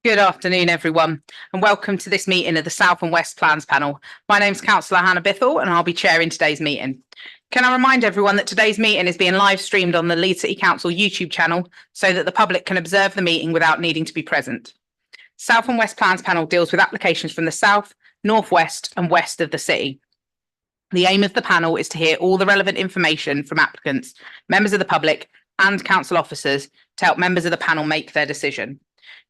Good afternoon, everyone, and welcome to this meeting of the South and West Plans Panel. My name's Councillor Hannah Bithell, and I'll be chairing today's meeting. Can I remind everyone that today's meeting is being live streamed on the Leeds City Council YouTube channel so that the public can observe the meeting without needing to be present. South and West Plans Panel deals with applications from the south, northwest, and west of the city. The aim of the panel is to hear all the relevant information from applicants, members of the public, and council officers to help members of the panel make their decision.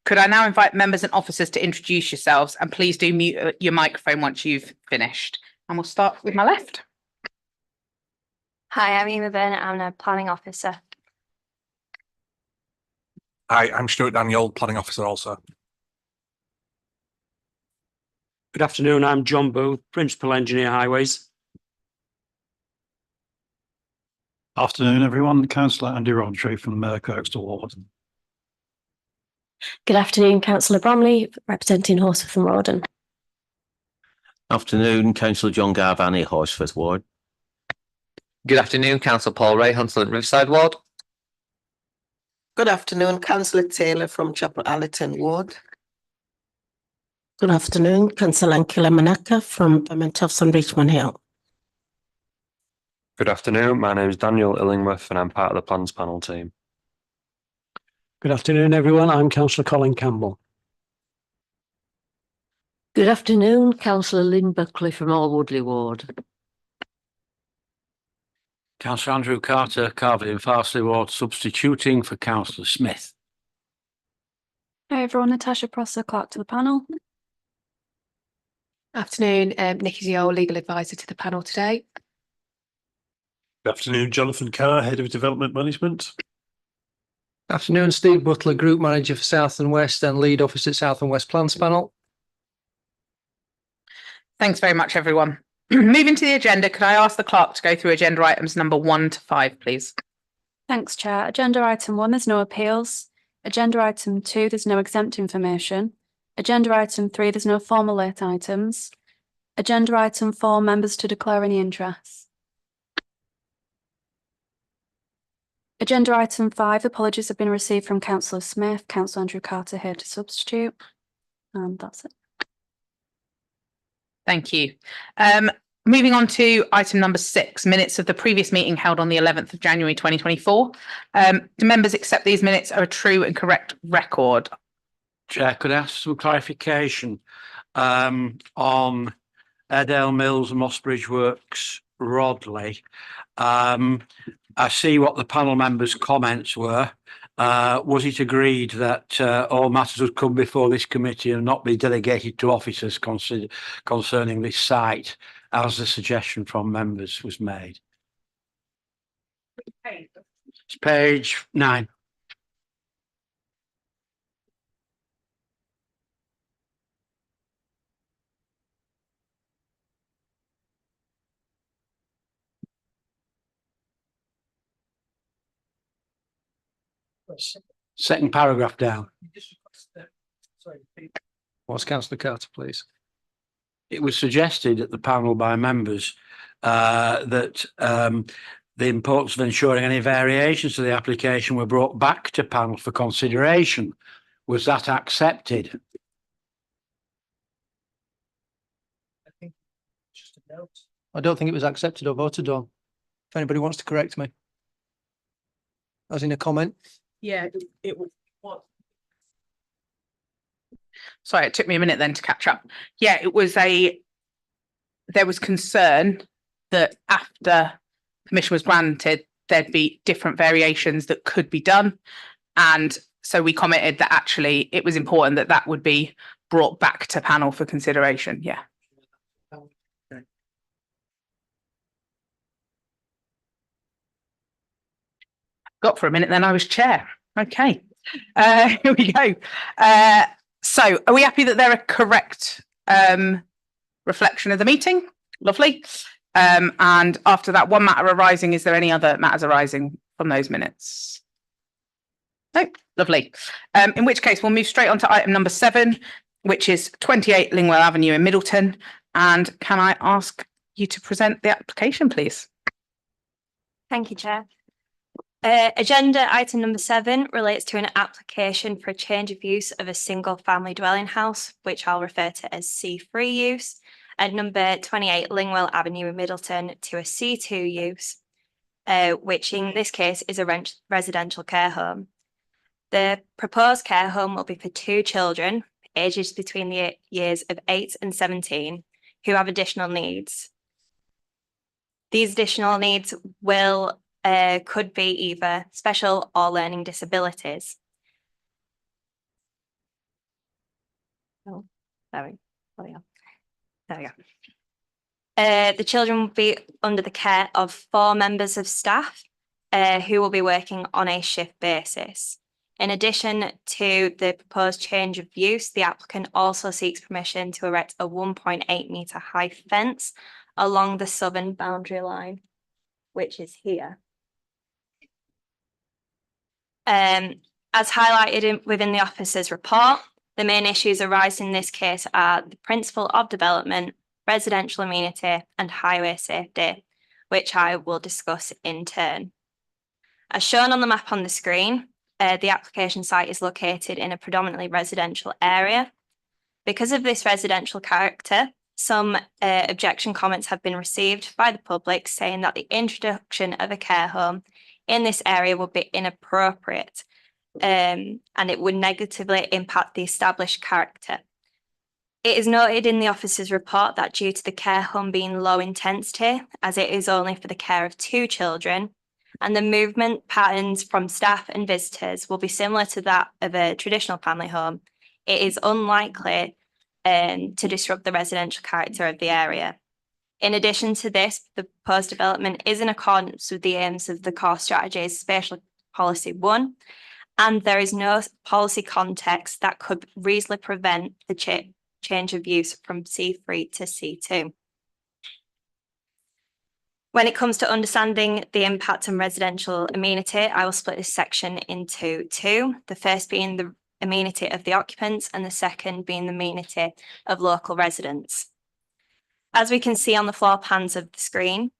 Could I now invite members and officers to introduce yourselves, and please do mute your microphone once you've finished. And we'll start with my left. Hi, I'm Emma Burnett. I'm a planning officer. Hi, I'm Stuart Daniel, planning officer also. Good afternoon, I'm John Booth, Principal Engineer Highways. Afternoon, everyone. Councillor Andy Rodri from Kirkstall Ward. Good afternoon, Councillor Bromley, representing Horsforth and Rawdon. Afternoon, Councillor John Garvani, Horsforth Ward. Good afternoon, Councillor Paul Ray, Hunslet Riverside Ward. Good afternoon, Councillor Taylor from Chapel Allerton Ward. Good afternoon, Councillor Ankila Manaka from Tufts and Richmond Hill. Good afternoon, my name is Daniel Illingworth and I'm part of the Plans Panel team. Good afternoon, everyone. I'm Councillor Colin Campbell. Good afternoon, Councillor Lynn Buckley from Allwoodley Ward. Councillor Andrew Carter, Carvey and Farsley Ward, substituting for Councillor Smith. Hi everyone, Natasha Prosser, clerk to the panel. Afternoon, Nikki Ziol, legal advisor to the panel today. Good afternoon, Jonathan Carr, Head of Development Management. Afternoon, Steve Butler, Group Manager for South and West and Lead Officer at South and West Plans Panel. Thanks very much, everyone. Moving to the agenda, could I ask the clerk to go through agenda items number 1 to 5, please? Thanks, Chair. Agenda item 1, there's no appeals. Agenda item 2, there's no exempt information. Agenda item 3, there's no formal late items. Agenda item 4, members to declare any interest. Agenda item 5, apologies have been received from Councillor Smith, Councillor Andrew Carter here to substitute. And that's it. Thank you. Moving on to item number 6, minutes of the previous meeting held on the 11th of January 2024. Do members accept these minutes are a true and correct record? Chair, could I ask some clarification on Airedale Mills and Mossbridge Works, Rodley? I see what the panel members' comments were. Was it agreed that all matters would come before this committee and not be delegated to officers concerning this site, as the suggestion from members was made? It's page 9. Second paragraph down. What's Councillor Carter, please? It was suggested at the panel by members that the importance of ensuring any variations to the application were brought back to panel for consideration. Was that accepted? I don't think it was accepted or voted on. If anybody wants to correct me. As in a comment. Yeah, it was. Sorry, it took me a minute then to catch up. Yeah, it was there was concern that after permission was granted, there'd be different variations that could be done. And so we commented that actually it was important that that would be brought back to panel for consideration. Yeah. Got for a minute then I was chair. Okay, here we go. So are we happy that they're a correct reflection of the meeting? Lovely. And after that one matter arising, is there any other matters arising from those minutes? No, lovely. In which case we'll move straight on to item number 7, which is 28 Lingwell Avenue in Middleton. And can I ask you to present the application, please? Thank you, Chair. Agenda item number 7 relates to an application for a change of use of a single family dwelling house, which I'll refer to as C3 use, at number 28 Lingwell Avenue in Middleton to a C2 use, which in this case is a residential care home. The proposed care home will be for 2 children, ages between the years of 8 and 17, who have additional needs. These additional needs could be either special or learning disabilities. Oh, there we go. The children will be under the care of 4 members of staff who will be working on a shift basis. In addition to the proposed change of use, the applicant also seeks permission to erect a 1.8 metre high fence along the southern boundary line, which is here. As highlighted within the officer's report, the main issues arising in this case are the principle of development, residential amenity, and highway safety, which I will discuss in turn. As shown on the map on the screen, the application site is located in a predominantly residential area. Because of this residential character, some objection comments have been received by the public saying that the introduction of a care home in this area would be inappropriate and it would negatively impact the established character. It is noted in the officer's report that due to the care home being low intensity, as it is only for the care of 2 children, and the movement patterns from staff and visitors will be similar to that of a traditional family home, it is unlikely to disrupt the residential character of the area. In addition to this, the proposed development is in accordance with the aims of the core strategy's Spatial Policy 1, and there is no policy context that could reasonably prevent the change of use from C3 to C2. When it comes to understanding the impact on residential amenity, I will split this section into 2, the first being the amenity of the occupants and the second being the amenity of local residents. As we can see on the floor plans of the screen,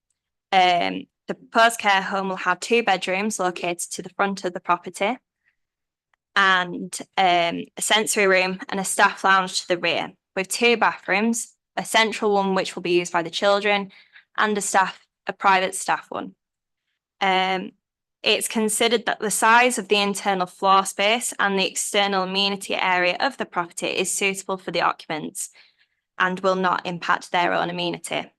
the proposed care home will have 2 bedrooms located to the front of the property and a sensory room and a staff lounge to the rear, with 2 bathrooms, a central one which will be used by the children and a private staff one. It's considered that the size of the internal floor space and the external amenity area of the property is suitable for the occupants and will not impact their own amenity.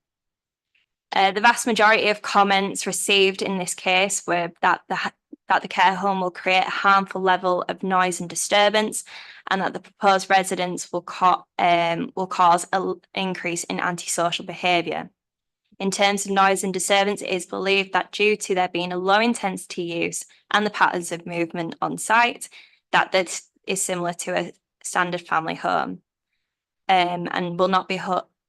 The vast majority of comments received in this case were that the care home will create a harmful level of noise and disturbance, and that the proposed residents will cause an increase in antisocial behaviour. In terms of noise and disturbance, it is believed that due to there being a low intensity use and the patterns of movement on site, that this is similar to a standard family home and will not be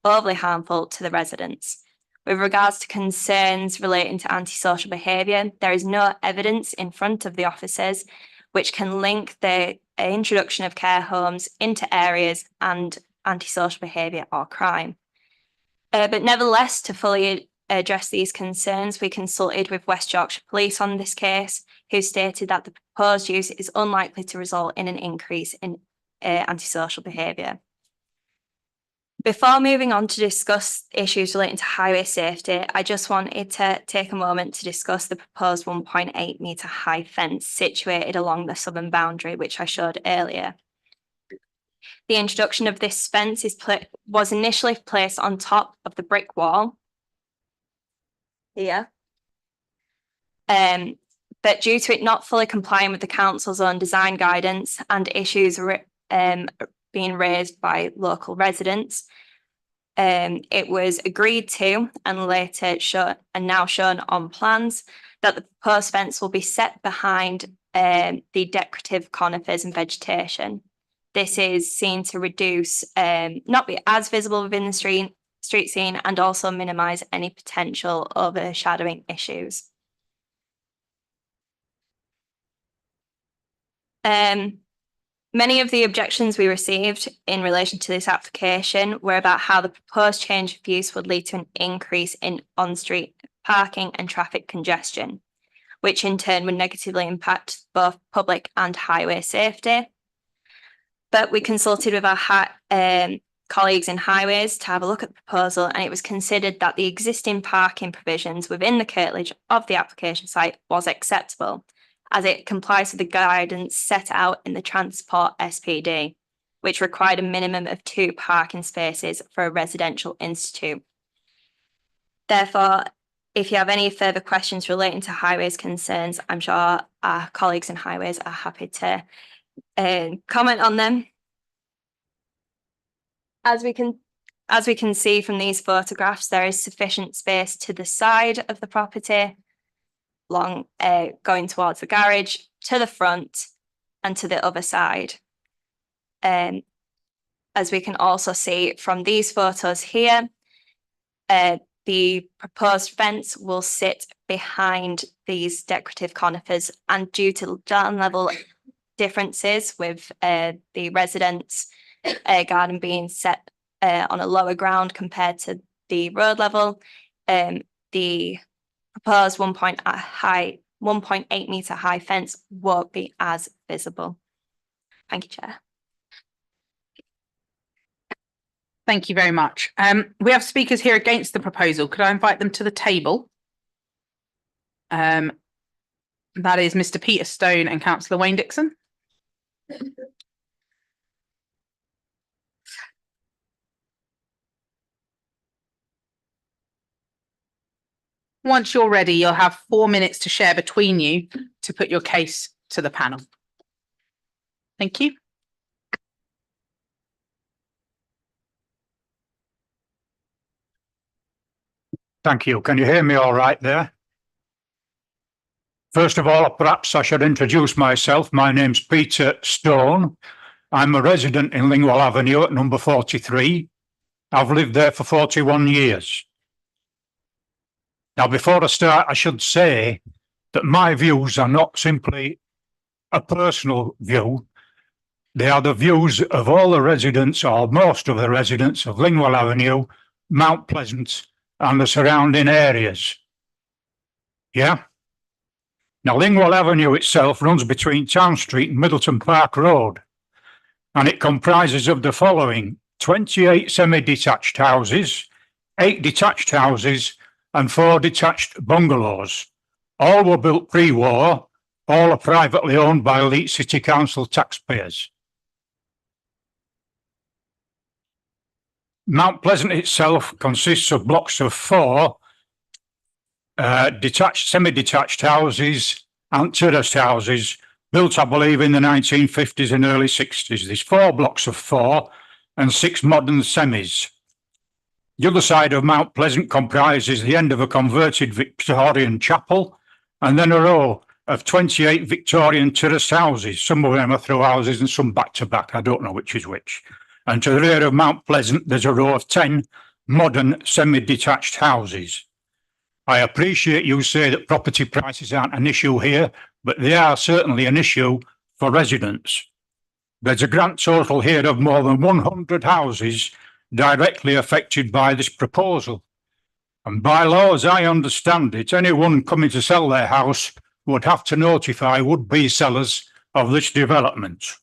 overly harmful to the residents. With regards to concerns relating to antisocial behaviour, there is no evidence in front of the officers which can link the introduction of care homes into areas and antisocial behaviour or crime. But nevertheless, to fully address these concerns, we consulted with West Yorkshire Police on this case, who stated that the proposed use is unlikely to result in an increase in antisocial behaviour. Before moving on to discuss issues relating to highway safety, I just wanted to take a moment to discuss the proposed 1.8 metre high fence situated along the southern boundary, which I showed earlier. The introduction of this fence was initially placed on top of the brick wall here, but due to it not fully complying with the council's own design guidance and issues being raised by local residents, it was agreed to and later now shown on plans that the proposed fence will be set behind the decorative conifers and vegetation. This is seen to reduce, not be as visible within the street scene and also minimise any potential overshadowing issues. Many of the objections we received in relation to this application were about how the proposed change of use would lead to an increase in on-street parking and traffic congestion. which in turn would negatively impact both public and highway safety. But we consulted with our colleagues in highways to have a look at the proposal, and it was considered that the existing parking provisions within the curtilage of the application site was acceptable, as it complies with the guidance set out in the Transport SPD, which required a minimum of 2 parking spaces for a residential institute. Therefore, if you have any further questions relating to highways concerns, I'm sure our colleagues in highways are happy to comment on them. As we can see from these photographs, there is sufficient space to the side of the property, going towards the garage, to the front, and to the other side. As we can also see from these photos here, the proposed fence will sit behind these decorative conifers, and due to ground level differences with the residents' garden being set on a lower ground compared to the road level, the proposed 1.8 metre high fence won't be as visible. Thank you, Chair. Thank you very much. We have speakers here against the proposal. Could I invite them to the table? That is Mr. Peter Stone and Councillor Wayne Dixon. Once you're ready, you'll have 4 minutes to share between you to put your case to the panel. Thank you. Thank you. Can you hear me all right there? First of all, perhaps I should introduce myself. My name's Peter Stone. I'm a resident in Lingwall Avenue at number 43. I've lived there for 41 years. Now, before I start, I should say that my views are not simply a personal view. They are the views of all the residents, or most of the residents, of Lingwall Avenue, Mount Pleasant, and the surrounding areas. Yeah? Now, Lingwall Avenue itself runs between Town Street and Middleton Park Road, and it comprises of the following: 28 semi-detached houses, 8 detached houses, and 4 detached bungalows. All were built pre-war, all are privately owned by Leeds City Council taxpayers. Mount Pleasant itself consists of blocks of 4 detached, semi-detached houses and terraced houses, built, I believe, in the 1950s and early 60s. There's 4 blocks of 4 and 6 modern semis. The other side of Mount Pleasant comprises the end of a converted Victorian chapel, and then a row of 28 Victorian terraced houses. Some of them are through houses and some back to back. I don't know which is which. And to the rear of Mount Pleasant, there's a row of 10 modern semi-detached houses. I appreciate you say that property prices aren't an issue here, but they are certainly an issue for residents. There's a grand total here of more than 100 houses directly affected by this proposal. And by law, as I understand it, anyone coming to sell their house would have to notify would-be sellers of this development.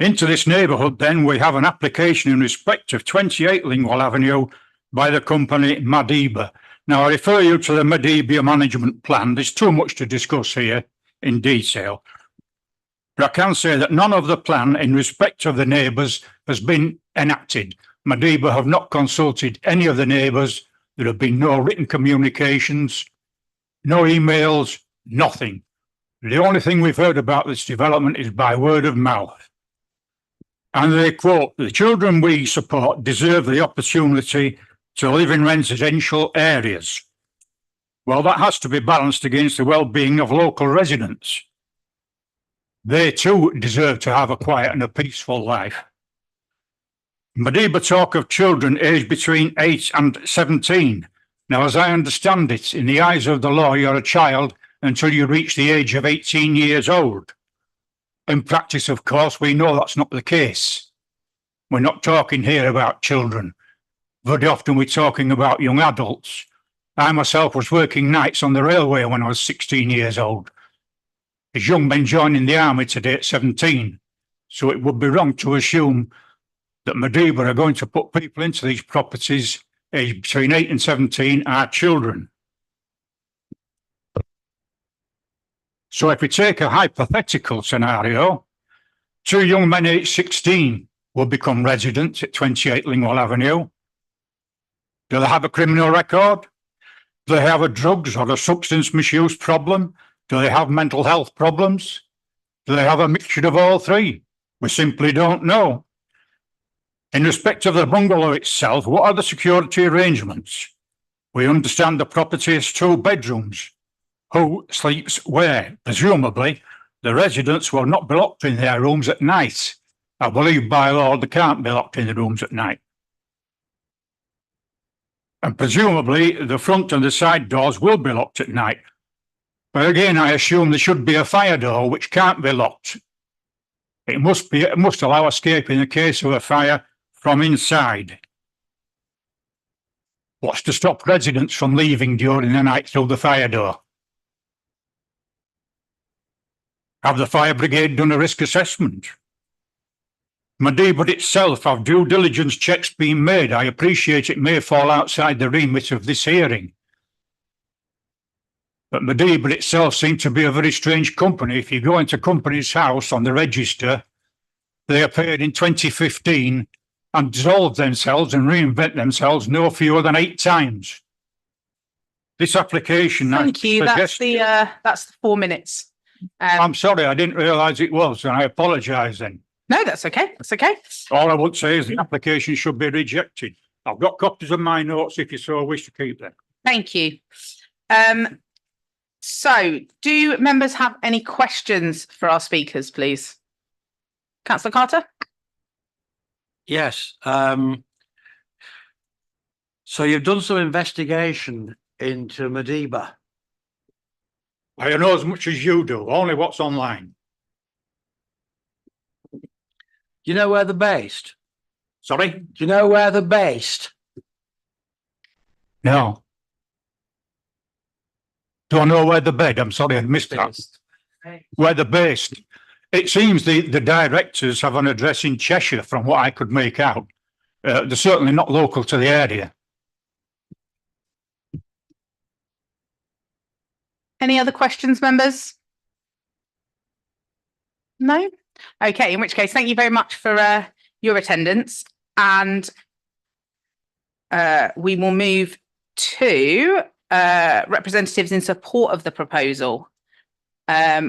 Into this neighbourhood, then, we have an application in respect of 28 Lingwall Avenue by the company Madiba. Now, I refer you to the Madiba management plan. There's too much to discuss here in detail. But I can say that none of the plan in respect of the neighbours has been enacted. Madiba have not consulted any of the neighbours. There have been no written communications, no emails, nothing. The only thing we've heard about this development is by word of mouth. And they quote, "The children we support deserve the opportunity to live in residential areas." Well, that has to be balanced against the well-being of local residents. They too deserve to have a quiet and a peaceful life. Madiba talk of children aged between 8 and 17. Now, as I understand it, in the eyes of the law, you're a child until you reach the age of 18 years old. In practice, of course, we know that's not the case. We're not talking here about children. Very often we're talking about young adults. I myself was working nights on the railway when I was 16 years old. There's young men joining the army today at 17, so it would be wrong to assume that Madiba are going to put people into these properties aged between 8 and 17 are children. So if we take a hypothetical scenario, 2 young men aged 16 will become residents at 28 Lingwall Avenue. Do they have a criminal record? Do they have a drugs or a substance misuse problem? Do they have mental health problems? Do they have a mixture of all three? We simply don't know. In respect of the bungalow itself, what are the security arrangements? We understand the property has 2 bedrooms. Who sleeps where? Presumably, the residents will not be locked in their rooms at night. I believe by law they can't be locked in the rooms at night. And presumably the front and the side doors will be locked at night. But again, I assume there should be a fire door which can't be locked. It must allow escape in the case of a fire from inside. What's to stop residents from leaving during the night through the fire door? Have the fire brigade done a risk assessment? Madiba itself, have due diligence checks been made? I appreciate it may fall outside the remit of this hearing. But Madiba itself seems to be a very strange company. If you go into company's house on the register, they appeared in 2015 and dissolved themselves and reinvent themselves no fewer than 8 times. This application... Thank you. That's the 4 minutes. I'm sorry, I didn't realise it was, and I apologise then. No, that's okay. That's okay. All I would say is the application should be rejected. I've got copies of my notes if you so wish to keep them. Thank you. So, do members have any questions for our speakers, please? Councillor Carter? Yes. So you've done some investigation into Madiba. I know as much as you do, only what's online. Do you know where they're based? Sorry? Do you know where they're based? No. Do I know where they're based? I'm sorry, I missed that. Where they're based. It seems the directors have an address in Cheshire, from what I could make out. They're certainly not local to the area. Any other questions, members? No? Okay, in which case, thank you very much for your attendance. And we will move to representatives in support of the proposal,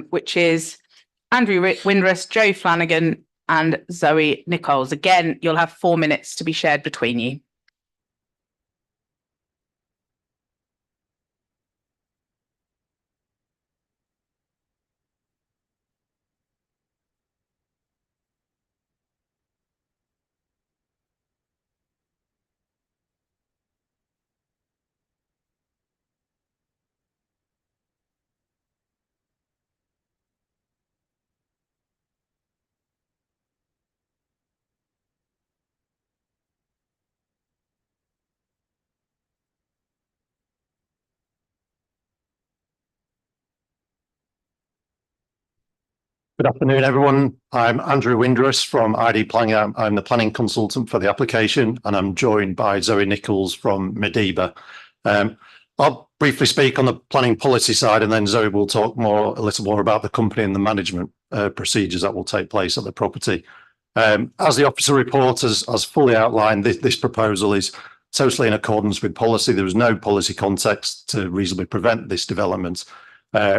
which is Andrew Windrush, Joe Flanagan and Zoe Nichols. Again, you'll have 4 minutes to be shared between you. Good afternoon, everyone. I'm Andrew Windrush from ID Planning. I'm the planning consultant for the application, and I'm joined by Zoe Nichols from Madiba. I'll briefly speak on the planning policy side, and then Zoe will talk a little more about the company and the management procedures that will take place at the property. As the officer report has fully outlined, this proposal is totally in accordance with policy. There was no policy context to reasonably prevent this development.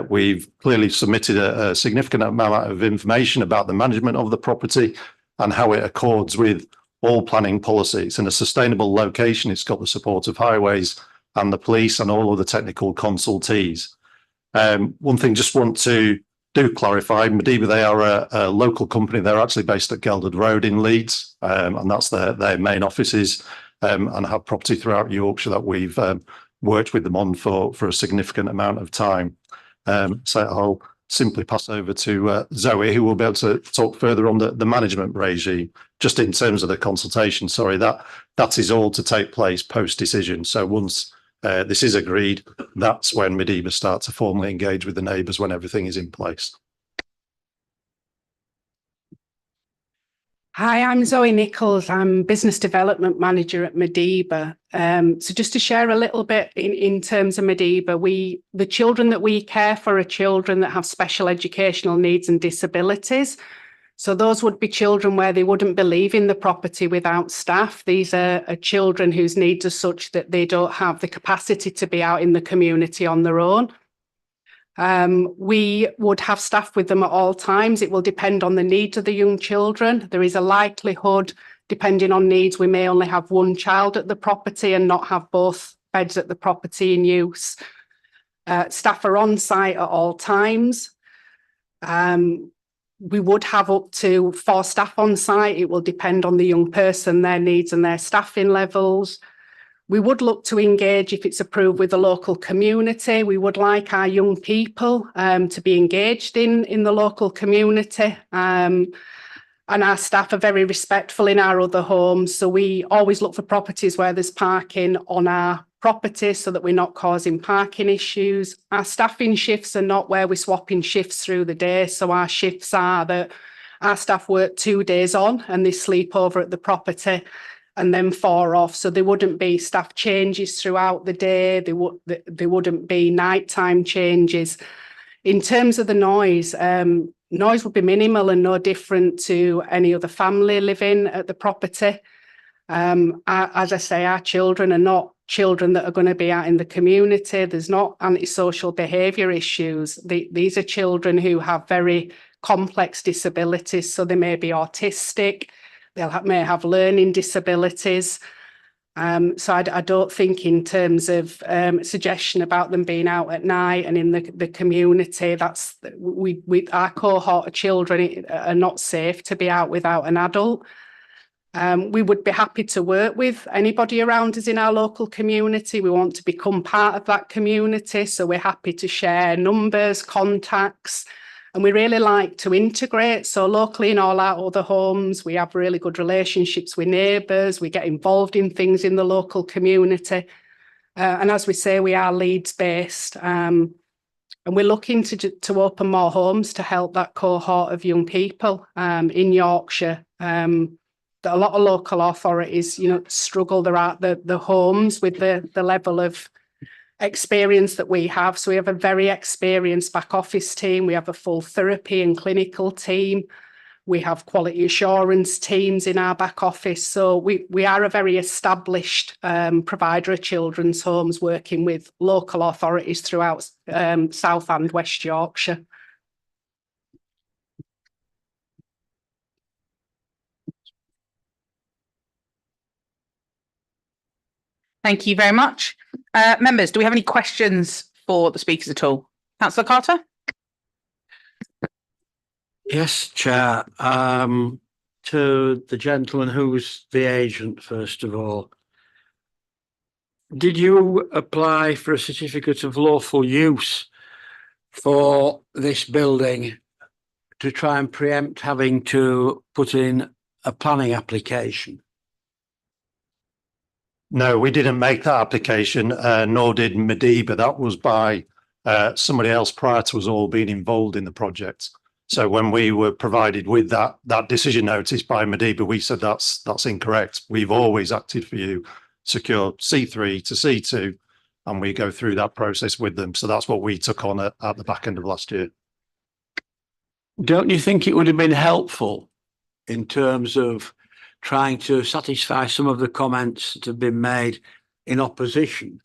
We've clearly submitted a significant amount of information about the management of the property and how it accords with all planning policies. In a sustainable location, it's got the support of highways and the police and all of the technical consultees. One thing just want to clarify, Madiba, they are a local company. They're actually based at Gelderd Road in Leeds, and that's their main offices, and have property throughout Yorkshire that we've worked with them on for a significant amount of time. So I'll simply pass over to Zoe, who will be able to talk further on the management regime. Just in terms of the consultation, sorry, that is all to take place post-decision. So once this is agreed, that's when Madiba start to formally engage with the neighbours when everything is in place. Hi, I'm Zoe Nichols. I'm Business Development Manager at Madiba. So just to share a little bit in terms of Madiba, the children that we care for are children that have special educational needs and disabilities. So those would be children where they wouldn't believe in the property without staff. These are children whose needs are such that they don't have the capacity to be out in the community on their own. We would have staff with them at all times. It will depend on the needs of the young children. There is a likelihood, depending on needs, we may only have one child at the property and not have both beds at the property in use. Staff are on site at all times. We would have up to 4 staff on site. It will depend on the young person, their needs and their staffing levels. We would look to engage, if it's approved, with the local community. We would like our young people to be engaged in the local community. And our staff are very respectful in our other homes. So we always look for properties where there's parking on our property so that we're not causing parking issues. Our staffing shifts are not where we're swapping shifts through the day. So our shifts are that our staff work 2 days on and they sleep over at the property and then 4 off. So there wouldn't be staff changes throughout the day. There wouldn't be nighttime changes. In terms of the noise, noise would be minimal and no different to any other family living at the property. As I say, our children are not children that are going to be out in the community. There's not antisocial behaviour issues. These are children who have very complex disabilities. So they may be autistic. They may have learning disabilities. So I don't think in terms of suggestion about them being out at night and in the community, that's our cohort of children are not safe to be out without an adult. We would be happy to work with anybody around us in our local community. We want to become part of that community. So we're happy to share numbers, contacts, and we really like to integrate. So locally in all our other homes, we have really good relationships with neighbours. We get involved in things in the local community. And as we say, we are Leeds based. And we're looking to open more homes to help that cohort of young people in Yorkshire. A lot of local authorities, struggle. They're at the homes with the level of experience that we have. So we have a very experienced back office team. We have a full therapy and clinical team. We have quality assurance teams in our back office. So we are a very established provider of children's homes, working with local authorities throughout South and West Yorkshire. Thank you very much. Members, do we have any questions for the speakers at all? Councillor Carter? Yes, Chair. To the gentleman who's the agent, first of all, did you apply for a certificate of lawful use for this building to try and preempt having to put in a planning application? No, we didn't make that application, nor did Madiba. That was by somebody else prior to us all being involved in the project. So when we were provided with that decision notice by Madiba, we said that's incorrect. We've always acted for you, secure C3 to C2, and we go through that process with them. So that's what we took on at the back end of last year. Don't you think it would have been helpful in terms of trying to satisfy some of the comments that have been made in opposition,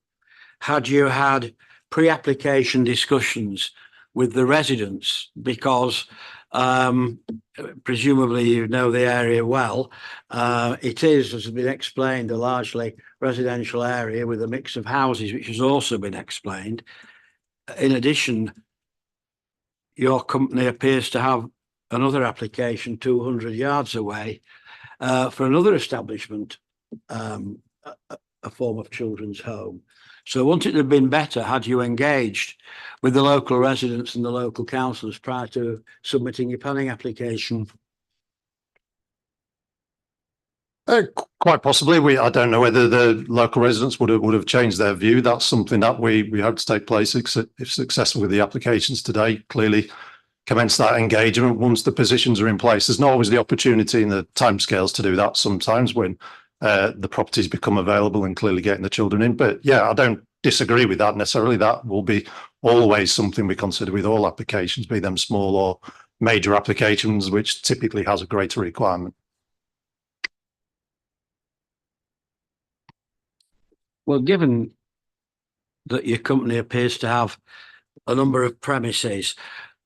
had you had pre-application discussions with the residents? Because presumably you know the area well. It is, as has been explained, a largely residential area with a mix of houses, which has also been explained. In addition, your company appears to have another application 200 yards away for another establishment, a form of children's home. So wouldn't it have been better had you engaged with the local residents and the local councillors prior to submitting your planning application? Quite possibly. I don't know whether the local residents would have changed their view. That's something that we hope to take place if successful with the applications today. Clearly, commence that engagement once the positions are in place. There's not always the opportunity in the timescales to do that sometimes when the properties become available and clearly getting the children in. But yeah, I don't disagree with that necessarily. That will be always something we consider with all applications, be them small or major applications, which typically has a greater requirement. Well, given that your company appears to have a number of premises,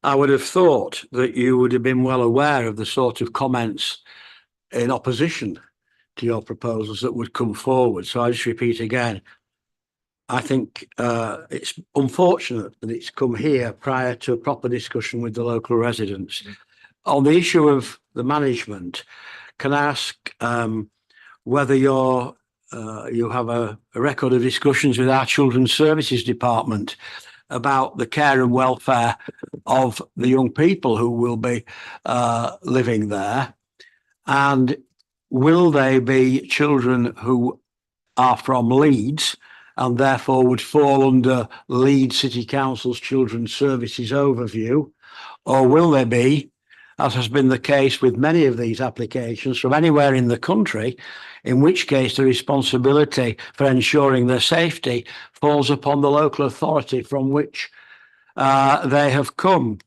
I would have thought that you would have been well aware of the sort of comments in opposition to your proposals that would come forward. So I just repeat again, I think it's unfortunate that it's come here prior to a proper discussion with the local residents. On the issue of the management, can I ask whether you have a record of discussions with our Children's Services Department about the care and welfare of the young people who will be living there? And will they be children who are from Leeds and therefore would fall under Leeds City Council's Children's Services overview? Or will they be, as has been the case with many of these applications, from anywhere in the country, in which case the responsibility for ensuring their safety falls upon the local authority from which they have come?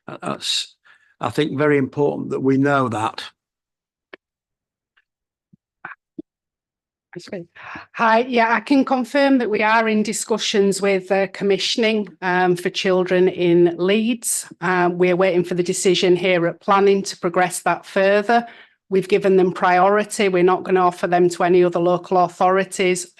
That's, I think, very important that we know that. Hi, yeah, I can confirm that we are in discussions with commissioning for children in Leeds. We're waiting for the decision here at planning to progress that further. We've given them priority. We're not going to offer them to any other local authorities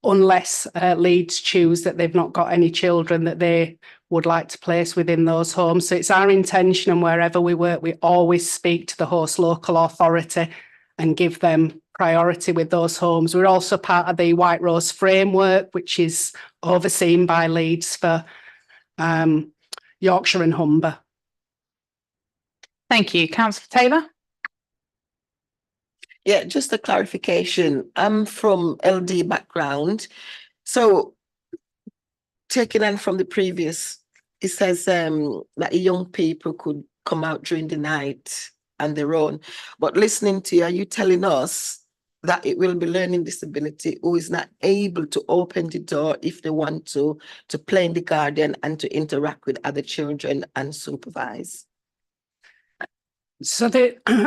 unless Leeds choose that they've not got any children that they would like to place within those homes. So it's our intention, and wherever we work, we always speak to the host local authority and give them priority with those homes. We're also part of the White Rose framework, which is overseen by Leeds for Yorkshire and Humber. Thank you. Councillor Taylor? Yeah, just a clarification. I'm from LD background. So taking on from the previous, it says that young people could come out during the night on their own. But listening to you, are you telling us that it will be learning disability who is not able to open the door if they want to play in the garden and to interact with other children and supervise? So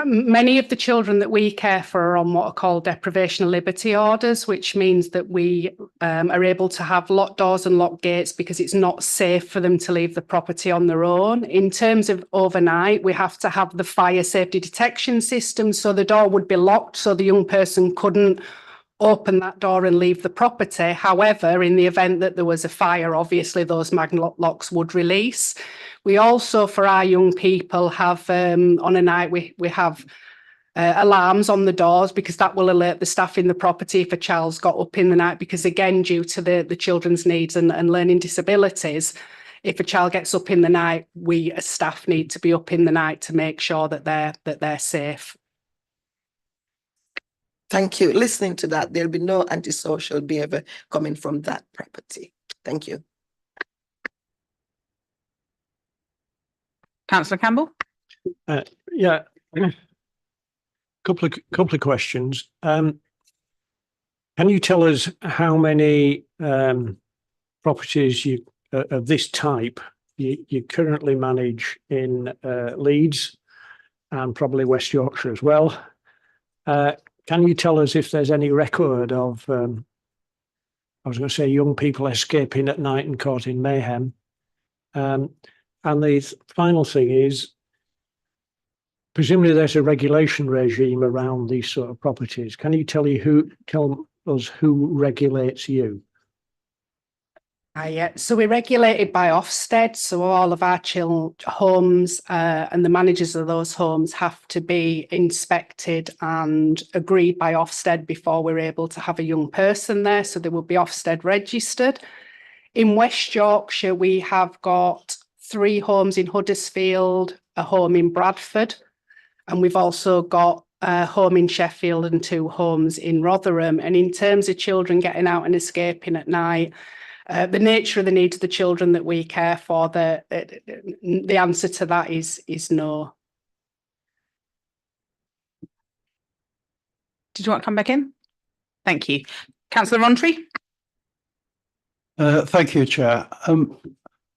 many of the children that we care for are on what are called deprivation of liberty orders, which means that we are able to have locked doors and locked gates because it's not safe for them to leave the property on their own. In terms of overnight, we have to have the fire safety detection system, so the door would be locked so the young person couldn't open that door and leave the property. However, in the event that there was a fire, obviously those magnet locks would release. We also, for our young people, have on a night we have alarms on the doors because that will alert the staff in the property if a child's got up in the night, because again, due to the children's needs and learning disabilities, if a child gets up in the night, we as staff need to be up in the night to make sure that they're safe. Thank you. Listening to that, there'll be no antisocial behavior coming from that property. Thank you. Councillor Campbell? Yeah, couple of questions. Can you tell us how many properties of this type you currently manage in Leeds and probably West Yorkshire as well? Can you tell us if there's any record of, I was going to say, young people escaping at night and causing mayhem? And the final thing is, presumably there's a regulation regime around these sort of properties. Can you tell us who regulates you? Yeah, so we're regulated by Ofsted, so all of our homes and the managers of those homes have to be inspected and agreed by Ofsted before we're able to have a young person there, so they will be Ofsted registered. In West Yorkshire, we have got 3 homes in Huddersfield, a home in Bradford, and we've also got home in Sheffield and 2 homes in Rotherham. And in terms of children getting out and escaping at night, the nature of the needs of the children that we care for, the answer to that is no. Did you want to come back in? Thank you. Councillor Rowntree? Thank you, Chair.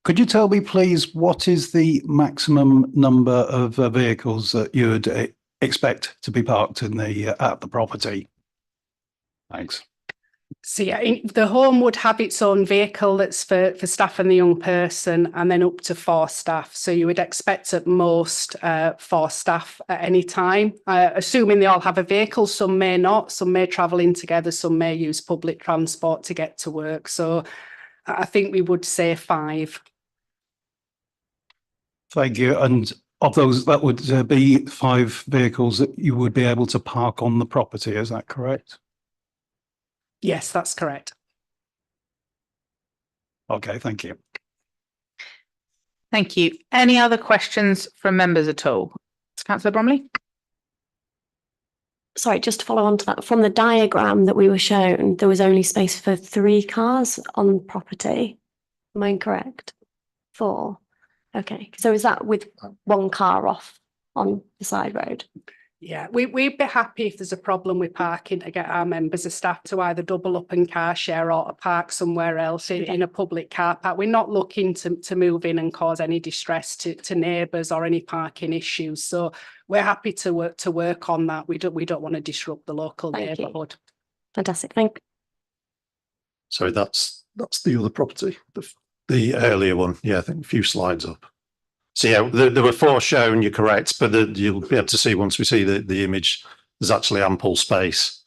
Could you tell me, please, what is the maximum number of vehicles that you would expect to be parked in at the property? Thanks. So yeah, the home would have its own vehicle that's for staff and the young person, and then up to 4 staff. So you would expect at most 4 staff at any time, assuming they all have a vehicle. Some may not, some may travel in together, some may use public transport to get to work. So I think we would say 5. Thank you. And of those, that would be 5 vehicles that you would be able to park on the property. Is that correct? Yes, that's correct. Okay, thank you. Thank you. Any other questions from members at all? Councillor Bromley? Sorry, just to follow on to that, from the diagram that we were shown, there was only space for 3 cars on property. Am I incorrect? 4. Okay, so is that with 1 car off on the side road? Yeah, we'd be happy if there's a problem with parking to get our members of staff to either double up and car share or to park somewhere else in a public car park. We're not looking to move in and cause any distress to neighbours or any parking issues. So we're happy to work on that. We don't want to disrupt the local neighbourhood. Fantastic, thank you. So that's the other property, the earlier one. Yeah, I think a few slides up. So yeah, there were 4 shown, you're correct, but you'll be able to see once we see the image, there's actually ample space.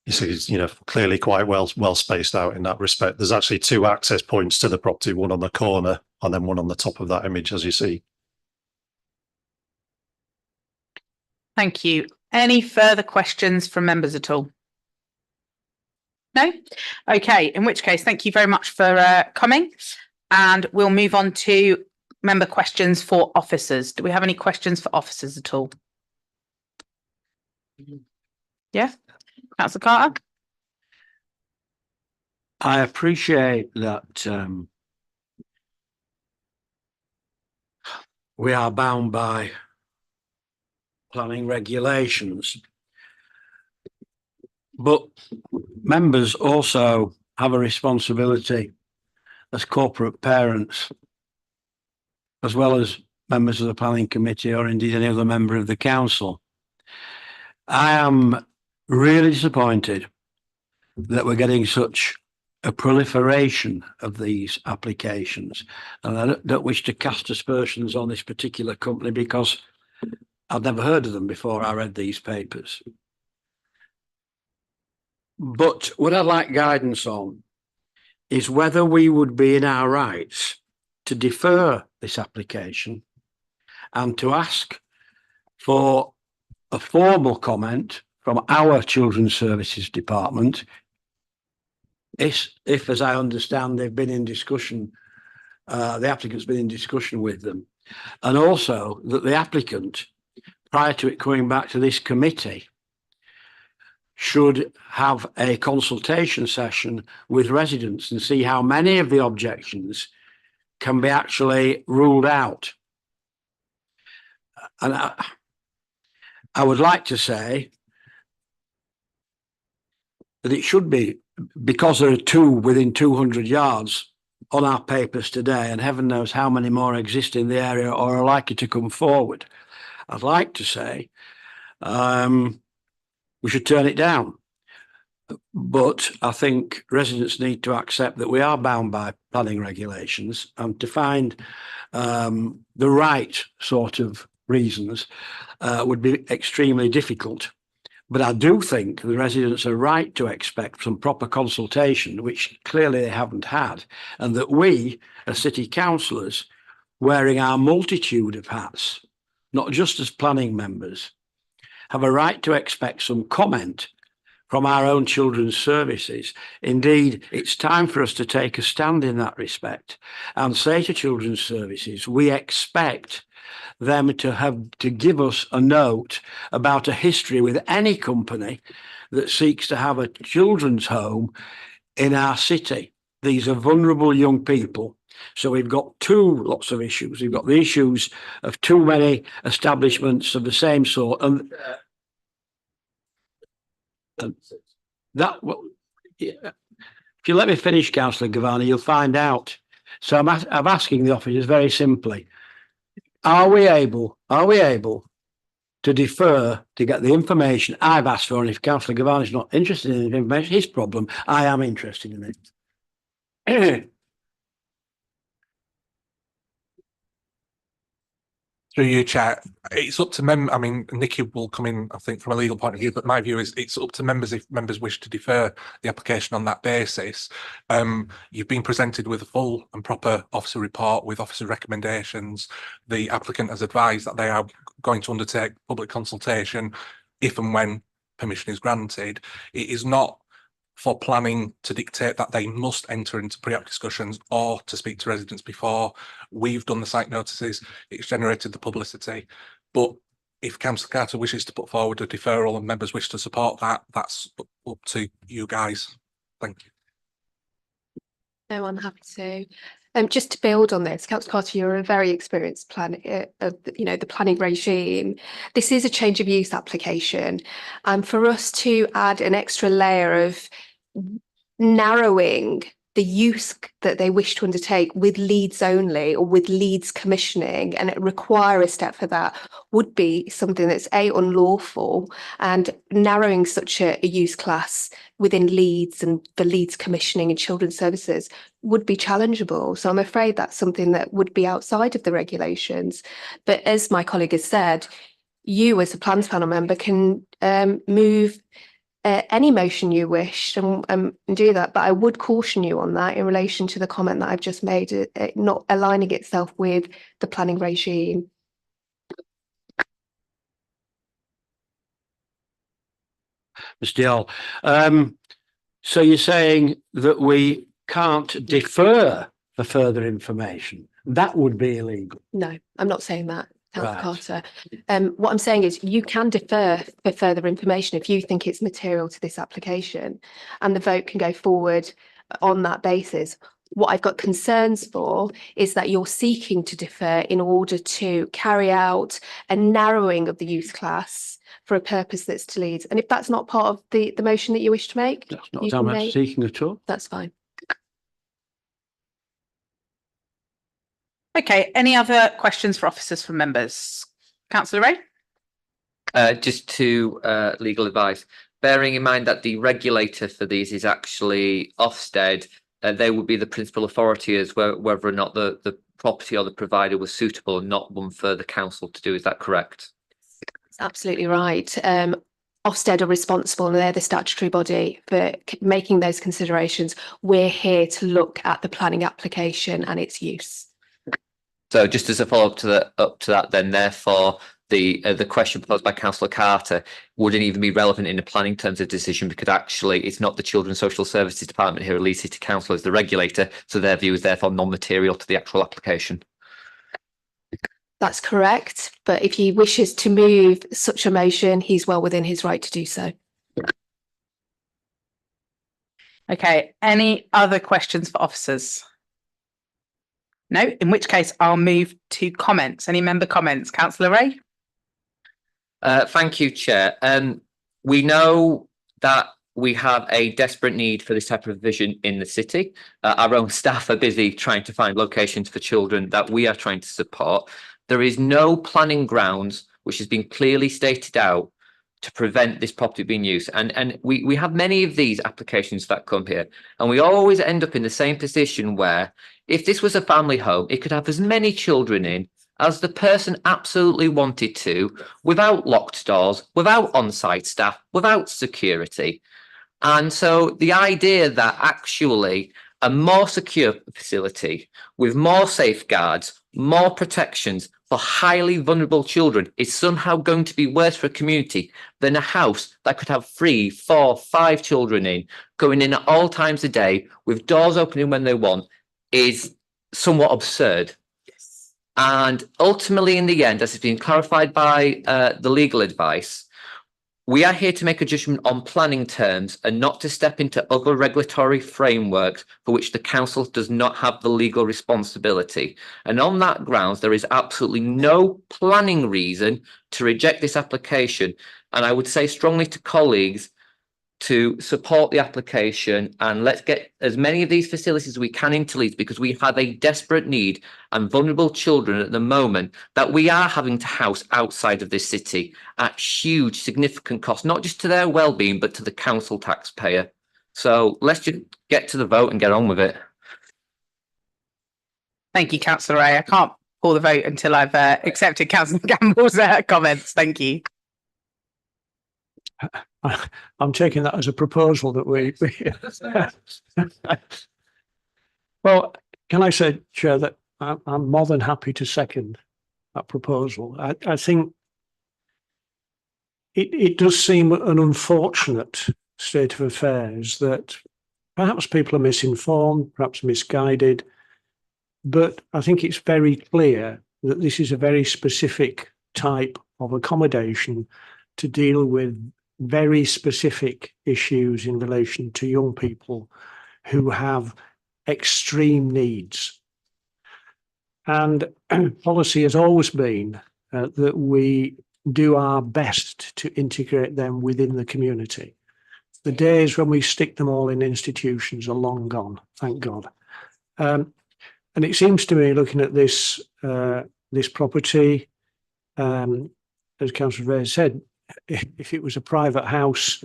You see, it's, clearly quite well spaced out in that respect. There's actually 2 access points to the property, one on the corner and then one on the top of that image, as you see. Thank you. Any further questions from members at all? No? Okay, in which case, thank you very much for coming. And we'll move on to member questions for officers. Do we have any questions for officers at all? Yeah, Councillor Carter. I appreciate that we are bound by planning regulations, but members also have a responsibility as corporate parents, as well as members of the planning committee or indeed any other member of the council. I am really disappointed that we're getting such a proliferation of these applications, and I don't wish to cast aspersions on this particular company because I've never heard of them before I read these papers. But what I'd like guidance on is whether we would be in our rights to defer this application and to ask for a formal comment from our Children's Services Department if as I understand, they've been in discussion, the applicant's been in discussion with them, and also that the applicant, prior to it coming back to this committee, should have a consultation session with residents and see how many of the objections can be actually ruled out. And I would like to say that it should be, because there are 2 within 200 yards on our papers today, and heaven knows how many more exist in the area or are likely to come forward. I'd like to say we should turn it down. But I think residents need to accept that we are bound by planning regulations, and to find the right sort of reasons would be extremely difficult. But I do think the residents are right to expect some proper consultation, which clearly they haven't had, and that we, as city councillors, wearing our multitude of hats, not just as planning members, have a right to expect some comment from our own children's services. Indeed, it's time for us to take a stand in that respect and say to children's services, we expect them to give us a note about a history with any company that seeks to have a children's home in our city. These are vulnerable young people. So we've got lots of issues. We've got the issues of too many establishments of the same sort, and that. Well, yeah. If you let me finish, Councillor Gavani, you'll find out. So I'm asking the officers very simply: Are we able to defer to get the information I've asked for? And if Councillor Gavani is not interested in the information, his problem. I am interested in it. Through you, Chair, it's up to I mean, Nikki will come in, I think, from a legal point of view, but my view is it's up to members if members wish to defer the application on that basis. You've been presented with a full and proper officer report with officer recommendations. The applicant has advised that they are going to undertake public consultation if and when permission is granted. It is not for planning to dictate that they must enter into pre-app discussions or to speak to residents before. We've done the site notices, it's generated the publicity, but if Councillor Carter wishes to put forward a deferral and members wish to support that, that's up to you guys. Thank you. No, I'm happy to. Just to build on this, Councillor Carter, you're a very experienced planner of the planning regime. This is a change of use application, and for us to add an extra layer of narrowing the use that they wish to undertake with Leeds only or with Leeds commissioning, and it require a step for that, would be something that's unlawful, and narrowing such a use class within Leeds and the Leeds commissioning and children's services would be challengeable. So I'm afraid that's something that would be outside of the regulations. But as my colleague has said, you as a plans panel member can move any motion you wish and do that. But I would caution you on that in relation to the comment that I've just made, not aligning itself with the planning regime. Mr. Yall, so you're saying that we can't defer for further information? That would be illegal. No, I'm not saying that, Councillor Right. Carter. What I'm saying is you can defer for further information if you think it's material to this application, and the vote can go forward on that basis. What I've got concerns for is that you're seeking to defer in order to carry out a narrowing of the use class for a purpose that's to Leeds. And if that's not part of the motion that you wish to make, That's not you what can I'm make- seeking at all. that's fine. Okay, any other questions for officers from members? Councillor Ray? Just to legal advice, bearing in mind that the regulator for these is actually Ofsted, they would be the principal authority as whether or not the property or the provider was suitable and not one for the council to do. Is that correct? That's absolutely right. Ofsted are responsible and they're the statutory body for making those considerations. We're here to look at the planning application and its use. So just as a follow-up to that, then therefore the question posed by Councillor Carter wouldn't even be relevant in the planning terms of decision, because actually it's not the Children's Social Services Department here at Leeds City Council as the regulator, so their view is therefore non-material to the actual application. That's correct. But if he wishes to move such a motion, he's well within his right to do so. Okay, any other questions for officers? No, in which case I'll move to comments. Any member comments? Councillor Ray? Thank you, Chair. We know that we have a desperate need for this type of provision in the city. Our own staff are busy trying to find locations for children that we are trying to support. There is no planning grounds which has been clearly stated out to prevent this property being used. And we have many of these applications that come here, and we always end up in the same position where if this was a family home, it could have as many children in as the person absolutely wanted to, without locked doors, without on-site staff, without security. And so the idea that actually a more secure facility with more safeguards, more protections for highly vulnerable children is somehow going to be worse for a community than a house that could have 3, 4, 5 children in, going in at all times of day with doors opening when they want, is somewhat absurd. And ultimately, in the end, as has been clarified by the legal advice, we are here to make a judgment on planning terms and not to step into other regulatory frameworks for which the council does not have the legal responsibility. And on that grounds, there is absolutely no planning reason to reject this application. And I would say strongly to colleagues to support the application, and let's get as many of these facilities as we can into Leeds, because we have a desperate need and vulnerable children at the moment that we are having to house outside of this city at huge significant cost, not just to their well-being but to the council taxpayer. So let's just get to the vote and get on with it. Thank you, Councillor Ray. I can't call the vote until I've accepted Councillor Gamble's comments. Thank you. I'm taking that as a proposal that we well, can I say, Chair, that I'm more than happy to second that proposal. I think it does seem an unfortunate state of affairs that perhaps people are misinformed, perhaps misguided, but I think it's very clear that this is a very specific type of accommodation to deal with very specific issues in relation to young people who have extreme needs. And policy has always been that we do our best to integrate them within the community. The days when we stick them all in institutions are long gone, thank God. And it seems to me, looking at this this property, as Councillor Ray said, if it was a private house,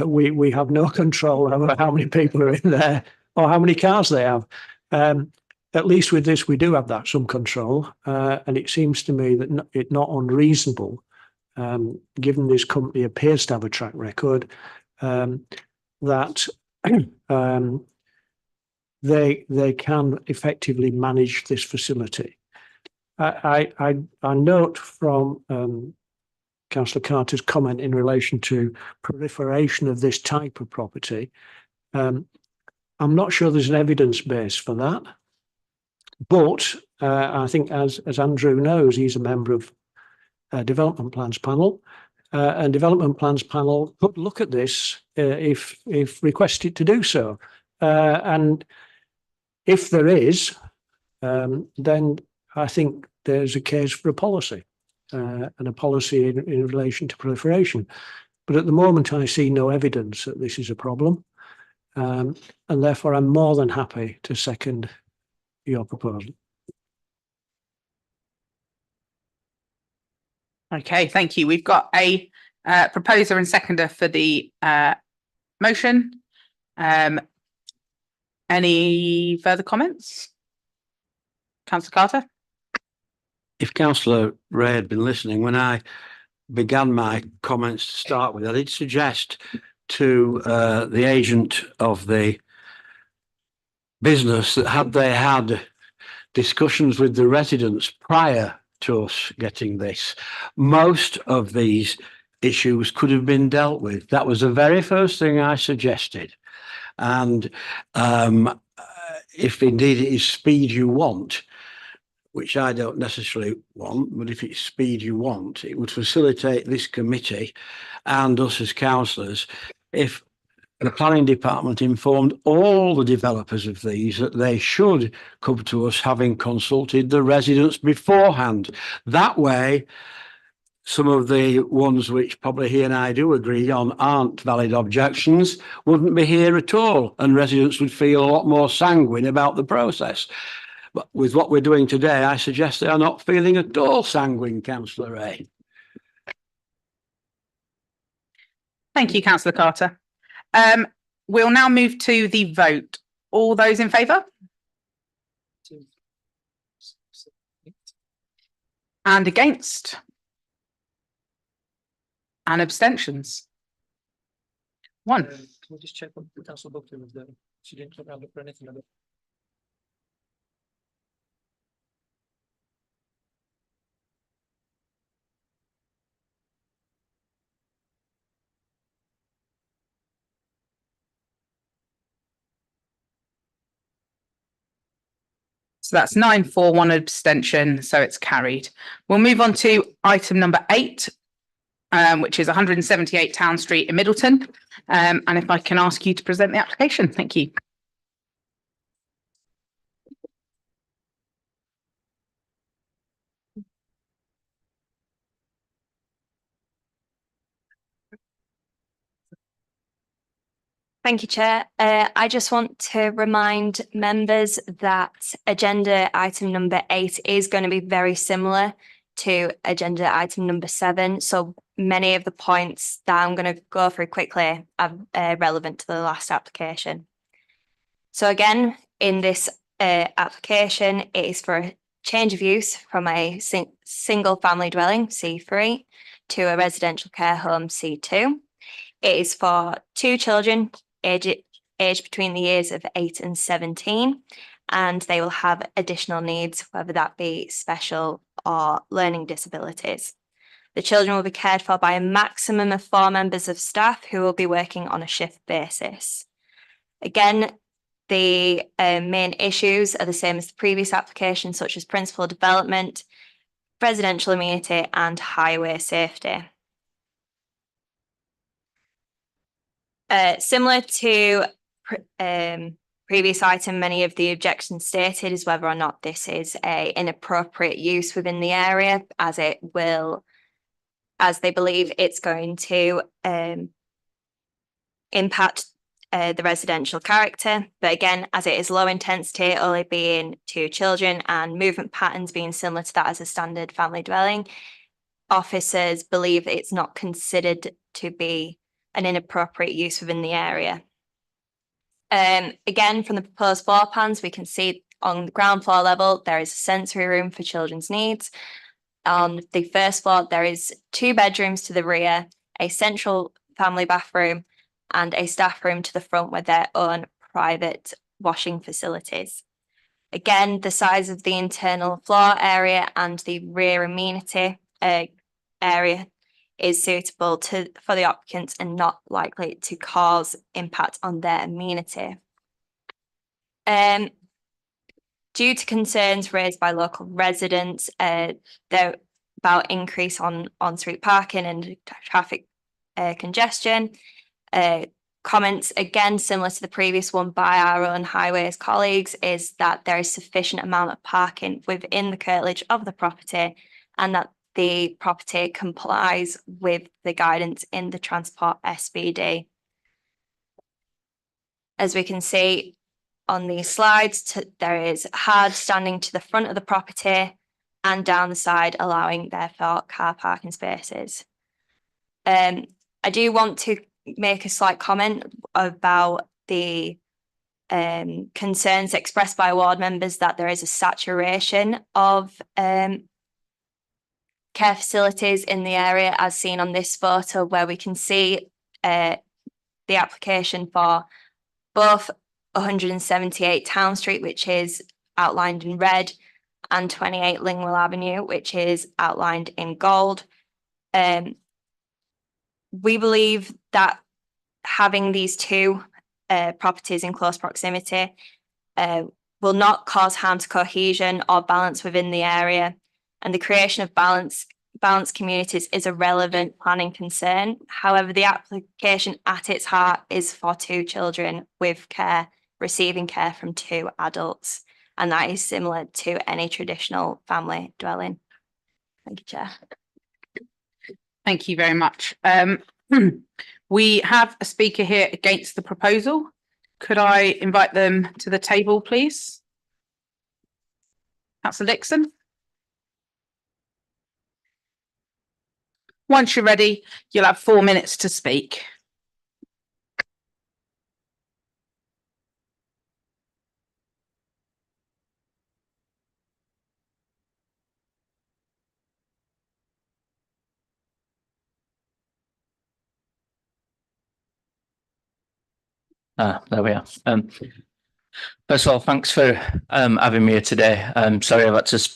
we have no control over how many people are in there or how many cars they have. At least with this, we do have that some control, and it seems to me that it's not unreasonable, given this company appears to have a track record, that they can effectively manage this facility. I note from Councillor Carter's comment in relation to proliferation of this type of property. I'm not sure there's an evidence base for that, but I think as Andrew knows, he's a member of Development Plans Panel, and Development Plans Panel could look at this if requested to do so. And if there is, then I think there's a case for a policy. And a policy in relation to proliferation. But at the moment, I see no evidence that this is a problem. And therefore, I'm more than happy to second your proposal. Okay, thank you. We've got a proposer and seconder for the motion. Any further comments? Councillor Carter? If Councillor Ray had been listening, when I began my comments to start with, I did suggest to the agent of the business that had they had discussions with the residents prior to us getting this, most of these issues could have been dealt with. That was the very first thing I suggested. And if indeed it is speed you want, which I don't necessarily want, but if it's speed you want, it would facilitate this committee and us as councillors if the planning department informed all the developers of these that they should come to us having consulted the residents beforehand. That way, some of the ones which probably he and I do agree on aren't valid objections wouldn't be here at all, and residents would feel a lot more sanguine about the process. But with what we're doing today, I suggest they are not feeling at all sanguine, Councillor Ray. Thank you, Councillor Carter. We'll now move to the vote. All those in favour? And against? And abstentions? One. Can we just check what Councillor Buckley was doing? She didn't put her for anything. So that's 9 for, 1 abstention, so it's carried. We'll move on to item number 8, which is 178 Town Street in Middleton. And if I can ask you to present the application, thank you. Thank you, Chair. I just want to remind members that agenda item number 8 is going to be very similar to agenda item number 7. So many of the points that I'm going to go through quickly are relevant to the last application. So again, in this application, it is for a change of use from a single family dwelling, C3, to a residential care home, C2. It is for 2 children aged between the years of 8 and 17, and they will have additional needs, whether that be special or learning disabilities. The children will be cared for by a maximum of 4 members of staff who will be working on a shift basis. Again, the main issues are the same as the previous application, such as principal development, residential amenity, and highway safety. Similar to previous item, many of the objections stated is whether or not this is a inappropriate use within the area, as they believe it's going to impact the residential character. But again, as it is low intensity, only being 2 children and movement patterns being similar to that as a standard family dwelling, officers believe it's not considered to be an inappropriate use within the area. Again, from the proposed floor plans, we can see on the ground floor level, there is a sensory room for children's needs. On the first floor, there is 2 bedrooms to the rear, a central family bathroom, and a staff room to the front with their own private washing facilities. Again, the size of the internal floor area and the rear amenity area is suitable for the occupants and not likely to cause impact on their amenity. Due to concerns raised by local residents about increase on on-street parking and traffic congestion, comments again similar to the previous one by our own highways colleagues is that there is sufficient amount of parking within the curtilage of the property and that the property complies with the guidance in the Transport SBD. As we can see on these slides, there is hard standing to the front of the property and down the side, allowing therefore car parking spaces. I do want to make a slight comment about the concerns expressed by ward members that there is a saturation of care facilities in the area, as seen on this photo, where we can see the application for both 178 Town Street, which is outlined in red, and 28 Lingwell Avenue, which is outlined in gold. We believe that having these 2 properties in close proximity will not cause harm to cohesion or balance within the area, and the creation of balanced communities is a relevant planning concern. However, the application at its heart is for 2 children with care, receiving care from 2 adults, and that is similar to any traditional family dwelling. Thank you, Chair. Thank you very much. We have a speaker here against the proposal. Could I invite them to the table, please? Councillor Dixon. Once you're ready, you'll have 4 minutes to speak. There we are. First of all, thanks for having me here today. Sorry I've had to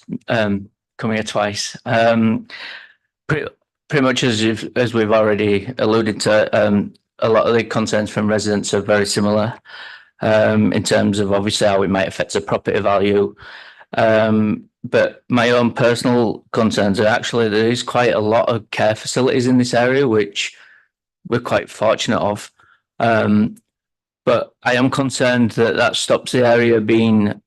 come here twice. Pretty much as we've already alluded to, a lot of the concerns from residents are very similar in terms of obviously how it might affect the property value. But my own personal concerns are actually there is quite a lot of care facilities in this area, which we're quite fortunate of. But I am concerned that that stops the area being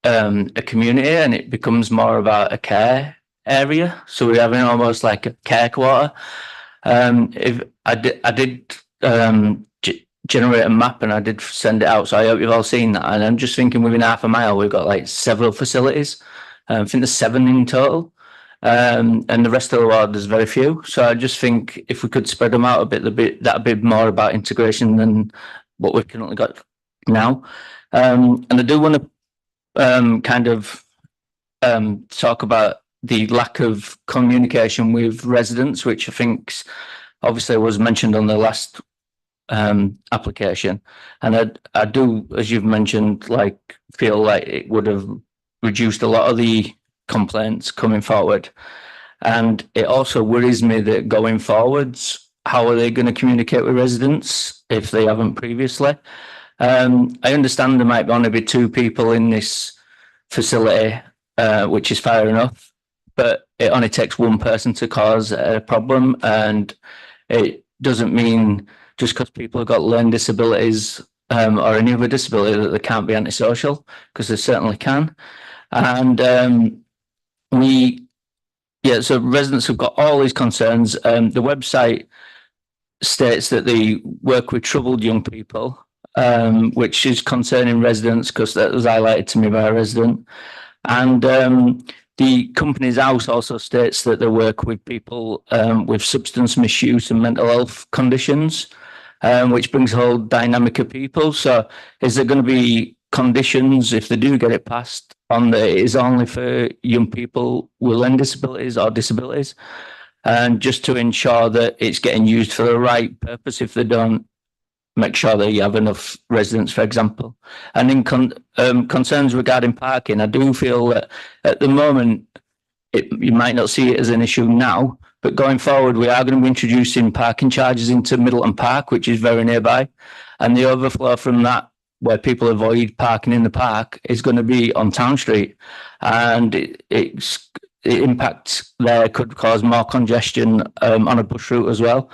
a community and it becomes more about a care area. So we're having almost like a care quarter. If I did generate a map and I did send it out, so I hope you've all seen that. And I'm just thinking within half a mile we've got like several facilities. I think there's 7 in total. And the rest of the world there's very few. So I just think if we could spread them out a bit, that'd be more about integration than what we've currently got now. And I do want to kind of talk about the lack of communication with residents, which I think obviously was mentioned on the last application. And I do, as you've mentioned, like feel like it would have reduced a lot of the complaints coming forward. And it also worries me that going forwards, how are they going to communicate with residents if they haven't previously? I understand there might only be 2 people in this facility, which is fair enough, but it only takes 1 person to cause a problem. And it doesn't mean just because people have got learning disabilities or any other disability that they can't be antisocial, because they certainly can. And so residents have got all these concerns. The website states that they work with troubled young people, which is concerning residents because that was highlighted to me by a resident. And the company's house also states that they work with people with substance misuse and mental health conditions, which brings a whole dynamic of people. So is there going to be conditions, if they do get it passed, on that it is only for young people with learning disabilities or disabilities? And just to ensure that it's getting used for the right purpose, if they don't, make sure that you have enough residents, for example. And in concerns regarding parking, I do feel that at the moment, you might not see it as an issue now, but going forward, we are going to be introducing parking charges into Middleton Park, which is very nearby. And the overflow from that, where people avoid parking in the park, is going to be on Town Street. And it impacts there could cause more congestion on a bus route as well.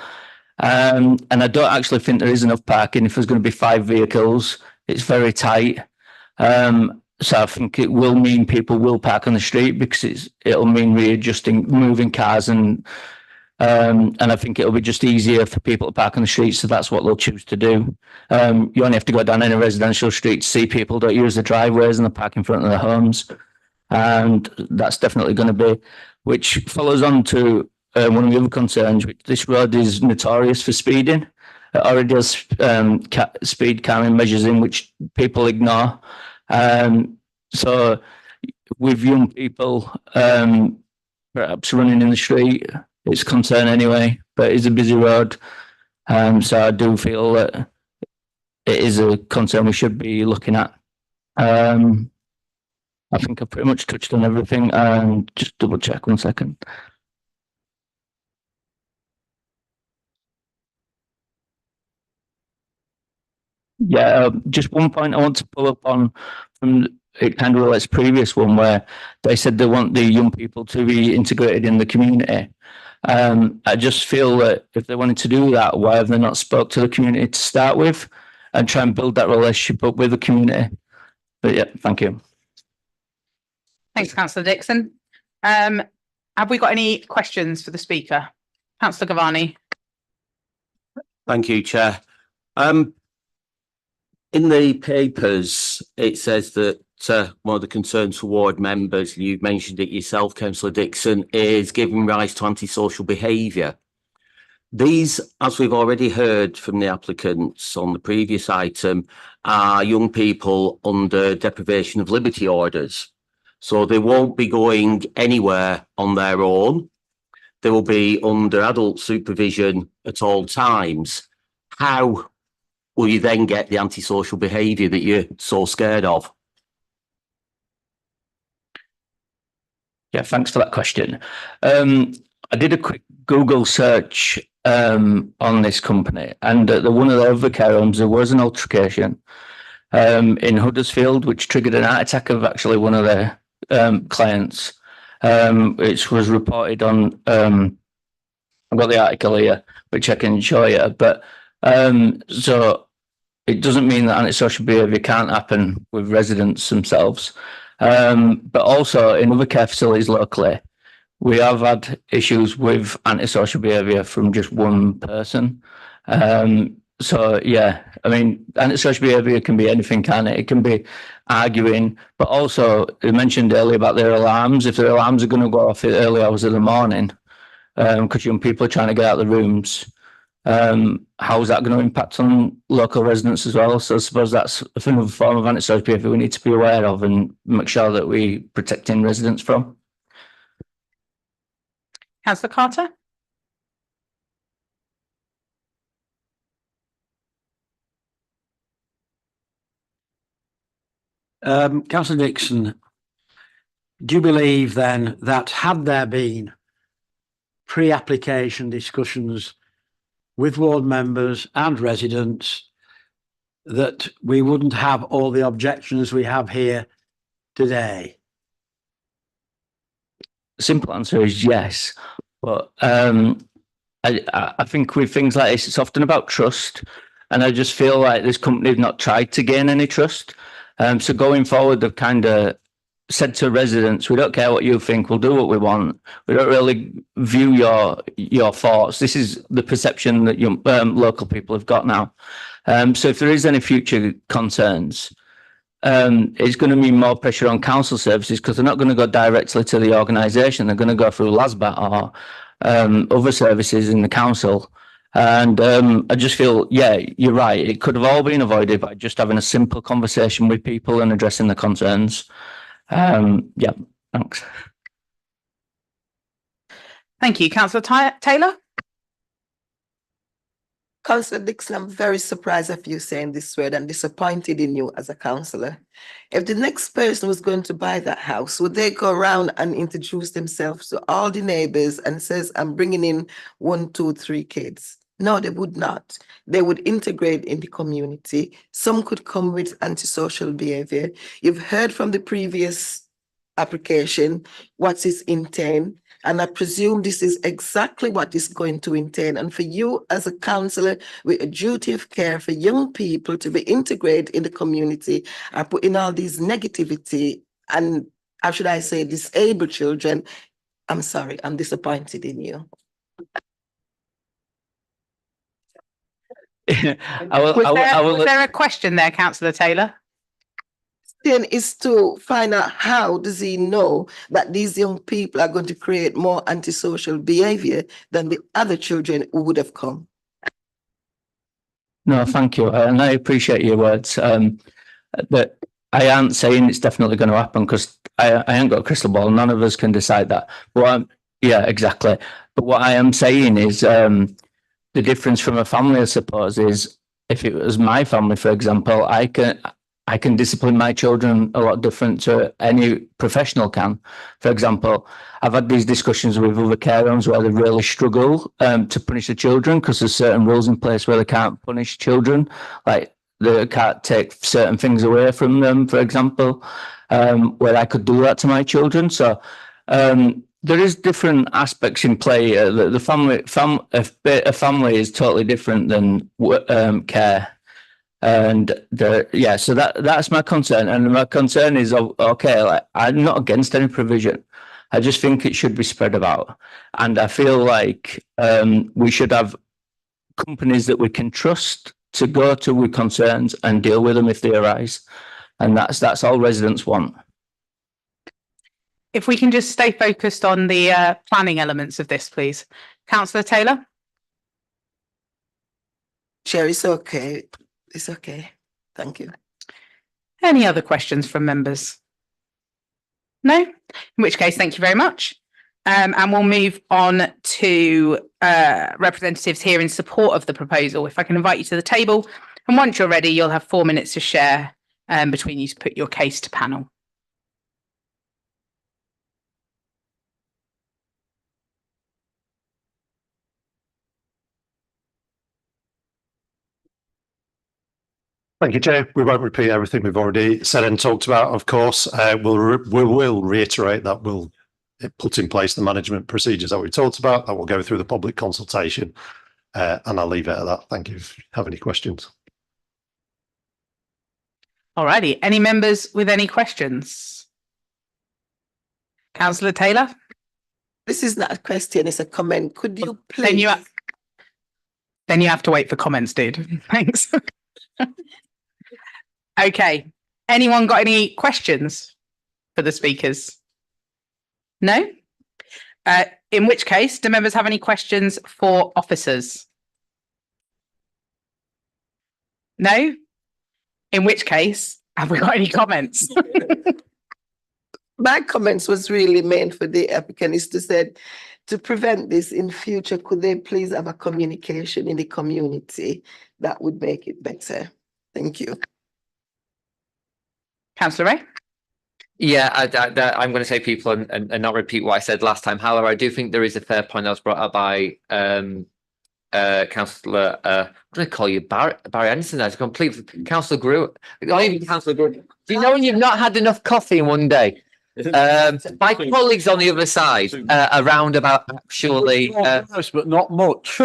And I don't actually think there is enough parking. If there's going to be 5 vehicles, it's very tight. So I think it will mean people will park on the street because it'll mean readjusting, moving cars, and I think it'll be just easier for people to park on the street. So that's what they'll choose to do. You only have to go down any residential street to see people don't use the driveways and they park in front of their homes. And that's definitely going to be, which follows on to one of the other concerns, which this road is notorious for speeding. It already has speed calming measures in which people ignore. So with young people perhaps running in the street, it's a concern anyway, but it's a busy road. So I do feel that it is a concern we should be looking at. I think I've pretty much touched on everything. Just double check 1 second. Yeah, just one point I want to pull up on from it kind of relates previous one where they said they want the young people to be integrated in the community. I just feel that if they wanted to do that, why have they not spoke to the community to start with and try and build that relationship up with the community? But yeah, thank you. Thanks, Councillor Dixon. Have we got any questions for the speaker? Councillor Gavani. Thank you, Chair. In the papers, it says that one of the concerns for ward members, you mentioned it yourself, Councillor Dixon, is giving rise to antisocial behaviour. These, as we've already heard from the applicants on the previous item, are young people under deprivation of liberty orders. So they won't be going anywhere on their own. They will be under adult supervision at all times. How will you then get the antisocial behaviour that you're so scared of? Yeah, thanks for that question. I did a quick Google search on this company, and at one of the other care homes, there was an altercation in Huddersfield, which triggered an heart attack of actually one of their clients. Which was reported on. I've got the article here, which I can show you. But so it doesn't mean that antisocial behaviour can't happen with residents themselves. But also in other care facilities locally, we have had issues with antisocial behaviour from just one person. So yeah, I mean, antisocial behaviour can be anything, can it? It can be arguing, but also you mentioned earlier about their alarms. If their alarms are going to go off at early hours of the morning, because young people are trying to get out of the rooms, how is that going to impact on local residents as well? So I suppose that's another form of antisocial behaviour we need to be aware of and make sure that we protecting residents from. Councillor Carter? Councillor Dixon, do you believe then that had there been pre-application discussions with ward members and residents, that we wouldn't have all the objections we have here today? The simple answer is yes, but I think with things like this, it's often about trust, and I just feel like this company have not tried to gain any trust. So going forward, they've kind of said to residents, we don't care what you think, we'll do what we want. We don't really view your thoughts. This is the perception that your local people have got now. So if there is any future concerns, it's going to mean more pressure on council services, because they're not going to go directly to the organisation. They're going to go through LASBAT or other services in the council. And I just feel, yeah, you're right. It could have all been avoided by just having a simple conversation with people and addressing the concerns. Yeah, thanks. Thank you. Councillor Taylor? Councillor Dixon, I'm very surprised of you saying this word and disappointed in you as a councillor. If the next person was going to buy that house, would they go around and introduce themselves to all the neighbours and says, I'm bringing in 1, 2, 3 kids? No, they would not. They would integrate in the community. Some could come with antisocial behaviour. You've heard from the previous application what's its intent, and I presume this is exactly what is going to entail. And for you as a councillor with a duty of care for young people to be integrated in the community, are putting all these negativity and, how should I say, disabled children, I'm sorry, I'm disappointed in you. Was there a question there, Councillor Taylor? Then is to find out, how does he know that these young people are going to create more antisocial behavior than the other children who would have come? No, thank you. And I appreciate your words. But I aren't saying it's definitely going to happen, because I ain't got a crystal ball. None of us can decide that. But yeah, exactly. But what I am saying is, the difference from a family, I suppose, is if it was my family, for example, I can discipline my children a lot different to any professional can. For example, I've had these discussions with other care homes where they really struggle to punish the children, because there's certain rules in place where they can't punish children, like they can't take certain things away from them, for example, where I could do that to my children. So there is different aspects in play. The a family is totally different than care. And so that's my concern. And my concern is, okay, like, I'm not against any provision. I just think it should be spread about. And I feel like we should have companies that we can trust to go to with concerns and deal with them if they arise. And that's all residents want. If we can just stay focused on the planning elements of this, please. Councillor Taylor? Chair, it's okay. It's okay. Thank you. Any other questions from members? No? In which case, thank you very much. And we'll move on to representatives here in support of the proposal. If I can invite you to the table And once you're ready, you'll have 4 minutes to share between you to put your case to panel. Thank you, Chair. We won't repeat everything we've already said and talked about, of course. We will reiterate that we'll put in place the management procedures that we talked about, that will go through the public consultation, and I'll leave it at that. Thank you. If you have any questions. All righty. Any members with any questions? Councillor Taylor? This is not a question, it's a comment. Could you please? Then you have to wait for comments, dude. Thanks. Okay. Anyone got any questions for the speakers? No? In which case, do members have any questions for officers? No? In which case, have we got any comments? My comments was really meant for the applicant is to say, to prevent this in future, could they please have a communication in the community that would make it better? Thank you. Councillor Ray? Yeah, I'm going to say people and not repeat what I said last time. However, I do think there is a fair point that was brought up by Councillor, I'm going to call you Barry Anderson. That's complete Councillor Grew. Not even Councillor Grew. Do you know when you've not had enough coffee in one day? My colleagues on the other side, around about actually, but not much.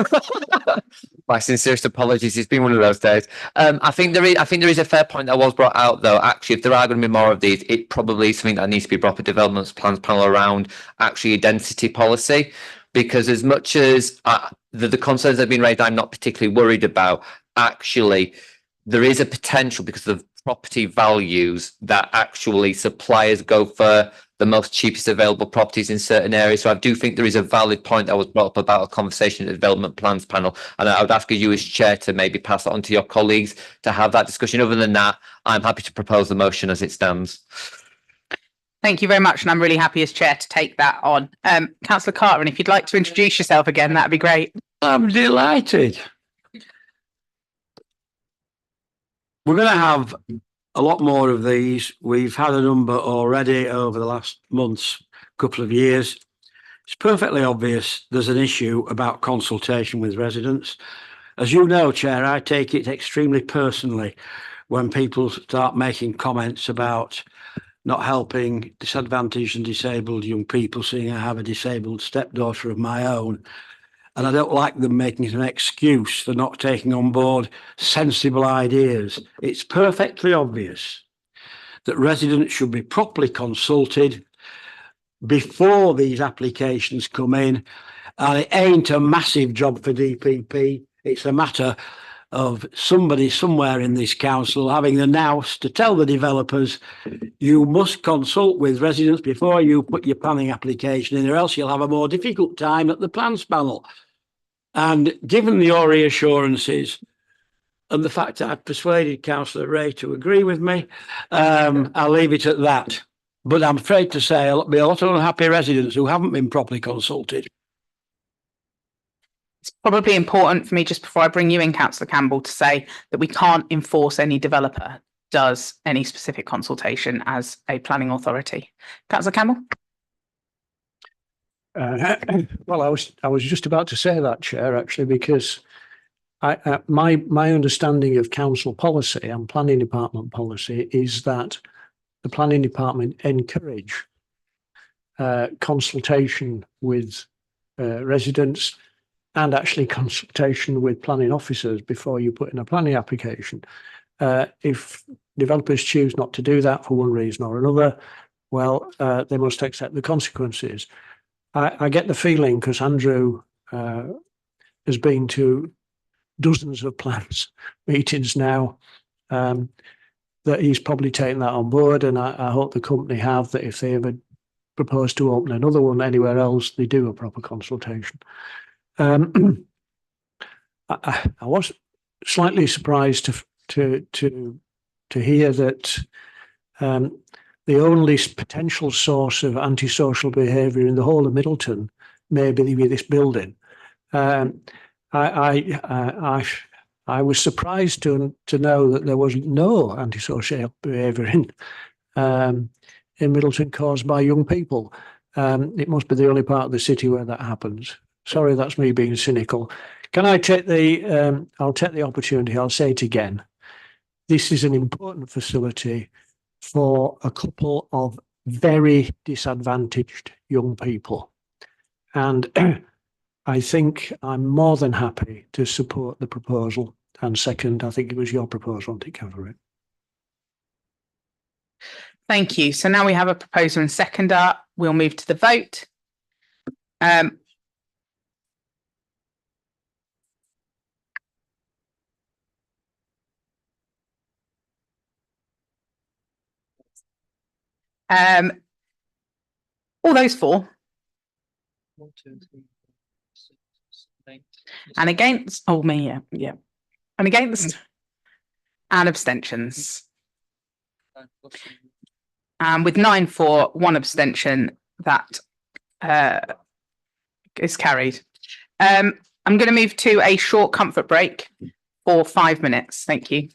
My sincerest apologies. It's been one of those days. I think there is a fair point that was brought out though. Actually, if there are going to be more of these, it probably is something that needs to be brought to development plans panel around actually a density policy, because as much as the concerns that have been raised, I'm not particularly worried about. Actually, there is a potential because of property values that actually suppliers go for the most cheapest available properties in certain areas. So I do think there is a valid point that was brought up about a conversation at the development plans panel. And I would ask you as chair to maybe pass it on to your colleagues to have that discussion. Other than that, I'm happy to propose the motion as it stands. Thank you very much. And I'm really happy as chair to take that on. Councillor Carter, and if you'd like to introduce yourself again, that'd be great. I'm delighted. We're going to have a lot more of these. We've had a number already over the last months, couple of years. It's perfectly obvious there's an issue about consultation with residents. As you know, Chair, I take it extremely personally when people start making comments about not helping disadvantaged and disabled young people, seeing I have a disabled stepdaughter of my own. And I don't like them making it an excuse for not taking on board sensible ideas. It's perfectly obvious that residents should be properly consulted before these applications come in. And it ain't a massive job for DPP. It's a matter of somebody somewhere in this council having the nous to tell the developers, you must consult with residents before you put your planning application in, or else you'll have a more difficult time at the plans panel. And given your reassurances and the fact that I've persuaded Councillor Ray to agree with me, I'll leave it at that. But I'm afraid to say there'll be a lot of unhappy residents who haven't been properly consulted. It's probably important for me just before I bring you in, Councillor Campbell, to say that we can't enforce any developer does any specific consultation as a planning authority. Councillor Campbell? Well, I was just about to say that, Chair, actually, because my understanding of council policy and planning department policy is that the planning department encourage consultation with residents and actually consultation with planning officers before you put in a planning application. If developers choose not to do that for one reason or another, well, they must accept the consequences. I get the feeling, because Andrew has been to dozens of plans meetings now, that he's probably taken that on board, and I hope the company have, that if they ever propose to open another one anywhere else, they do a proper consultation. I was slightly surprised to hear that the only potential source of antisocial behaviour in the whole of Middleton may be this building. I I was surprised to know that there was no antisocial behaviour in Middleton caused by young people. It must be the only part of the city where that happens. Sorry, that's me being cynical. Can I take the, I'll take the opportunity, I'll say it again. This is an important facility for a couple of very disadvantaged young people. And I think I'm more than happy to support the proposal. And second, I think it was your proposal to cover it. Thank you. So now we have a proposer and seconder. We'll move to the vote. All those for? And against? Oh, me, yeah. And against? And abstentions. With 9 for, 1 abstention, that is carried. I'm going to move to a short comfort break for 5 minutes. Thank you.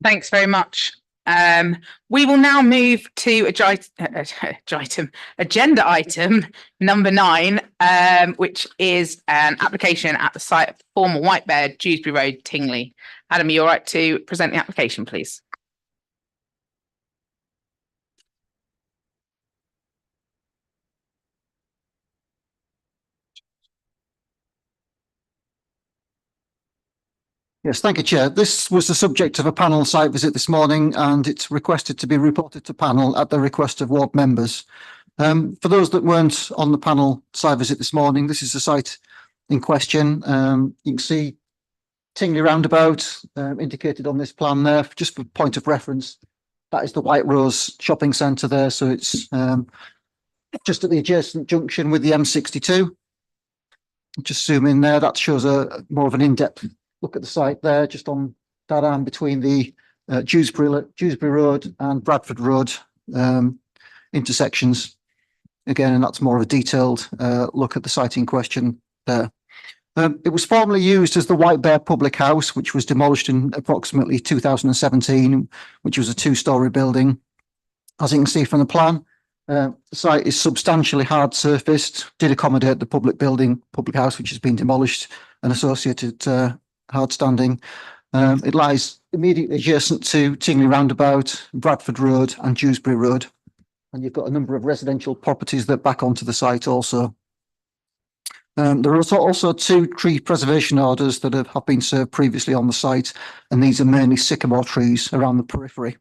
Thanks very much. We will now move to agenda item number 9, which is an application at the site of former White Bear, Dewsbury Road, Tingley. Adam, are you all right to present the application, please? Yes, thank you, Chair. This was the subject of a panel site visit this morning, and it's requested to be reported to panel at the request of ward members. For those that weren't on the panel site visit this morning, this is the site in question. You can see Tingley Roundabout indicated on this plan there, just for point of reference. That is the White Rose shopping centre there, so it's just at the adjacent junction with the M62. Just zoom in there, that shows a more of an in-depth look at the site there, just on that arm between the Dewsbury Road and Bradford Road intersections. Again, and that's more of a detailed look at the site in question there. It was formerly used as the White Bear Public House, which was demolished in approximately 2017, which was a 2-storey building. As you can see from the plan, the site is substantially hard surfaced, did accommodate the public house, which has been demolished, and associated hard standing. It lies immediately adjacent to Tingley Roundabout, Bradford Road and Dewsbury Road. And you've got a number of residential properties that back onto the site also. There are also 2 tree preservation orders that have been served previously on the site, and these are mainly sycamore trees around the periphery.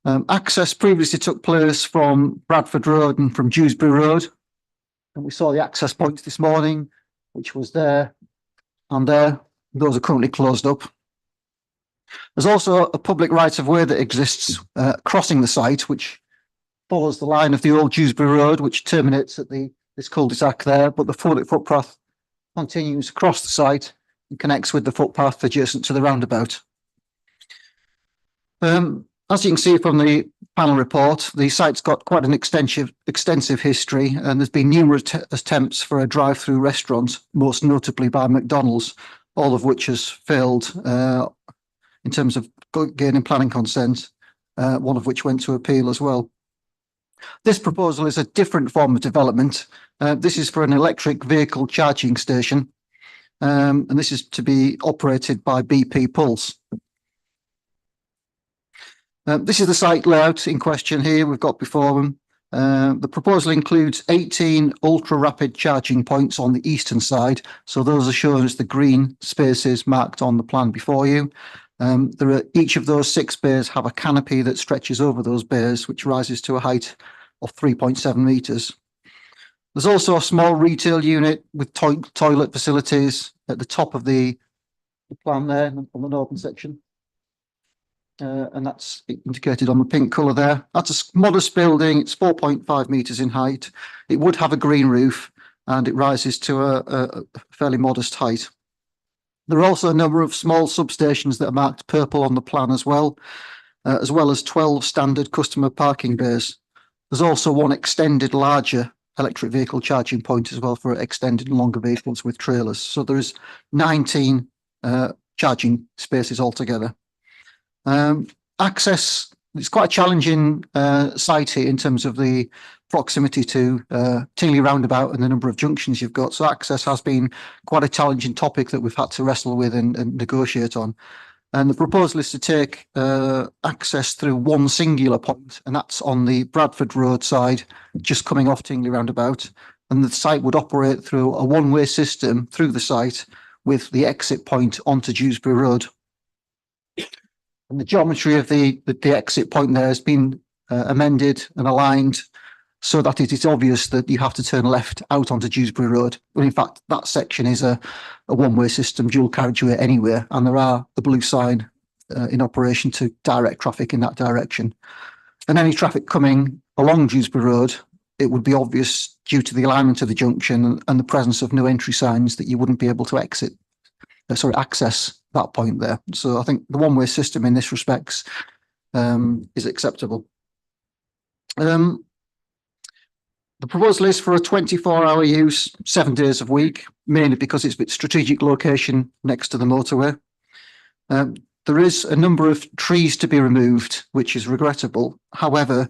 Access previously took place from Bradford Road and from Dewsbury Road. And we saw the access points this morning, which was there and there. Those are currently closed up. There's also a public right of way that exists crossing the site, which follows the line of the old Dewsbury Road, which terminates at this cul-de-sac there, but the 4-foot footpath continues across the site and connects with the footpath adjacent to the roundabout. As you can see from the panel report, the site's got quite an extensive history, and there's been numerous attempts for a drive-through restaurant, most notably by McDonald's, all of which has failed in terms of gaining planning consent, one of which went to appeal as well. This proposal is a different form of development. This is for an electric vehicle charging station, and this is to be operated by BP Pulse. This is the site layout in question here we've got before them. The proposal includes 18 ultra-rapid charging points on the eastern side. So those are shown as the green spaces marked on the plan before you. Each of those 6 bays have a canopy that stretches over those bays, which rises to a height of 3.7 metres. There's also a small retail unit with toilet facilities at the top of the plan there on the northern section. And that's indicated on the pink colour there. That's a modest building. It's 4.5 metres in height. It would have a green roof, and it rises to a fairly modest height. There are also a number of small substations that are marked purple on the plan as well as 12 standard customer parking bays. There's also one extended larger electric vehicle charging point as well for extended and longer vehicles with trailers. So there is 19 charging spaces altogether. Access, it's quite a challenging site here in terms of the proximity to Tingley Roundabout and the number of junctions you've got. So access has been quite a challenging topic that we've had to wrestle with and negotiate on. And the proposal is to take access through one singular point, and that's on the Bradford Road side, just coming off Tingley Roundabout. And the site would operate through a one-way system through the site with the exit point onto Dewsbury Road. And the geometry of the exit point there has been amended and aligned so that it is obvious that you have to turn left out onto Dewsbury Road. But in fact, that section is a one-way system, dual carriageway anywhere, and there are the blue sign in operation to direct traffic in that direction. And any traffic coming along Dewsbury Road, it would be obvious due to the alignment of the junction and the presence of no entry signs that you wouldn't be able to access that point there. So I think the one-way system in this respects is acceptable. The proposal is for a 24-hour use, 7 days a week, mainly because it's a strategic location next to the motorway. There is a number of trees to be removed, which is regrettable. However,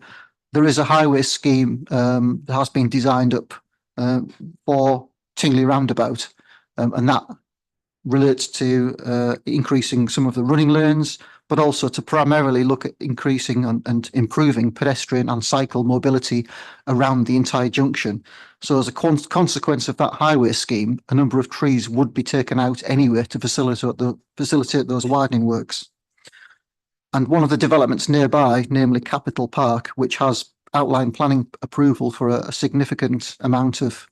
there is a highway scheme that has been designed up for Tingley Roundabout, and that relates to increasing some of the running lanes, but also to primarily look at increasing and improving pedestrian and cycle mobility around the entire junction. So as a consequence of that highway scheme, a number of trees would be taken out anyway to facilitate those widening works. And one of the developments nearby, namely Capital Park, which has outline planning approval for a significant amount of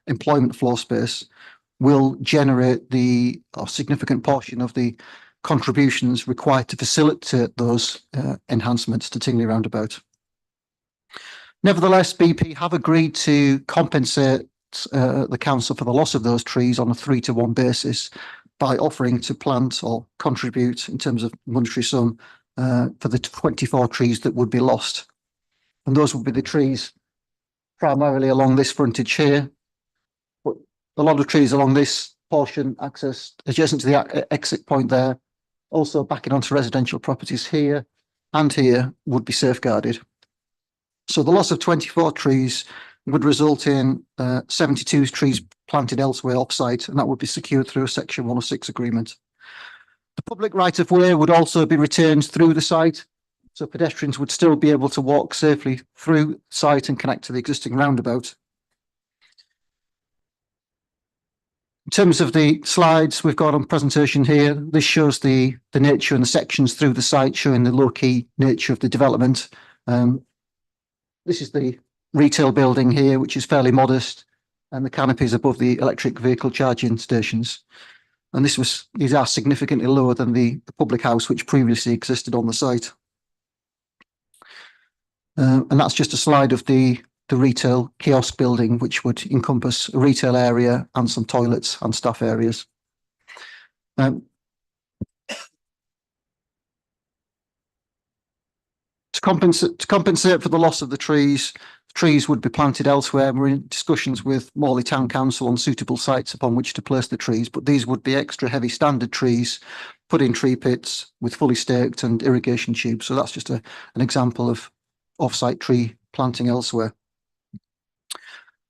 employment floor space, will generate a significant portion of the contributions required to facilitate those enhancements to Tingley Roundabout. Nevertheless, BP have agreed to compensate the council for the loss of those trees on a 3-to-1 basis by offering to plant or contribute in terms of monetary sum for the 24 trees that would be lost. And those would be the trees primarily along this frontage here, but a lot of trees along this portion access adjacent to the exit point there, also backing onto residential properties here and here would be safeguarded. So the loss of 24 trees would result in 72 trees planted elsewhere off-site, and that would be secured through a Section 106 agreement. The public right-of-way would also be retained through the site, so pedestrians would still be able to walk safely through the site and connect to the existing roundabout. In terms of the slides we've got on presentation here, this shows the nature and the sections through the site, showing the low-key nature of the development. This is the retail building here, which is fairly modest, and the canopies above the electric vehicle charging stations. And these are significantly lower than the public house which previously existed on the site. And that's just a slide of the retail kiosk building, which would encompass a retail area and some toilets and staff areas. To compensate for the loss of the trees would be planted elsewhere. We're in discussions with Morley Town Council on suitable sites upon which to place the trees, but these would be extra heavy standard trees put in tree pits with fully staked and irrigation tubes. So that's just an example of off-site tree planting elsewhere.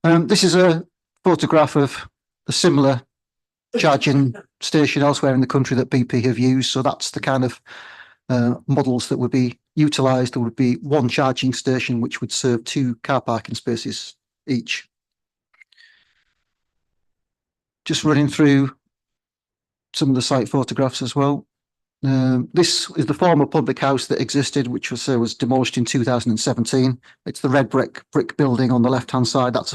This is a photograph of a similar charging station elsewhere in the country that BP have used. So that's the kind of models that would be utilised. There would be one charging station which would serve 2 car parking spaces each. Just running through some of the site photographs as well. This is the former public house that existed, which was demolished in 2017. It's the red brick building on the left-hand side. That's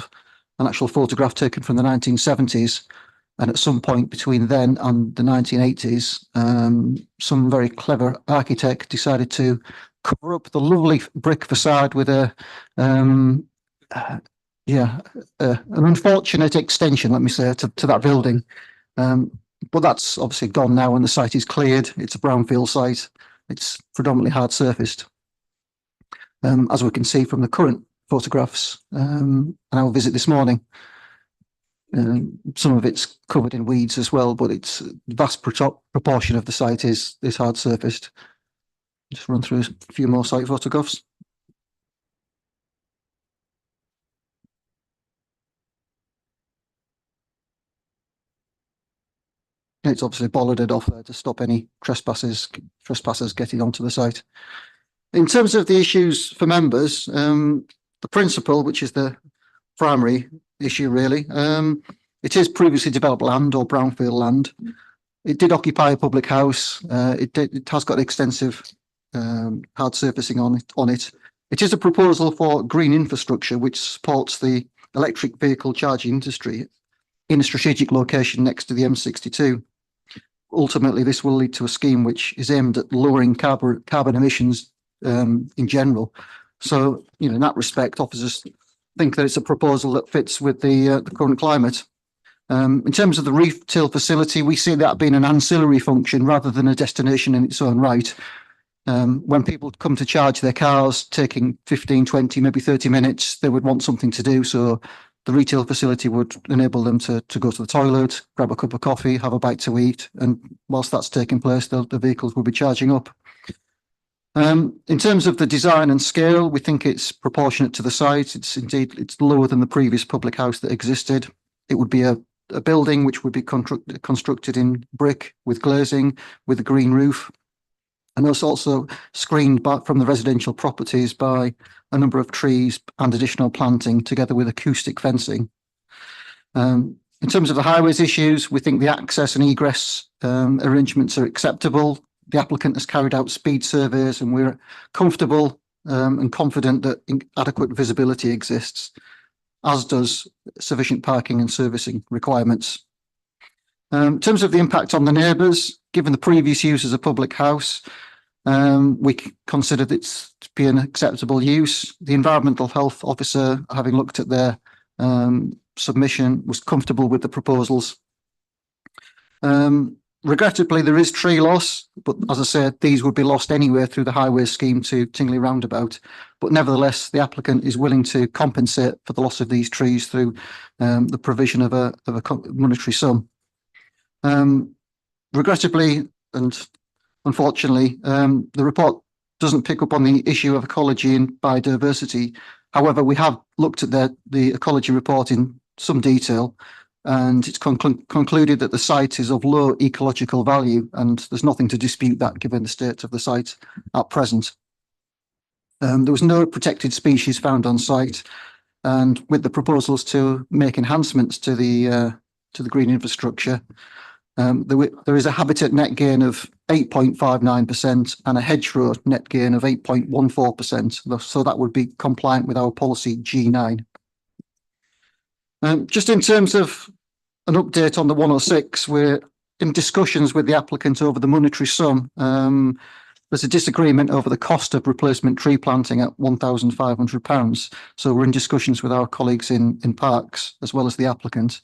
an actual photograph taken from the 1970s. And at some point between then and the 1980s, some very clever architect decided to cover up the lovely brick facade with an unfortunate extension, let me say, to that building. But that's obviously gone now and the site is cleared. It's a brownfield site. It's predominantly hard surfaced. As we can see from the current photographs and our visit this morning, some of it's covered in weeds as well, but it's the vast proportion of the site is hard surfaced. Just run through a few more site photographs. It's obviously bollarded off there to stop any trespassers getting onto the site. In terms of the issues for members, the principal, which is the primary issue really, it is previously developed land or brownfield land. It did occupy a public house. It has got extensive hard surfacing on it. It is a proposal for green infrastructure which supports the electric vehicle charging industry in a strategic location next to the M62. Ultimately, this will lead to a scheme which is aimed at lowering carbon emissions in general. So, in that respect, officers think that it's a proposal that fits with the current climate. In terms of the retail facility, we see that being an ancillary function rather than a destination in its own right. When people come to charge their cars, taking 15, 20, maybe 30 minutes, they would want something to do. So The retail facility would enable them to go to the toilet, grab a cup of coffee, have a bite to eat, and whilst that's taking place, the vehicles will be charging up. In terms of the design and scale, we think it's proportionate to the site. It's lower than the previous public house that existed. It would be a building which would be constructed in brick with glazing, with a green roof, and it's also screened from the residential properties by a number of trees and additional planting, together with acoustic fencing. In terms of the highways issues, we think the access and egress arrangements are acceptable. The applicant has carried out speed surveys, and we're comfortable and confident that adequate visibility exists, as does sufficient parking and servicing requirements. In terms of the impact on the neighbours, given the previous use as a public house, we considered it to be an acceptable use. The environmental health officer, having looked at their submission, was comfortable with the proposals. Regrettably, there is tree loss, but as I said, these would be lost anywhere through the highway scheme to Tingley Roundabout. But nevertheless, the applicant is willing to compensate for the loss of these trees through the provision of a monetary sum. Regrettably and unfortunately, the report doesn't pick up on the issue of ecology and biodiversity. However, we have looked at the ecology report in some detail, and it's concluded that the site is of low ecological value, and there's nothing to dispute that given the state of the site at present. There was no protected species found on site, and with the proposals to make enhancements to the green infrastructure, there is a habitat net gain of 8.59% and a hedgerow net gain of 8.14%. So that would be compliant with our policy G9. Just in terms of an update on the 106, we're in discussions with the applicant over the monetary sum. There's a disagreement over the cost of replacement tree planting at £1,500. So we're in discussions with our colleagues in Parks as well as the applicant.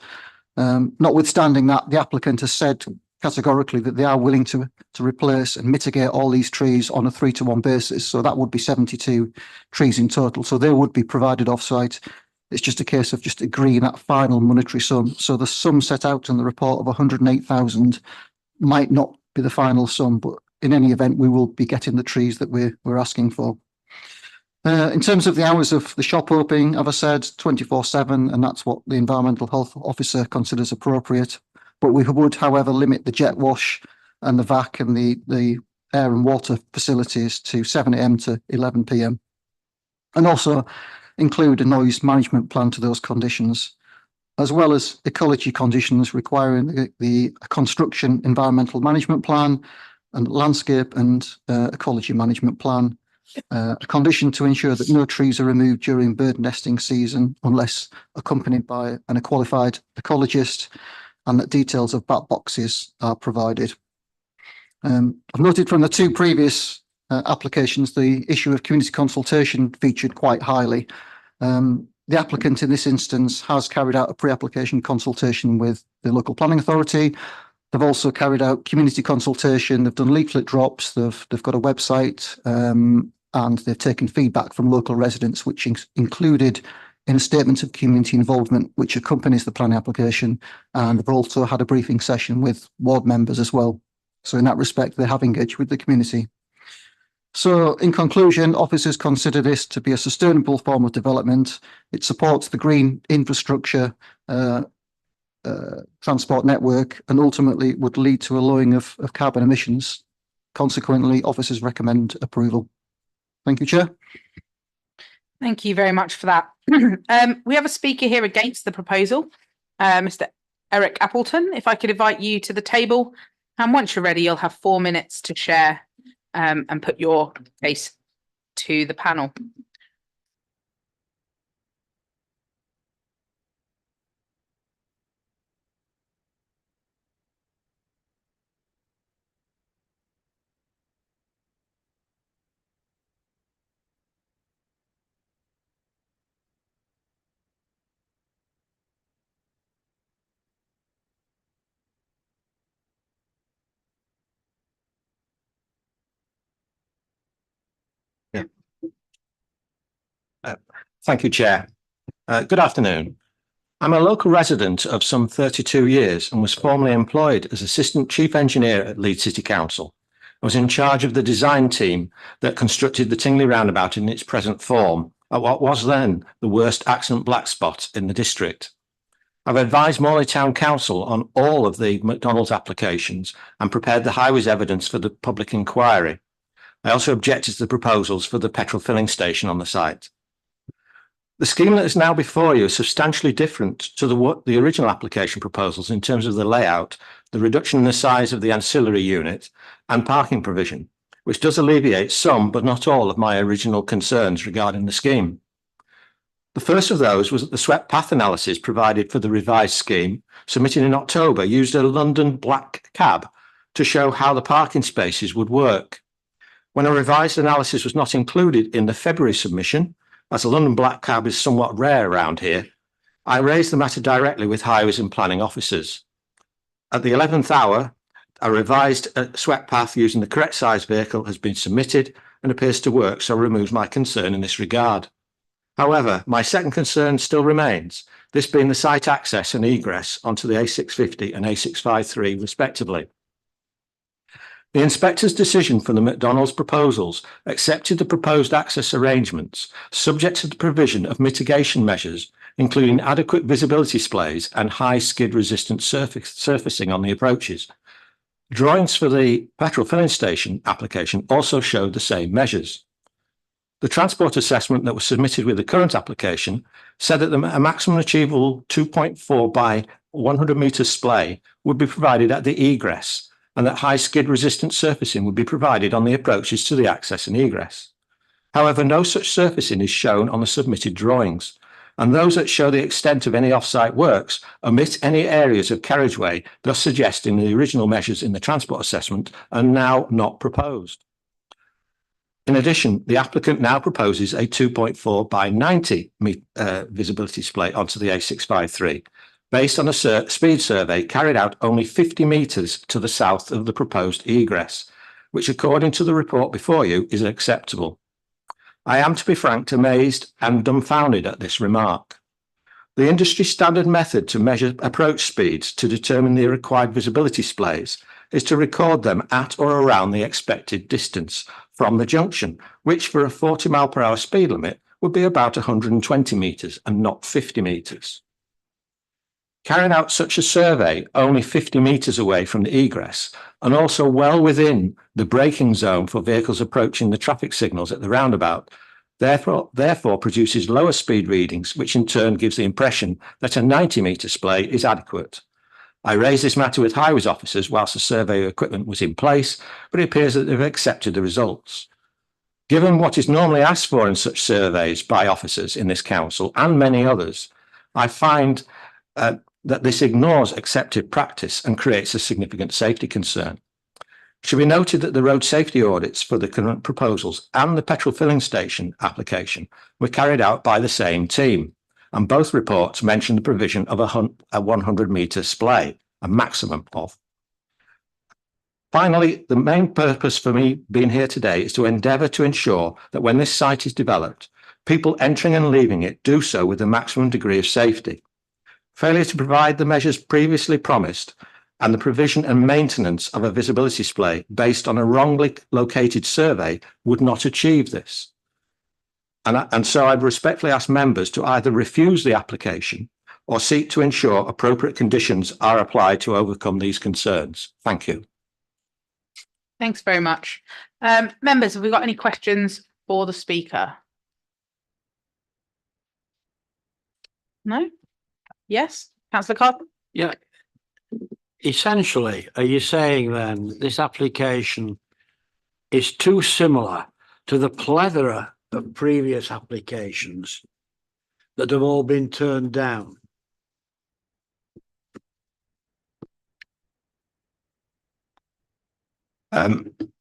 Notwithstanding that, the applicant has said categorically that they are willing to replace and mitigate all these trees on a 3-to-1 basis. So that would be 72 trees in total. So they would be provided off-site. It's just a case of just agreeing that final monetary sum. So the sum set out in the report of 108,000 might not be the final sum, but in any event, we will be getting the trees that we're asking for. In terms of the hours of the shop opening, as I said, 24/7, and that's what the environmental health officer considers appropriate. But we would, however, limit the jet wash and the vac and the air and water facilities to 7 AM to 11 PM, and also include a noise management plan to those conditions, as well as ecology conditions requiring the construction environmental management plan and landscape and ecology management plan. A condition to ensure that no trees are removed during bird nesting season unless accompanied by a qualified ecologist, and that details of bat boxes are provided. I've noted from the two previous applications, the issue of community consultation featured quite highly. The applicant in this instance has carried out a pre-application consultation with the local planning authority. They've also carried out community consultation. They've done leaflet drops. They've got a website, and they've taken feedback from local residents, which included in a statement of community involvement, which accompanies the planning application. And they've also had a briefing session with ward members as well. So in that respect, they have engaged with the community. So in conclusion, officers consider this to be a sustainable form of development. It supports the green infrastructure transport network, and ultimately would lead to a lowering of carbon emissions. Consequently, officers recommend approval. Thank you, Chair. Thank you very much for that. We have a speaker here against the proposal, Mr. Eric Appleton. If I could invite you to the table, and once you're ready, you'll have 4 minutes to share and put your case to the panel. Thank you, Chair. Good afternoon. I'm a local resident of some 32 years and was formerly employed as Assistant Chief Engineer at Leeds City Council. I was in charge of the design team that constructed the Tingley roundabout in its present form at what was then the worst accident black spot in the district. I've advised Morley Town Council on all of the McDonald's applications and prepared the highways evidence for the public inquiry. I also objected to the proposals for the petrol filling station on the site. The scheme that is now before you is substantially different to the original application proposals in terms of the layout, the reduction in the size of the ancillary unit and parking provision, which does alleviate some but not all of my original concerns regarding the scheme. The first of those was that the swept path analysis provided for the revised scheme, submitted in October, used a London black cab to show how the parking spaces would work. When a revised analysis was not included in the February submission, as a London black cab is somewhat rare around here, I raised the matter directly with highways and planning officers. At the 11th hour, a revised swept path using the correct size vehicle has been submitted and appears to work, so removes my concern in this regard. However, my second concern still remains, this being the site access and egress onto the A650 and A653 respectively. The inspector's decision for the McDonald's proposals accepted the proposed access arrangements subject to the provision of mitigation measures, including adequate visibility displays and high skid resistant surfacing on the approaches. Drawings for the petrol filling station application also showed the same measures. The transport assessment that was submitted with the current application said that a maximum achievable 2.4 by 100 metre splay would be provided at the egress, and that high skid resistant surfacing would be provided on the approaches to the access and egress. However, no such surfacing is shown on the submitted drawings, and those that show the extent of any off-site works omit any areas of carriageway, thus suggesting the original measures in the transport assessment are now not proposed. In addition, the applicant now proposes a 2.4 by 90 visibility display onto the A653, based on a speed survey carried out only 50 metres to the south of the proposed egress, which according to the report before you is acceptable. I am, to be frank, amazed and dumbfounded at this remark. The industry standard method to measure approach speeds to determine the required visibility displays is to record them at or around the expected distance from the junction, which for a 40 mph speed limit would be about 120 metres and not 50 metres. Carrying out such a survey only 50 metres away from the egress and also well within the braking zone for vehicles approaching the traffic signals at the roundabout, therefore produces lower speed readings, which in turn gives the impression that a 90 metre display is adequate. I raised this matter with highways officers whilst the survey equipment was in place, but it appears that they've accepted the results. Given what is normally asked for in such surveys by officers in this council and many others, I find that this ignores accepted practice and creates a significant safety concern. It should be noted that the road safety audits for the current proposals and the petrol filling station application were carried out by the same team, and both reports mention the provision of a 100 metre splay, a maximum of. Finally, the main purpose for me being here today is to endeavour to ensure that when this site is developed, people entering and leaving it do so with a maximum degree of safety. Failure to provide the measures previously promised and the provision and maintenance of a visibility display based on a wrongly located survey would not achieve this. And so I'd respectfully ask members to either refuse the application or seek to ensure appropriate conditions are applied to overcome these concerns. Thank you. Thanks very much. Members, have we got any questions for the speaker? No? Yes, Councillor Cobb? Yeah. Essentially, are you saying then this application is too similar to the plethora of previous applications that have all been turned down?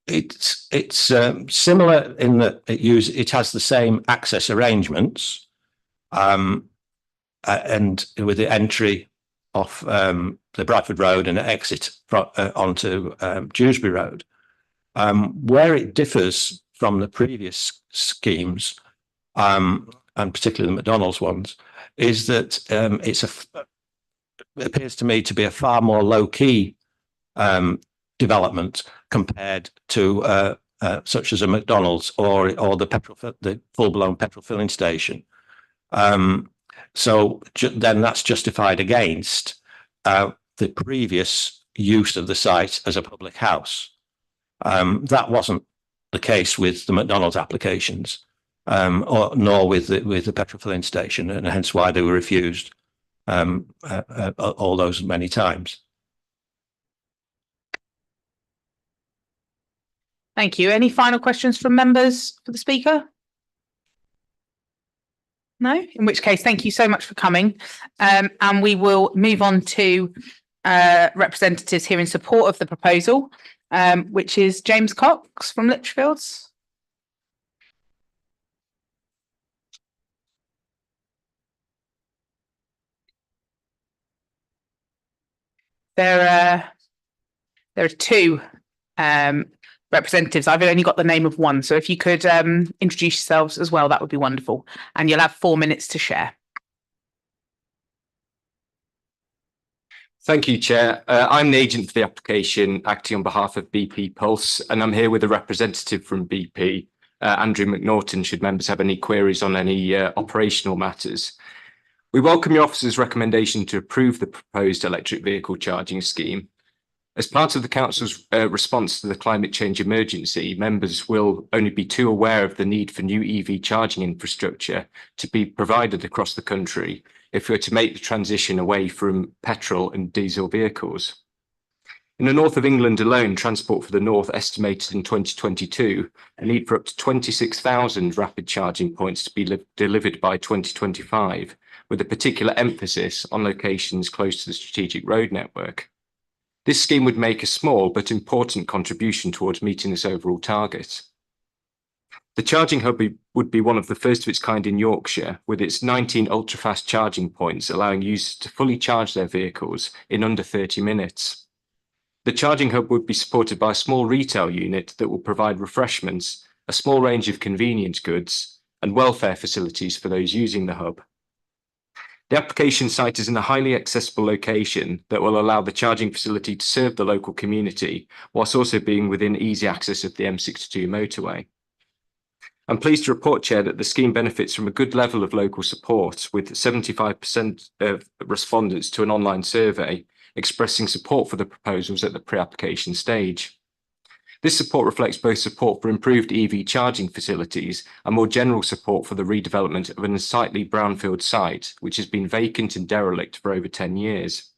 It's similar in that it has the same access arrangements, and with the entry off the Bradford Road and exit onto Dewsbury Road. Where it differs from the previous schemes and particularly the McDonald's ones, is that it appears to me to be a far more low-key development compared to such as a McDonald's or the full-blown petrol filling station. So then that's justified against the previous use of the site as a public house. That wasn't the case with the McDonald's applications, nor with the petrol filling station, and hence why they were refused all those many times. Thank you. Any final questions from members for the speaker? No, in which case, thank you so much for coming. And we will move on to representatives here in support of the proposal, which is James Cox from Lichfields. There are two representatives. I've only got the name of one, so if you could introduce yourselves as well, that would be wonderful. And you'll have 4 minutes to share. Thank you, Chair. I'm the agent for the application, acting on behalf of BP Pulse, and I'm here with a representative from BP, Andrew McNaughton, should members have any queries on any operational matters. We welcome your officer's recommendation to approve the proposed electric vehicle charging scheme. As part of the Council's response to the climate change emergency, members will only be too aware of the need for new EV charging infrastructure to be provided across the country if we're to make the transition away from petrol and diesel vehicles. In the north of England alone, Transport for the North estimated in 2022 a need for up to 26,000 rapid charging points to be delivered by 2025, with a particular emphasis on locations close to the strategic road network. This scheme would make a small but important contribution towards meeting this overall target. The charging hub would be one of the first of its kind in Yorkshire, with its 19 ultra-fast charging points allowing users to fully charge their vehicles in under 30 minutes. The charging hub would be supported by a small retail unit that will provide refreshments, a small range of convenience goods, and welfare facilities for those using the hub. The application site is in a highly accessible location that will allow the charging facility to serve the local community, whilst also being within easy access of the M62 motorway. I'm pleased to report, Chair, that the scheme benefits from a good level of local support, with 75% of respondents to an online survey expressing support for the proposals at the pre-application stage. This support reflects both support for improved EV charging facilities and more general support for the redevelopment of an unsightly brownfield site, which has been vacant and derelict for over 10 years.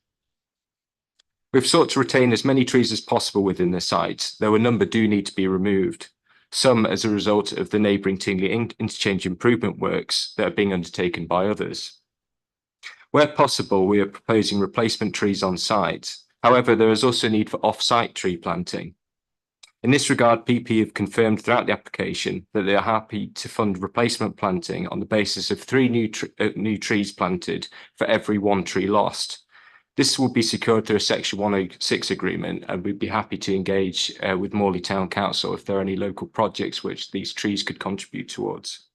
We've sought to retain as many trees as possible within the site, though a number do need to be removed, some as a result of the neighbouring Tingley interchange improvement works that are being undertaken by others. Where possible, we are proposing replacement trees on site. However, there is also a need for off-site tree planting. In this regard, BP have confirmed throughout the application that they are happy to fund replacement planting on the basis of 3 new trees planted for every 1 tree lost. This will be secured through a Section 106 agreement, and we'd be happy to engage with Morley Town Council if there are any local projects which these trees could contribute towards.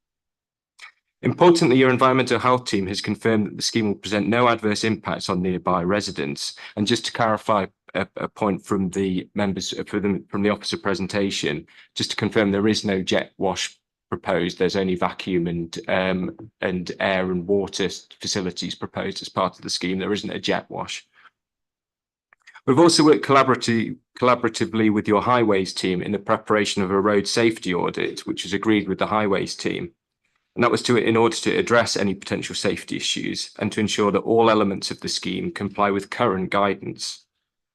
Importantly, your environmental health team has confirmed that the scheme will present no adverse impacts on nearby residents. And just to clarify a point from the members from the officer presentation, just to confirm, there is no jet wash proposed. There's only vacuum and air and water facilities proposed as part of the scheme. There isn't a jet wash. We've also worked collaboratively with your highways team in the preparation of a road safety audit, which was agreed with the highways team. And that was in order to address any potential safety issues and to ensure that all elements of the scheme comply with current guidance.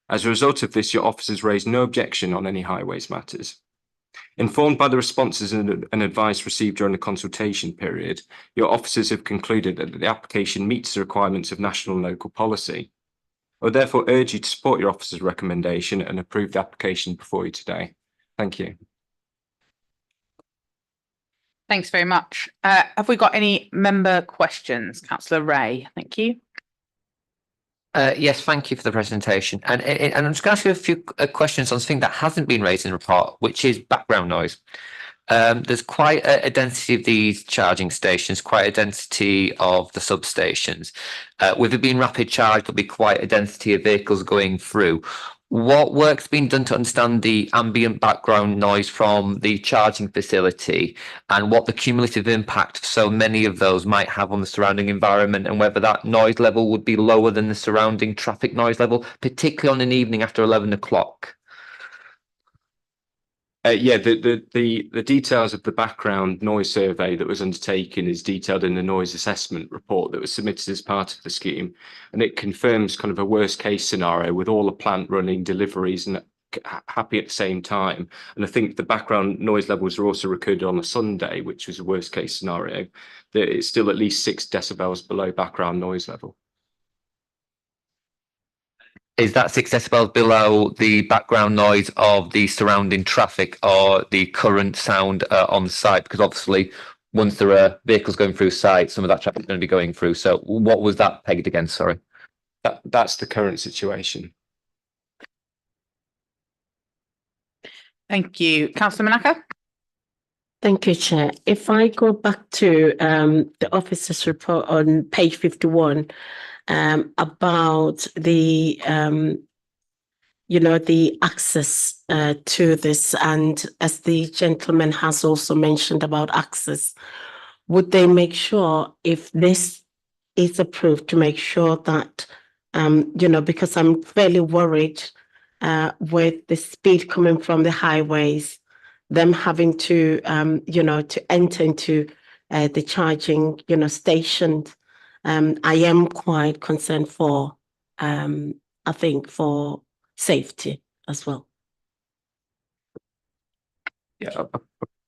As a result of this, your officers raised no objection on any highways matters. Informed by the responses and advice received during the consultation period, your officers have concluded that the application meets the requirements of national and local policy. I would therefore urge you to support your officer's recommendation and approve the application before you today. Thank you. Thanks very much. Have we got any member questions? Councillor Ray, thank you. Yes, thank you for the presentation. And I'm just going to ask you a few questions on something that hasn't been raised in the report, which is background noise. There's quite a density of these charging stations, quite a density of the substations. With it being rapid charge, there'll be quite a density of vehicles going through. What work's been done to understand the ambient background noise from the charging facility and what the cumulative impact of so many of those might have on the surrounding environment, and whether that noise level would be lower than the surrounding traffic noise level, particularly on an evening after 11 o'clock? Yeah, the details of the background noise survey that was undertaken is detailed in the noise assessment report that was submitted as part of the scheme, and it confirms kind of a worst case scenario with all the plant running, deliveries and happy at the same time. And I think the background noise levels are also recorded on a Sunday, which was a worst case scenario, that it's still at least 6 decibels below background noise level. Is that 6 decibels below the background noise of the surrounding traffic or the current sound on site? Because obviously, once there are vehicles going through site, some of that traffic is going to be going through. So what was that pegged against? Sorry. That's the current situation. Thank you. Councillor Manaka? Thank you, Chair. If I go back to the officer's report on page 51, about the the access to this, and as the gentleman has also mentioned about access, would they make sure, if this is approved, to make sure that because I'm fairly worried with the speed coming from the highways, them having to to enter into the charging stations. I am quite concerned for, I think, for safety as well. Yeah,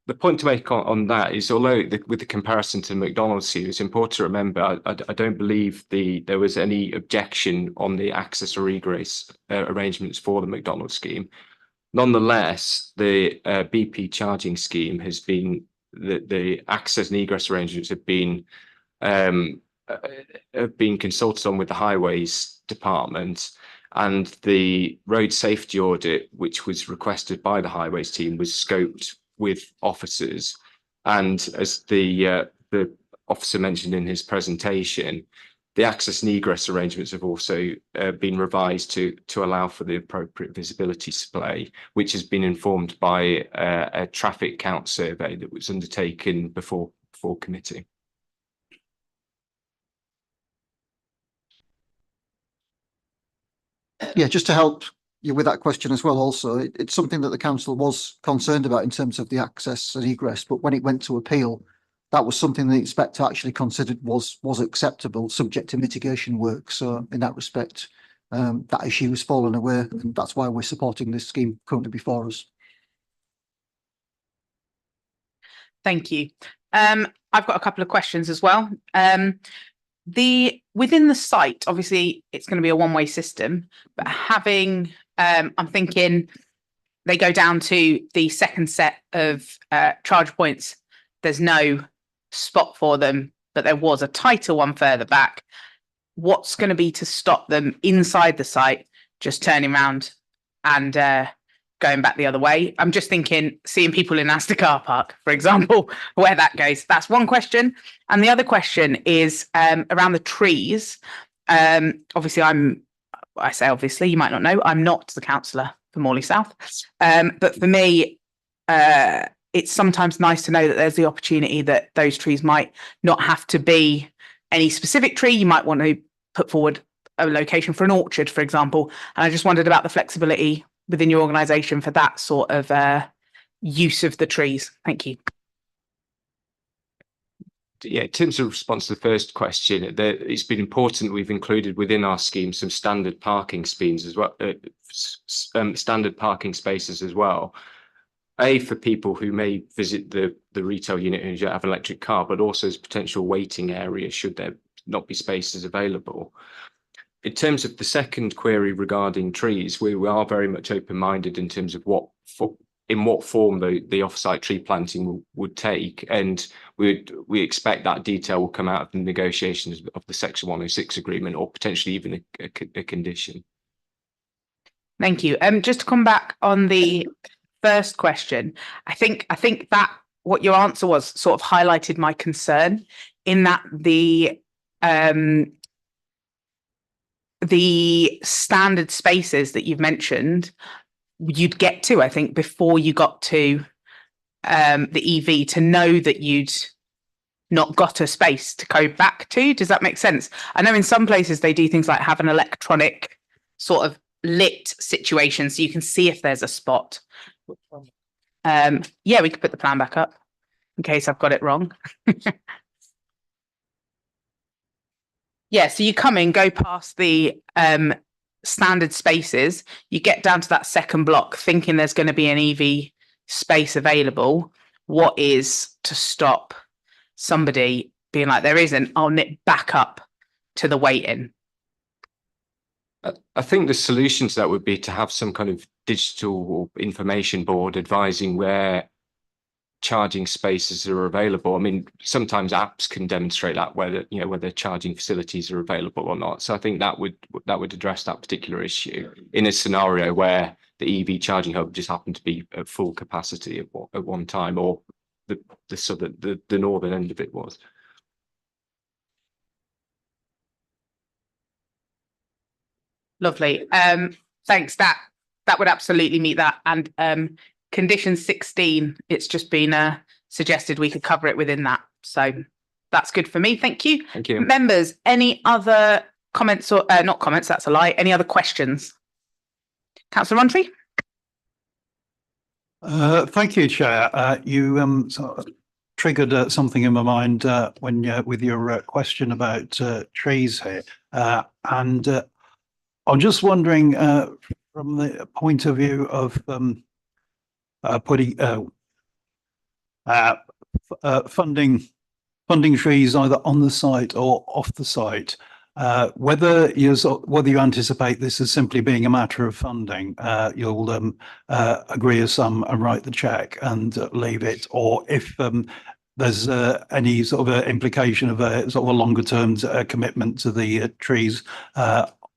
the point to make on that is, although with the comparison to McDonald's scheme, it's important to remember, I don't believe there was any objection on the access or egress arrangements for the McDonald's scheme. Nonetheless, the BP charging scheme has been, the access and egress arrangements have been consulted on with the Highways Department, and the road safety audit, which was requested by the Highways team, was scoped with officers. And as the officer mentioned in his presentation, the access and egress arrangements have also been revised to allow for the appropriate visibility display, which has been informed by a traffic count survey that was undertaken before committee. Yeah, just to help you with that question as well, also, it's something that the council was concerned about in terms of the access and egress, but when it went to appeal, that was something the inspector actually considered was acceptable, subject to mitigation work. So in that respect, that issue has fallen away, and that's why we're supporting this scheme currently before us. Thank you. I've got a couple of questions as well. Within the site, obviously it's going to be a one-way system, but having, I'm thinking they go down to the second set of charge points. There's no spot for them, but there was a tighter one further back. What's going to be to stop them inside the site just turning around and going back the other way? I'm just thinking, seeing people in Asda car park, for example, where that goes. That's one question. And the other question is around the trees. Obviously, I say obviously, you might not know, I'm not the councillor for Morley South. But for me, it's sometimes nice to know that there's the opportunity that those trees might not have to be any specific tree. You might want to put forward a location for an orchard, for example. And I just wondered about the flexibility within your organisation for that sort of use of the trees. Thank you. Yeah, in terms of response to the first question, it's been important we've included within our scheme some standard parking schemes as well, standard parking spaces as well. For people who may visit the retail unit who have an electric car, but also as potential waiting areas should there not be spaces available. In terms of the second query regarding trees, we are very much open-minded in terms of in what form the off-site tree planting would take, and we expect that detail will come out of the negotiations of the Section 106 agreement, or potentially even a condition. Thank you. Just to come back on the first question, I think that what your answer was sort of highlighted my concern in that the standard spaces that you've mentioned, you'd get to, I think, before you got to the EV to know that you'd not got a space to go back to. Does that make sense? I know in some places they do things like have an electronic sort of lit situation so you can see if there's a spot. Yeah, we could put the plan back up in case I've got it wrong. Yeah, so you come in, go past the standard spaces, you get down to that second block thinking there's going to be an EV space available. What is to stop somebody being like, there isn't, I'll nip back up to the wait-in? I think the solution to that would be to have some kind of digital or information board advising where charging spaces are available. I mean, sometimes apps can demonstrate that, whether charging facilities are available or not. So I think that would address that particular issue in a scenario where the EV charging hub just happened to be at full capacity at one time, or the northern end of it was. Lovely. Thanks. That would absolutely meet that. And condition 16, it's just been suggested we could cover it within that. So that's good for me. Thank you. Thank you. Members, any other comments or not comments, that's a lie. Any other questions? Councillor Rowntree? Thank you, Chair. You sort of triggered something in my mind when with your question about trees here, and I'm just wondering from the point of view of putting funding trees either on the site or off the site. Whether you anticipate this as simply being a matter of funding, you'll agree a sum and write the cheque and leave it, or if there's any sort of implication of a sort of a longer term commitment to the trees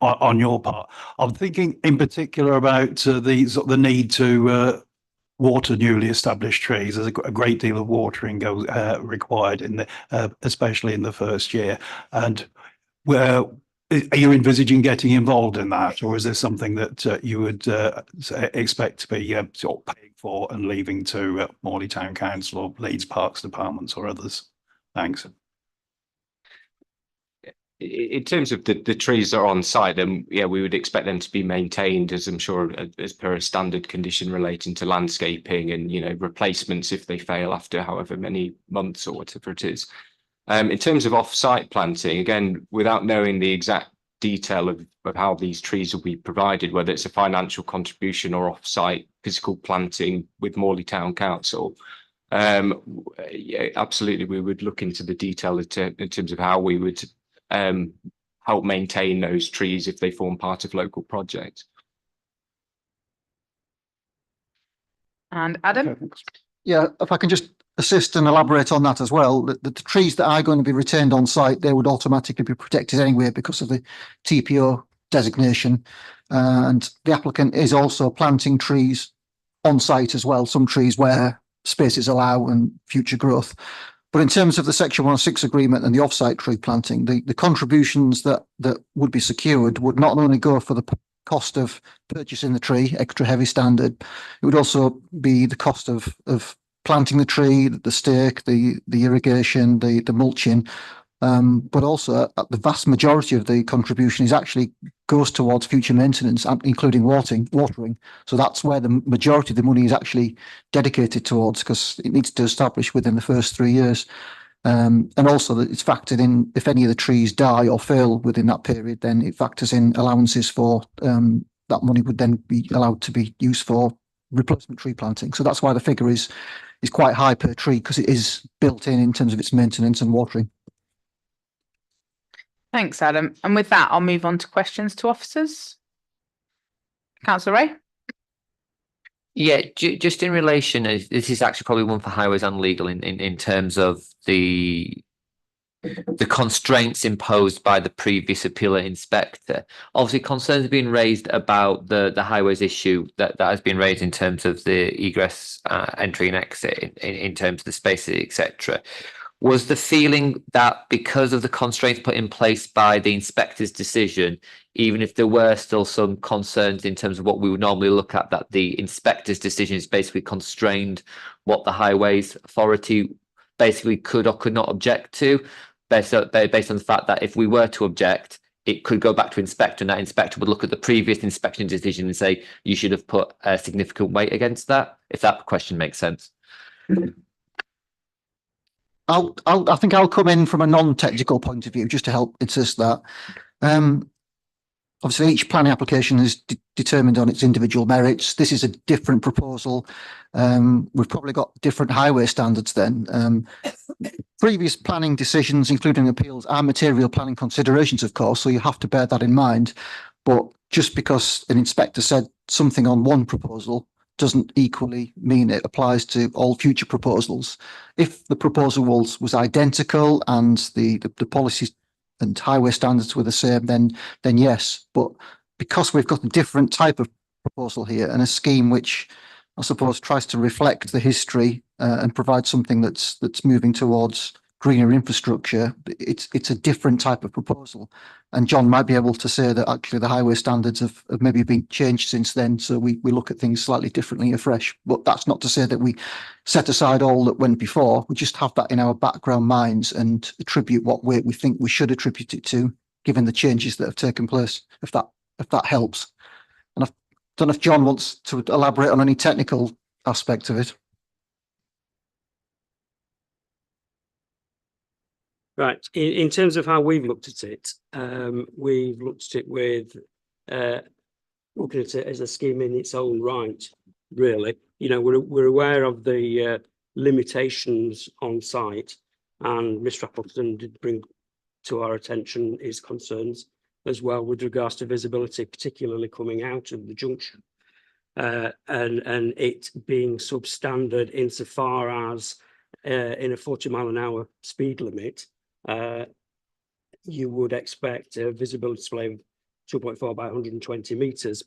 on your part. I'm thinking in particular about the need to water newly established trees. There's a great deal of watering goes required in especially in the first year, and are you envisaging getting involved in that, or is this something that you would expect to be sort of paying for and leaving to Morley Town Council or Leeds Parks Departments or others? Thanks. In terms of the trees that are on site, then yeah, we would expect them to be maintained, as I'm sure, as per a standard condition relating to landscaping and replacements if they fail after however many months or whatever it is. In terms of off-site planting, again, without knowing the exact detail of how these trees will be provided, whether it's a financial contribution or off-site physical planting with Morley Town Council, yeah, absolutely, we would look into the detail in terms of how we would help maintain those trees if they form part of local projects. And Adam? Yeah, if I can just assist and elaborate on that as well, the trees that are going to be retained on site, they would automatically be protected anyway because of the TPO designation. And the applicant is also planting trees on site as well, some trees where spaces allow and future growth. But in terms of the Section 106 agreement and the off-site tree planting, the contributions that would be secured would not only go for the cost of purchasing the tree, extra heavy standard, it would also be the cost of planting the tree, the stake, the irrigation, the mulching, but also the vast majority of the contribution goes towards future maintenance, including watering. So that's where the majority of the money is actually dedicated towards, because it needs to establish within the first 3 years. And also that it's factored in, if any of the trees die or fail within that period, then it factors in allowances for that money would then be allowed to be used for replacement tree planting. So that's why the figure is quite high per tree, because it is built in terms of its maintenance and watering. Thanks, Adam. And with that, I'll move on to questions to officers. Councillor Ray? Yeah, just in relation, this is actually probably one for highways and legal in terms of the the constraints imposed by the previous appealant inspector. Obviously, concerns have been raised about the highways issue that has been raised in terms of the egress, entry and exit, in terms of the spaces, etc. Was the feeling that because of the constraints put in place by the inspector's decision, even if there were still some concerns in terms of what we would normally look at, that the inspector's decision is basically constrained what the highways authority basically could or could not object to, based on the fact that if we were to object, it could go back to inspector, and that inspector would look at the previous inspection decision and say you should have put a significant weight against that, if that question makes sense. I think I'll come in from a non-technical point of view just to help assist that. Obviously, each planning application is determined on its individual merits. This is a different proposal. We've probably got different highway standards then. Previous planning decisions, including appeals, are material planning considerations, of course, so you have to bear that in mind. But just because an inspector said something on one proposal doesn't equally mean it applies to all future proposals. If the proposal was identical and the policies and highway standards were the same, then yes. But because we've got a different type of proposal here and a scheme which I suppose tries to reflect the history and provide something that's moving towards greener infrastructure, it's a different type of proposal. And John might be able to say that actually the highway standards have maybe been changed since then, so we look at things slightly differently afresh. But that's not to say that we set aside all that went before. We just have that in our background minds and attribute what weight we think we should attribute it to, given the changes that have taken place, if that helps. And I don't know if John wants to elaborate on any technical aspect of it. Right. In terms of how we've looked at it, we've looked at it with looking at it as a scheme in its own right, really. You know, we're aware of the limitations on site, and Mr. Appleton did bring to our attention his concerns as well with regards to visibility, particularly coming out of the junction, and it being substandard insofar as in a 40-mile-an-hour speed limit, you would expect a visibility display of 2.4 by 120 meters.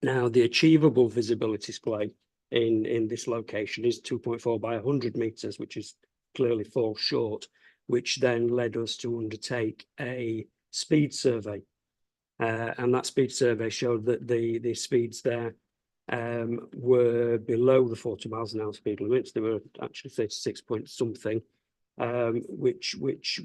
Now, the achievable visibility display in this location is 2.4 by 100 meters, which is clearly falls short, which then led us to undertake a speed survey. And that speed survey showed that the speeds there were below the 40 miles an hour speed limits. They were actually 36 point something, which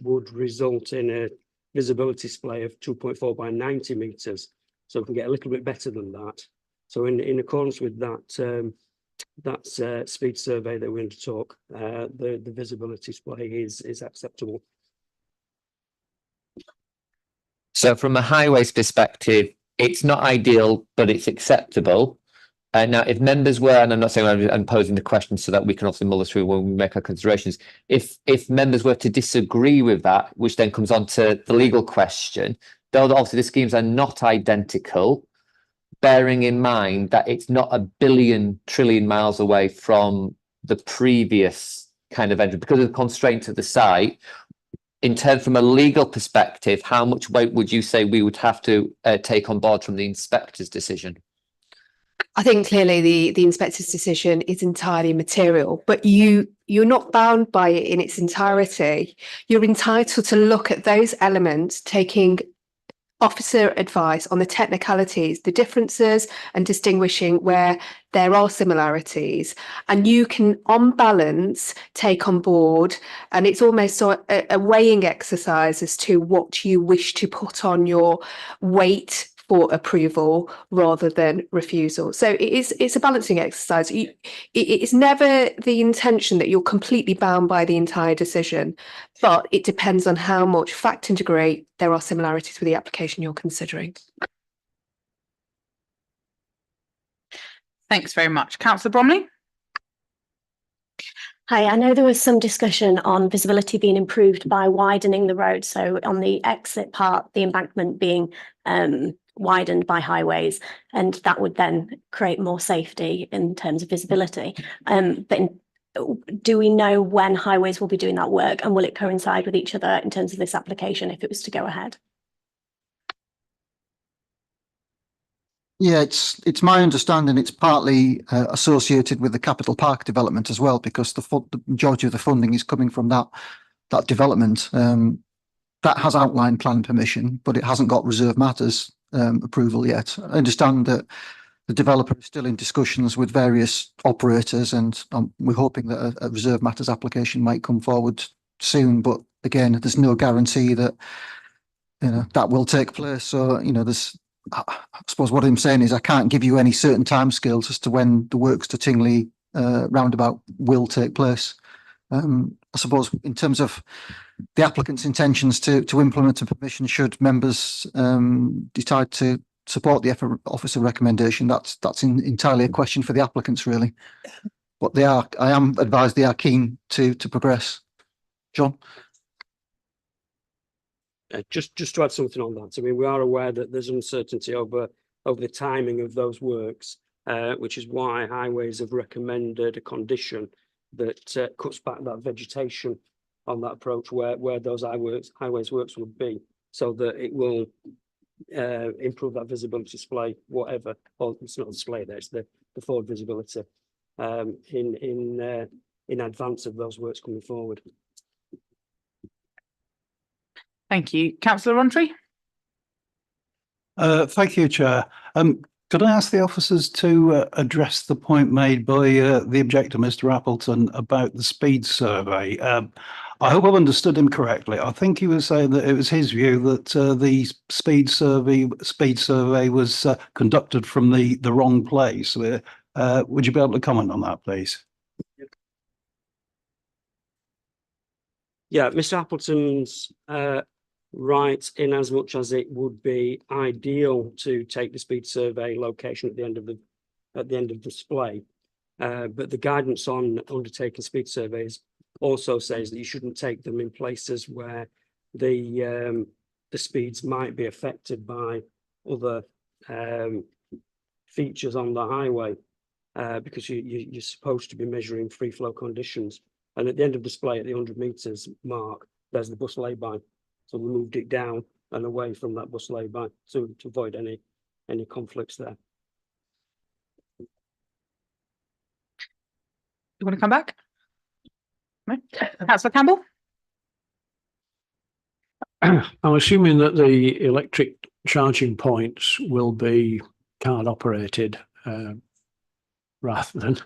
would result in a visibility display of 2.4 by 90 meters. So we can get a little bit better than that. So in accordance with that speed survey that we undertook, the visibility display is acceptable. So from a highways perspective, it's not ideal, but it's acceptable. Now, if members were, and I'm not saying I'm posing the question so that we can also mull this through when we make our considerations, if members were to disagree with that, which then comes on to the legal question, though obviously the schemes are not identical, bearing in mind that it's not a billion trillion miles away from the previous kind of entry, because of the constraint of the site, in terms from a legal perspective, how much weight would you say we would have to take on board from the inspector's decision? I think clearly the inspector's decision is entirely material, but you're not bound by it in its entirety. You're entitled to look at those elements, taking officer advice on the technicalities, the differences, and distinguishing where there are similarities. And you can, on balance, take on board, and it's almost a weighing exercise as to what you wish to put on your weight for approval rather than refusal. So it's a balancing exercise. It's never the intention that you're completely bound by the entire decision, but it depends on how much fact integrate there are similarities with the application you're considering. Thanks very much. Councillor Bromley? Hi, I know there was some discussion on visibility being improved by widening the road. So on the exit part, the embankment being widened by highways, and that would then create more safety in terms of visibility. But do we know when Highways will be doing that work, and will it coincide with each other in terms of this application if it was to go ahead? Yeah, it's my understanding it's partly associated with the Capital Park development as well, because the majority of the funding is coming from that development. That has outline plan permission, but it hasn't got reserve matters approval yet. I understand that the developer is still in discussions with various operators, and we're hoping that a reserve matters application might come forward soon. But again, there's no guarantee that that will take place. So I suppose what I'm saying is I can't give you any certain timescales as to when the works to Tingley roundabout will take place. I suppose in terms of the applicant's intentions to implement a permission, should members decide to support the officer recommendation, that's entirely a question for the applicants, really. But I am advised they are keen to progress. John? Just to add something on that, I mean, we are aware that there's uncertainty over the timing of those works, which is why Highways have recommended a condition that cuts back that vegetation on that approach where those highways works would be, so that it will improve that visibility display, whatever. Well, it's not a display there; it's the forward visibility in advance of those works coming forward. Thank you. Councillor Rowntree? Thank you, Chair. Could I ask the officers to address the point made by the objector, Mr. Appleton, about the speed survey? I hope I've understood him correctly. I think he was saying that it was his view that the speed survey was conducted from the wrong place. Would you be able to comment on that, please? Yeah, Mr. Appleton's right, in as much as it would be ideal to take the speed survey location at the end of display, but the guidance on undertaking speed surveys also says that you shouldn't take them in places where the speeds might be affected by other features on the highway, because you're supposed to be measuring free flow conditions. And at the end of display, at the 100 meters mark, there's the bus lay-by. So we moved it down and away from that bus lay-by to avoid any conflicts there. You want to come back? No? Councillor Campbell? I'm assuming that the electric charging points will be card operated rather than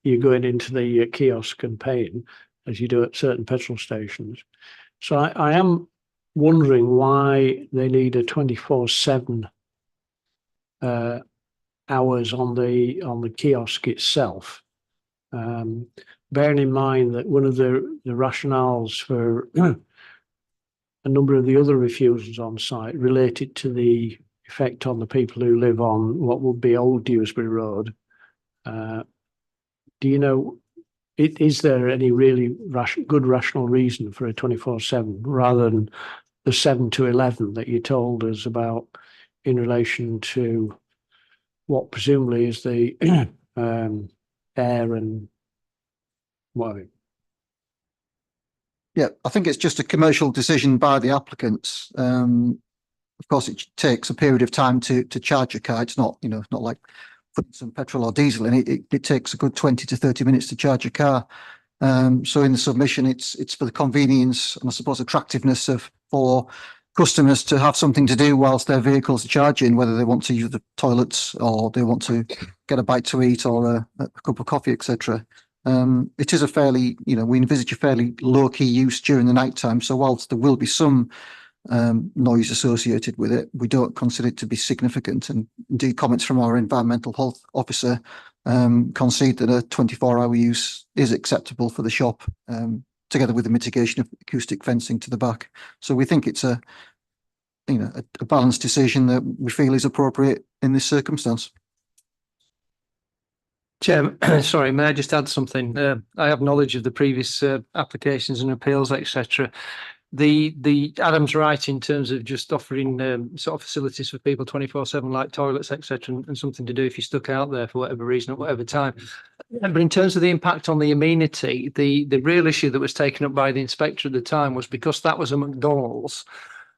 you going into the kiosk and paying as you do at certain petrol stations. So I am wondering why they need a 24/7 hours on the kiosk itself. Bearing in mind that one of the rationales for a number of the other refusals on site related to the effect on the people who live on what would be Old Dewsbury Road. Do you know, is there any really good rational reason for a 24/7 rather than the 7 to 11 that you told us about in relation to what presumably is the air and what? Yeah, I think it's just a commercial decision by the applicants. Of course, it takes a period of time to charge a car. It's not, not like putting some petrol or diesel in it. It takes a good 20 to 30 minutes to charge a car. So in the submission, it's for the convenience and I suppose attractiveness for customers to have something to do whilst their vehicles are charging, whether they want to use the toilets or they want to get a bite to eat or a cup of coffee, etc. It is a fairly, we envisage a fairly low key use during the night time. So whilst there will be some noise associated with it, we don't consider it to be significant. And indeed, comments from our environmental health officer concede that a 24-hour use is acceptable for the shop, together with the mitigation of acoustic fencing to the back. So we think it's a balanced decision that we feel is appropriate in this circumstance. Chair, sorry, may I just add something? I have knowledge of the previous applications and appeals, etc. Adam's right in terms of just offering sort of facilities for people 24/7, like toilets, etc., and something to do if you're stuck out there for whatever reason at whatever time. But in terms of the impact on the amenity, the real issue that was taken up by the inspector at the time was because that was a McDonald's.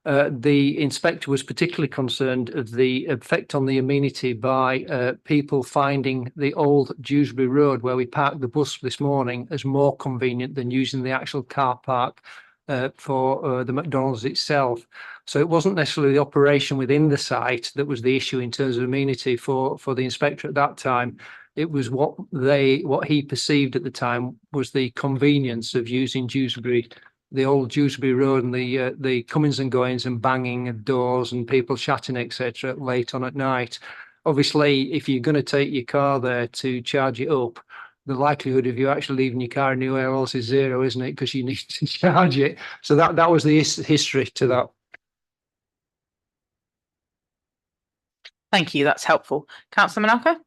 The inspector was particularly concerned of the effect on the amenity by people finding the old Dewsbury Road where we parked the bus this morning as more convenient than using the actual car park for the McDonald's itself. So it wasn't necessarily the operation within the site that was the issue in terms of amenity for the inspector at that time. It was what he perceived at the time was the convenience of using Dewsbury, the old Dewsbury Road, and the comings and goings and banging of doors and people chatting, etc., late on at night. Obviously, if you're going to take your car there to charge it up, the likelihood of you actually leaving your car anywhere else is zero, isn't it? Because you need to charge it. So that was the history to that. Thank you. That's helpful. Councillor Manalka?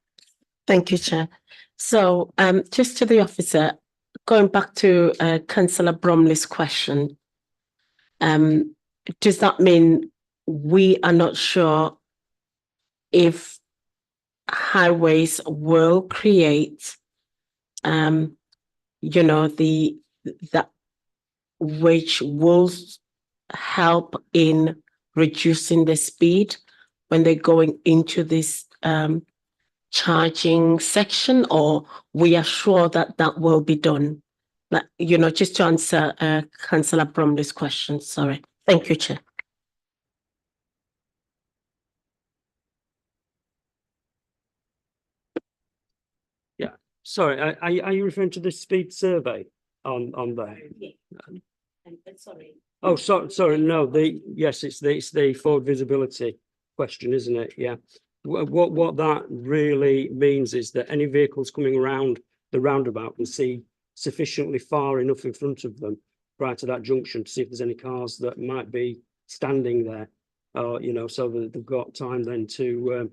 Thank you, Chair. So just to the officer, going back to Councillor Bromley's question, does that mean we are not sure if highways will create, that which will help in reducing the speed when they're going into this charging section, or we are sure that that will be done? Like, just to answer Councillor Bromley's question. Sorry. Thank you, Chair. Yeah, sorry, are you referring to the speed survey on there? Sorry. Oh, sorry, no, yes, it's the forward visibility question, isn't it? Yeah. What that really means is that any vehicles coming around the roundabout can see sufficiently far enough in front of them prior to that junction to see if there's any cars that might be standing there, so that they've got time then to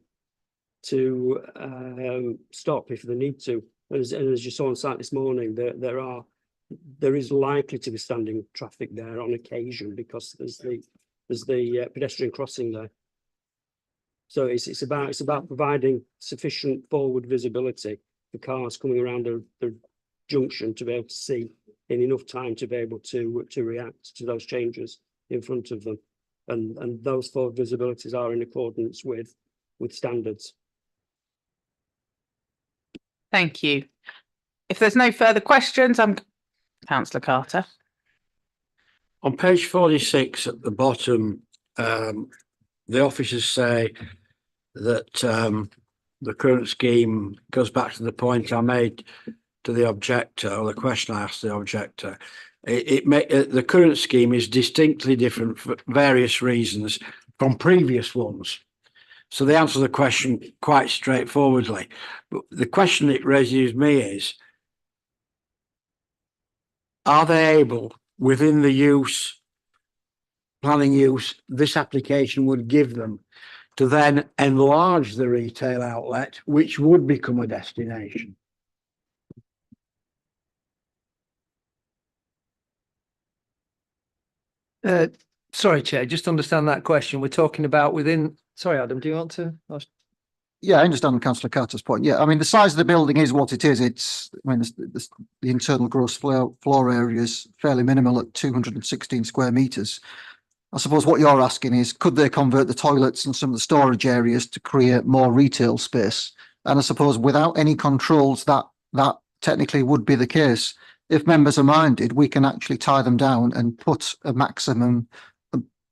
stop if they need to. As you saw on site this morning, there is likely to be standing traffic there on occasion because there's the pedestrian crossing there. So it's about providing sufficient forward visibility for cars coming around the junction to be able to see in enough time to be able to react to those changes in front of them, and those forward visibilities are in accordance with standards. Thank you. If there's no further questions, I'm Councillor Carter. On page 46 at the bottom, the officers say that the current scheme goes back to the point I made to the objector, or the question I asked the objector. The current scheme is distinctly different for various reasons from previous ones. So they answer the question quite straightforwardly. But the question it raises me is, are they able, within the planning use this application would give them, to then enlarge the retail outlet, which would become a destination? Sorry, Chair, just to understand that question. We're talking about sorry, Adam, do you want to? Yeah, I understand Councillor Carter's point. Yeah, I mean, the size of the building is what it is. The internal gross floor area is fairly minimal at 216 square metres. I suppose what you're asking is, could they convert the toilets and some of the storage areas to create more retail space? And I suppose without any controls, that technically would be the case. If members are minded, we can actually tie them down and put a maximum,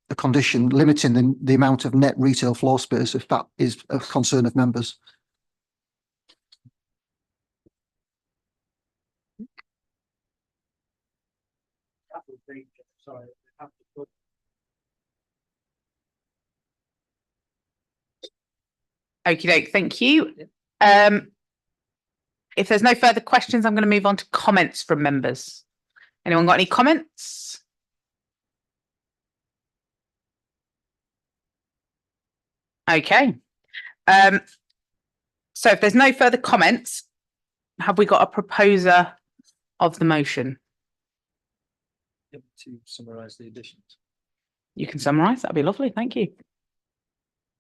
a condition limiting the amount of net retail floor space, if that is a concern of members. Okie doke, thank you. If there's no further questions, I'm going to move on to comments from members. Anyone got any comments? Okay. So if there's no further comments, have we got a proposer of the motion? to summarise the additions. You can summarise, that'd be lovely, thank you.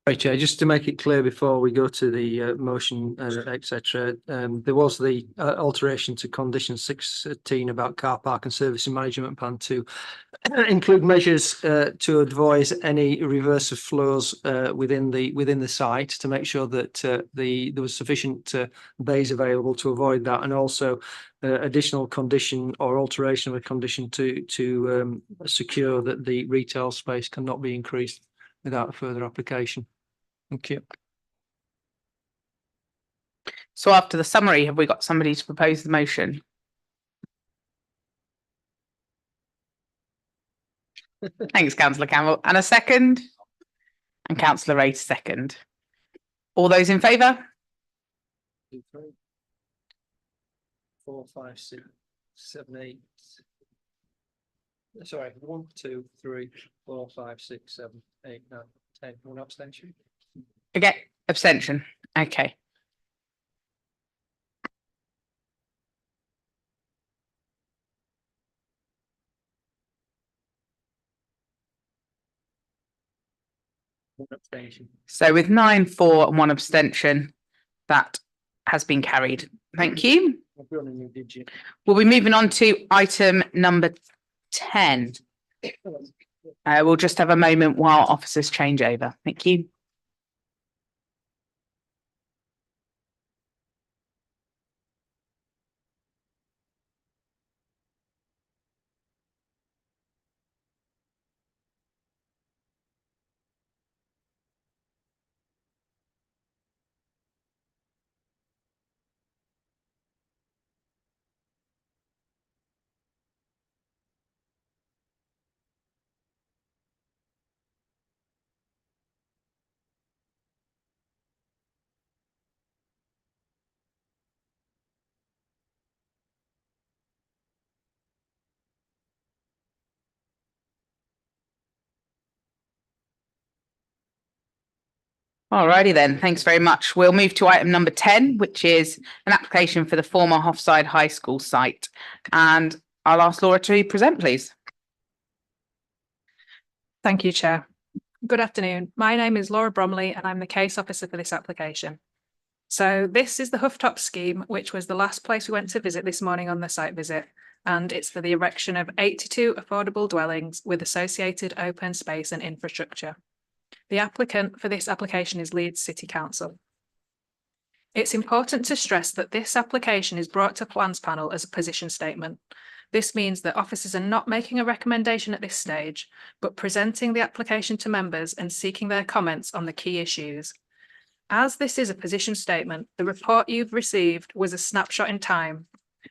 Right, Chair, just to make it clear before we go to the motion, etc. There was the alteration to condition 16 about car park and servicing management plan to include measures to avoid any reverse of flows within the site to make sure that there was sufficient bays available to avoid that, and also additional condition or alteration of a condition to secure that the retail space cannot be increased without a further application. Thank you. So after the summary, have we got somebody to propose the motion? Thanks, Councillor Campbell. And a second? And Councillor Ray second. All those in favour? 2, 3, 4, 5, 6, 7, 8. Sorry, 1, 2, 3, 4, 5, 6, 7, 8, 9, 10. One abstention. Okay, abstention. Okay. One abstention. So with 9, 4 and 1 abstention, that has been carried. Thank you. I've got a new digit. We'll be moving on to item number 10. We'll just have a moment while officers change over. Thank you. Alrighty then, thanks very much. We'll move to item number 10, which is an application for the former Hoffside High School site. And I'll ask Laura to present, please. Thank you, Chair. Good afternoon. My name is Laura Bromley and I'm the case officer for this application. So this is the Hooftop scheme, which was the last place we went to visit this morning on the site visit. And it's for the erection of 82 affordable dwellings with associated open space and infrastructure. The applicant for this application is Leeds City Council. It's important to stress that this application is brought to Plans Panel as a position statement. This means that officers are not making a recommendation at this stage, but presenting the application to members and seeking their comments on the key issues. As this is a position statement, the report you've received was a snapshot in time.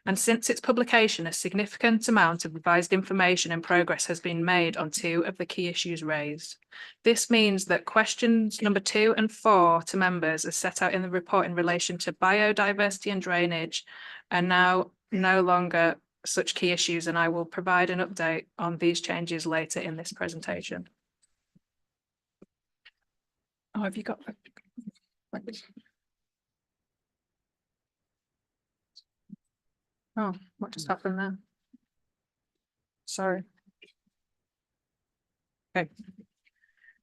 And since its publication, a significant amount of revised information and progress has been made on 2 of the key issues raised. This means that questions number 2 and 4 to members as set out in the report in relation to biodiversity and drainage are now no longer such key issues, and I will provide an update on these changes later in this presentation. Oh, have you got? Oh, what just happened there? Sorry. Okay.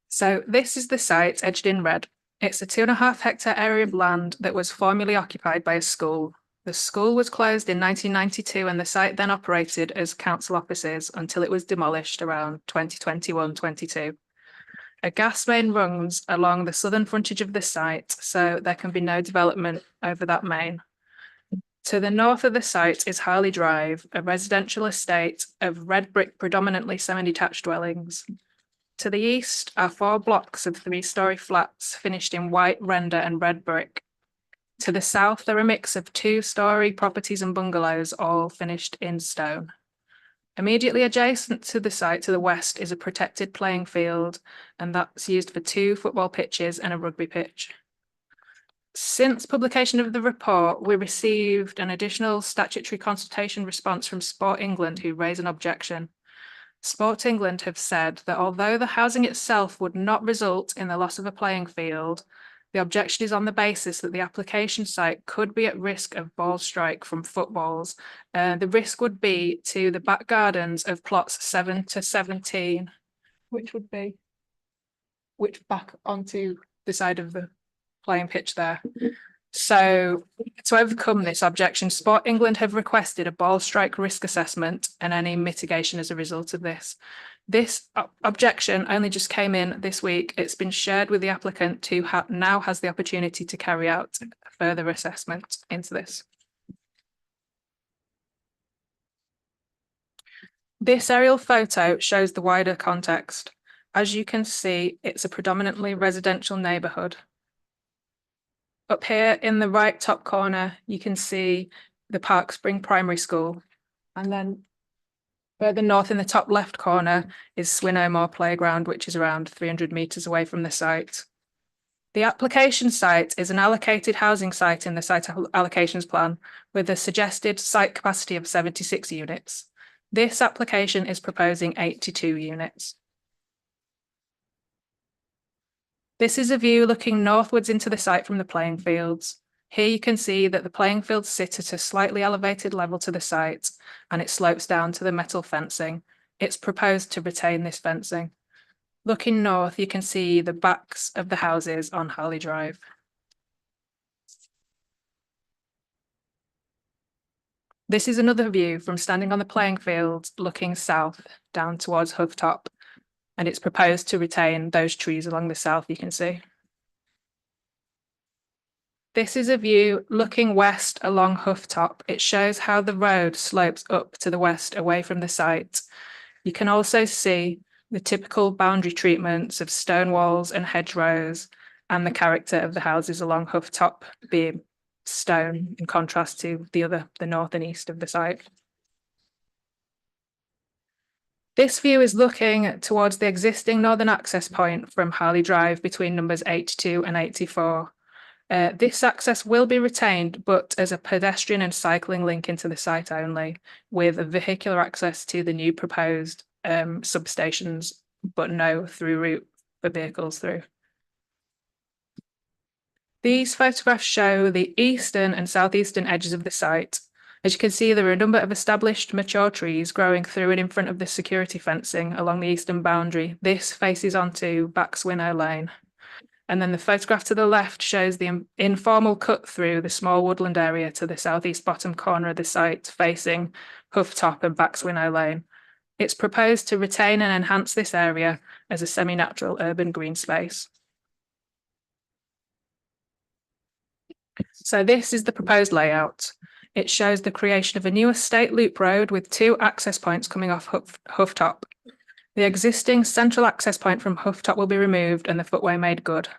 So this is the site edged in red. It's a 2.5 hectare area of land that was formerly occupied by a school. The school was closed in 1992 and the site then operated as council offices until it was demolished around 2021-22. A gas main runs along the southern frontage of the site, so there can be no development over that main. To the north of the site is Harley Drive, a residential estate of red brick, predominantly semi-detached dwellings. To the east are 4 blocks of 3-storey flats finished in white render and red brick. To the south are a mix of 2-storey properties and bungalows, all finished in stone. Immediately adjacent to the site to the west is a protected playing field, and that's used for 2 football pitches and a rugby pitch. Since publication of the report, we received an additional statutory consultation response from Sport England, who raised an objection. Sport England have said that although the housing itself would not result in the loss of a playing field, The objection is on the basis that the application site could be at risk of ball strike from footballs. The risk would be to the back gardens of plots 7 to 17, which back onto the side of the playing pitch there. So to overcome this objection, Sport England have requested a ball strike risk assessment and any mitigation as a result of this. This objection only just came in this week. It's been shared with the applicant who now has the opportunity to carry out further assessment into this. This aerial photo shows the wider context. As you can see, it's a predominantly residential neighbourhood. Up here in the right top corner, you can see the Park Spring Primary School. And then further north in the top left corner is Swinnow Moor Playground, which is around 300 metres away from the site. The application site is an allocated housing site in the site allocations plan with a suggested site capacity of 76 units. This application is proposing 82 units. This is a view looking northwards into the site from the playing fields. Here you can see that the playing fields sit at a slightly elevated level to the site and it slopes down to the metal fencing. It's proposed to retain this fencing. Looking north, you can see the backs of the houses on Harley Drive. This is another view from standing on the playing fields looking south down towards Hooftop. And it's proposed to retain those trees along the south, you can see. This is a view looking west along Hooftop. It shows how the road slopes up to the west away from the site. You can also see the typical boundary treatments of stone walls and hedgerows and the character of the houses along Hooftop being stone in contrast to the north and east of the site. This view is looking towards the existing northern access point from Harley Drive between numbers 82 and 84. This access will be retained, but as a pedestrian and cycling link into the site only, with a vehicular access to the new proposed substations, but no through route for vehicles through. These photographs show the eastern and southeastern edges of the site. As you can see, there are a number of established mature trees growing through and in front of the security fencing along the eastern boundary. This faces onto Back Swinnow Lane. And then the photograph to the left shows the informal cut through the small woodland area to the southeast bottom corner of the site, facing Hooftop and Back Swinnow Lane. It's proposed to retain and enhance this area as a semi-natural urban green space. So this is the proposed layout. It shows the creation of a new estate loop road with 2 access points coming off Hooftop. The existing central access point from Hooftop will be removed and the footway made good.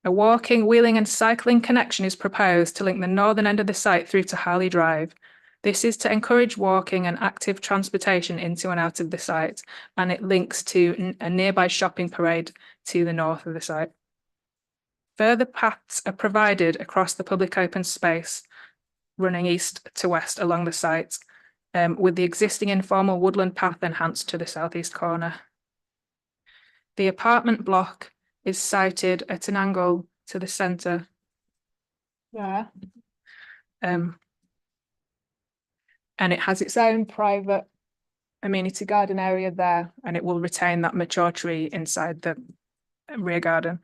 A walking, wheeling and cycling connection is proposed to link the northern end of the site through to Harley Drive. This is to encourage walking and active transportation into and out of the site, and it links to a nearby shopping parade to the north of the site. Further paths are provided across the public open space running east to west along the site, with the existing informal woodland path enhanced to the southeast corner. The apartment block is sited at an angle to the centre there. And it has its own private amenity garden area there, and it will retain that mature tree inside the rear garden.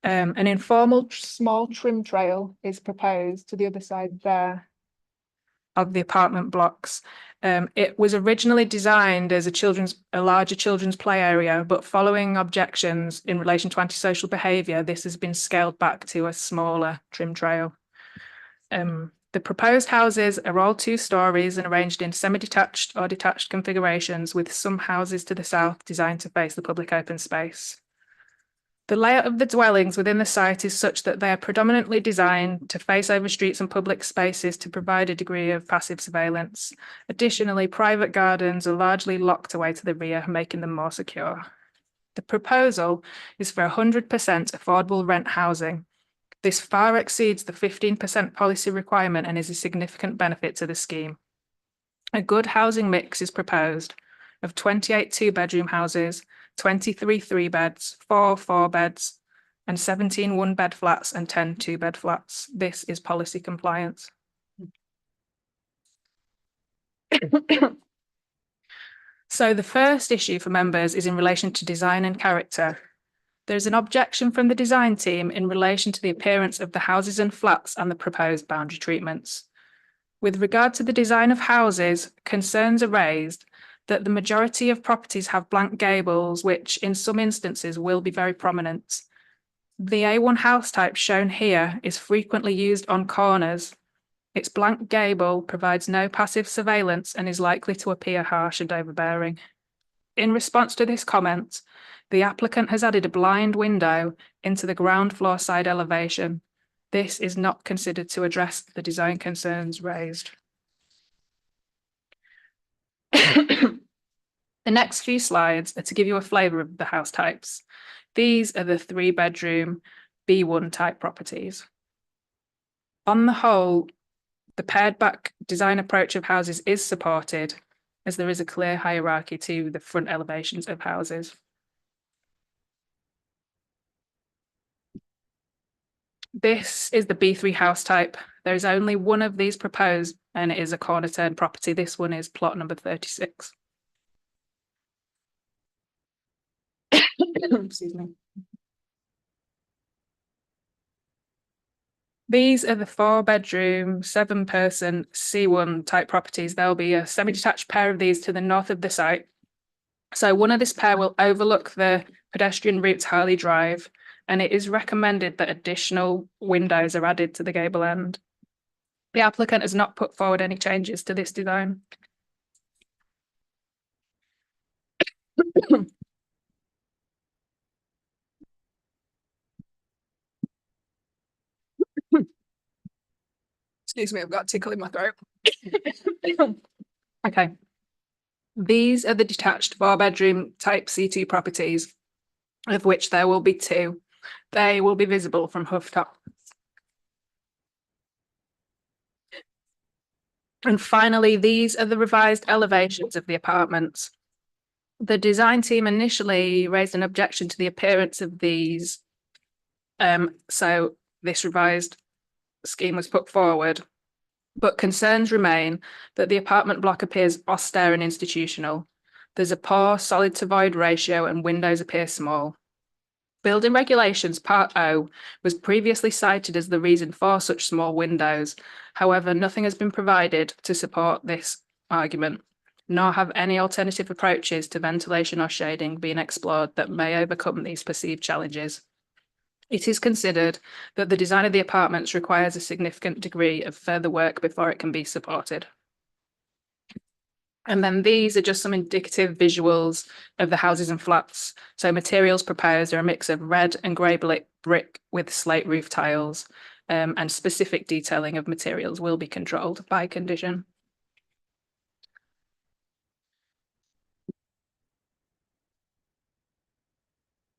An informal small trim trail is proposed to the other side there of the apartment blocks. It was originally designed as a larger children's play area, but following objections in relation to antisocial behaviour, this has been scaled back to a smaller trim trail. The proposed houses are all 2 stories and arranged in semi-detached or detached configurations, with some houses to the south designed to face the public open space. The layout of the dwellings within the site is such that they are predominantly designed to face over streets and public spaces to provide a degree of passive surveillance. Additionally, private gardens are largely locked away to the rear, making them more secure. The proposal is for 100% affordable rent housing. This far exceeds the 15% policy requirement and is a significant benefit to the scheme. A good housing mix is proposed of 28 2-bedroom houses, 23 3-beds, 4 4-beds, and 17 one-bed flats and 10 two-bed flats. This is policy compliance. So the first issue for members is in relation to design and character. There is an objection from the design team in relation to the appearance of the houses and flats and the proposed boundary treatments. With regard to the design of houses, concerns are raised that the majority of properties have blank gables, which in some instances will be very prominent. The A1 house type shown here is frequently used on corners. Its blank gable provides no passive surveillance and is likely to appear harsh and overbearing. In response to this comment, the applicant has added a blind window into the ground floor side elevation. This is not considered to address the design concerns raised. The next few slides are to give you a flavour of the house types. These are the 3-bedroom B1 type properties. On the whole, the pared back design approach of houses is supported, as there is a clear hierarchy to the front elevations of houses. This is the B3 house type. There is only one of these proposed, and it is a corner turn property. This one is plot number 36. Excuse me. These are the 4-bedroom, 7-person C1 type properties. There'll be a semi-detached pair of these to the north of the site. So one of this pair will overlook the pedestrian route to Harley Drive, and it is recommended that additional windows are added to the gable end. The applicant has not put forward any changes to this design. Excuse me, I've got a tickle in my throat. Okay. These are the detached 4-bedroom type C2 properties, of which there will be 2. They will be visible from Hooftop. And finally, these are the revised elevations of the apartments. The design team initially raised an objection to the appearance of these. So this revised scheme was put forward, but concerns remain that the apartment block appears austere and institutional. There's a poor solid to void ratio and windows appear small. Building regulations part O was previously cited as the reason for such small windows. However, nothing has been provided to support this argument, nor have any alternative approaches to ventilation or shading been explored that may overcome these perceived challenges. It is considered that the design of the apartments requires a significant degree of further work before it can be supported. And then these are just some indicative visuals of the houses and flats. So materials proposed are a mix of red and grey brick with slate roof tiles, and specific detailing of materials will be controlled by condition.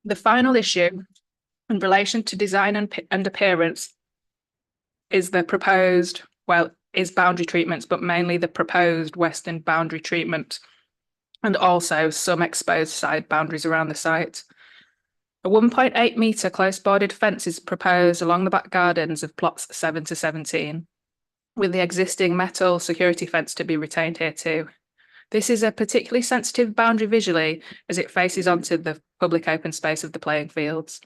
The final issue in relation to design and appearance is the proposed, is boundary treatments, but mainly the proposed western boundary treatment, and also some exposed side boundaries around the site. A 1.8 metre close boarded fence is proposed along the back gardens of plots 7 to 17, with the existing metal security fence to be retained here too. This is a particularly sensitive boundary visually as it faces onto the public open space of the playing fields.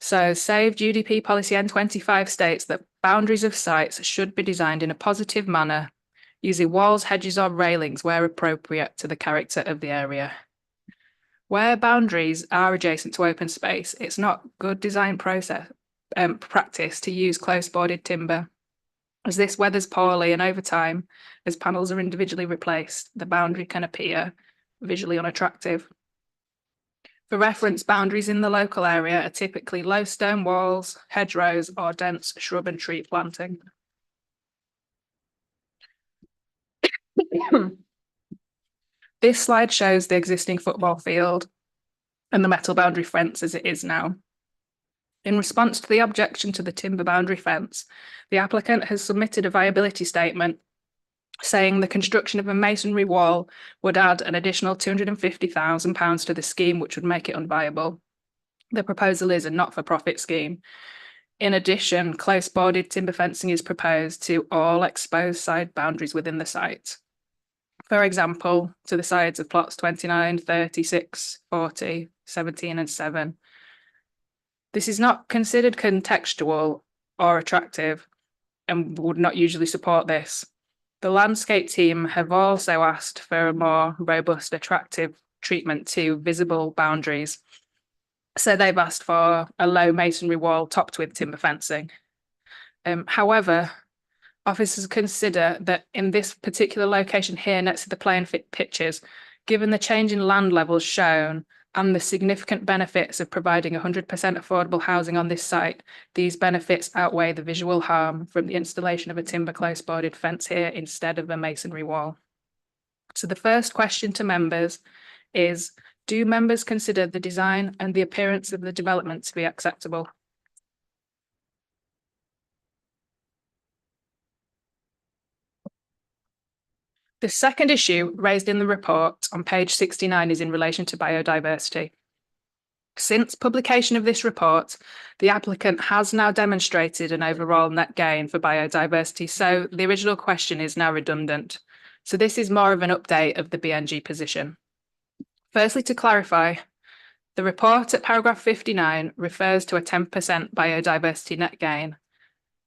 So Saved UDP policy N25 states that boundaries of sites should be designed in a positive manner, using walls, hedges or railings where appropriate to the character of the area. Where boundaries are adjacent to open space, it's not good design practice to use close boarded timber, as this weathers poorly, and over time, as panels are individually replaced, the boundary can appear visually unattractive. For reference, boundaries in the local area are typically low stone walls, hedgerows, or dense shrub and tree planting. This slide shows the existing football field and the metal boundary fence as it is now. In response to the objection to the timber boundary fence, the applicant has submitted a viability statement saying the construction of a masonry wall would add an additional £250,000 to the scheme, which would make it unviable. The proposal is a not-for-profit scheme. In addition, close boarded timber fencing is proposed to all exposed side boundaries within the site. For example, to the sides of plots 29, 36, 40, 17 and 7. This is not considered contextual or attractive and would not usually support this. The landscape team have also asked for a more robust, attractive treatment to visible boundaries. So they've asked for a low masonry wall topped with timber fencing. However, officers consider that in this particular location here next to the playing pitches, given the change in land levels shown and the significant benefits of providing 100% affordable housing on this site, these benefits outweigh the visual harm from the installation of a timber close boarded fence here instead of a masonry wall. So the first question to members is, do members consider the design and the appearance of the development to be acceptable? The second issue raised in the report on page 69 is in relation to biodiversity. Since publication of this report, the applicant has now demonstrated an overall net gain for biodiversity, so the original question is now redundant. So this is more of an update of the BNG position. Firstly, to clarify, the report at paragraph 59 refers to a 10% biodiversity net gain.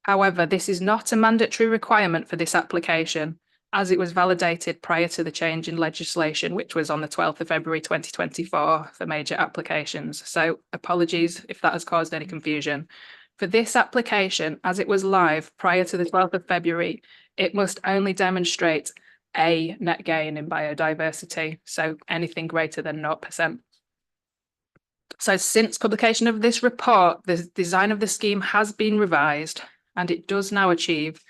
However, this is not a mandatory requirement for this application, as it was validated prior to the change in legislation, which was on the 12th of February 2024 for major applications. So apologies if that has caused any confusion. For this application, as it was live prior to the 12th of February, it must only demonstrate a net gain in biodiversity, so anything greater than 0%. So since publication of this report, the design of the scheme has been revised and it does now achieve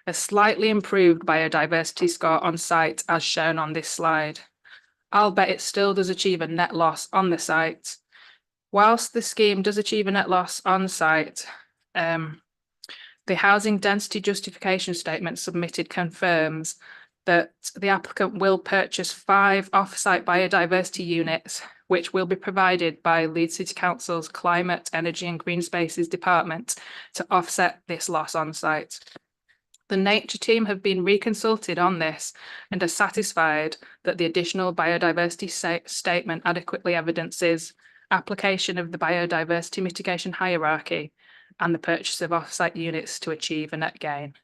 a slightly improved biodiversity score on site as shown on this slide. Albeit it still does achieve a net loss on the site. Whilst the scheme does achieve a net loss on site, the housing density justification statement submitted confirms that the applicant will purchase 5 off-site biodiversity units, which will be provided by Leeds City Council's Climate, Energy and Green Spaces Department to offset this loss on site. The nature team have been reconsulted on this and are satisfied that the additional biodiversity statement adequately evidences application of the biodiversity mitigation hierarchy and the purchase of off-site units to achieve a net gain.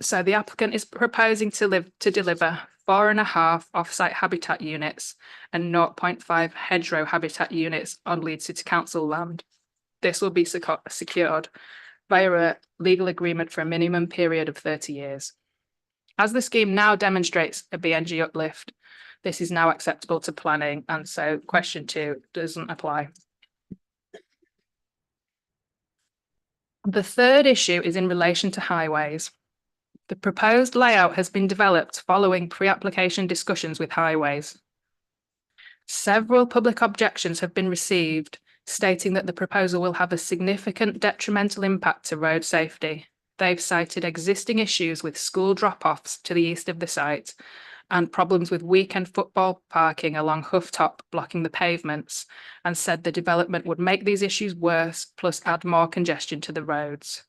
So the applicant is proposing to deliver 4.5 off-site habitat units and 0.5 hedgerow habitat units on Leeds City Council land. This will be secured via a legal agreement for a minimum period of 30 years. As the scheme now demonstrates a BNG uplift, this is now acceptable to planning, and so question 2 doesn't apply. The third issue is in relation to highways. The proposed layout has been developed following pre-application discussions with highways. Several public objections have been received, stating that the proposal will have a significant detrimental impact to road safety. They've cited existing issues with school drop-offs to the east of the site and problems with weekend football parking along Hooftop blocking the pavements, and said the development would make these issues worse, plus add more congestion to the roads.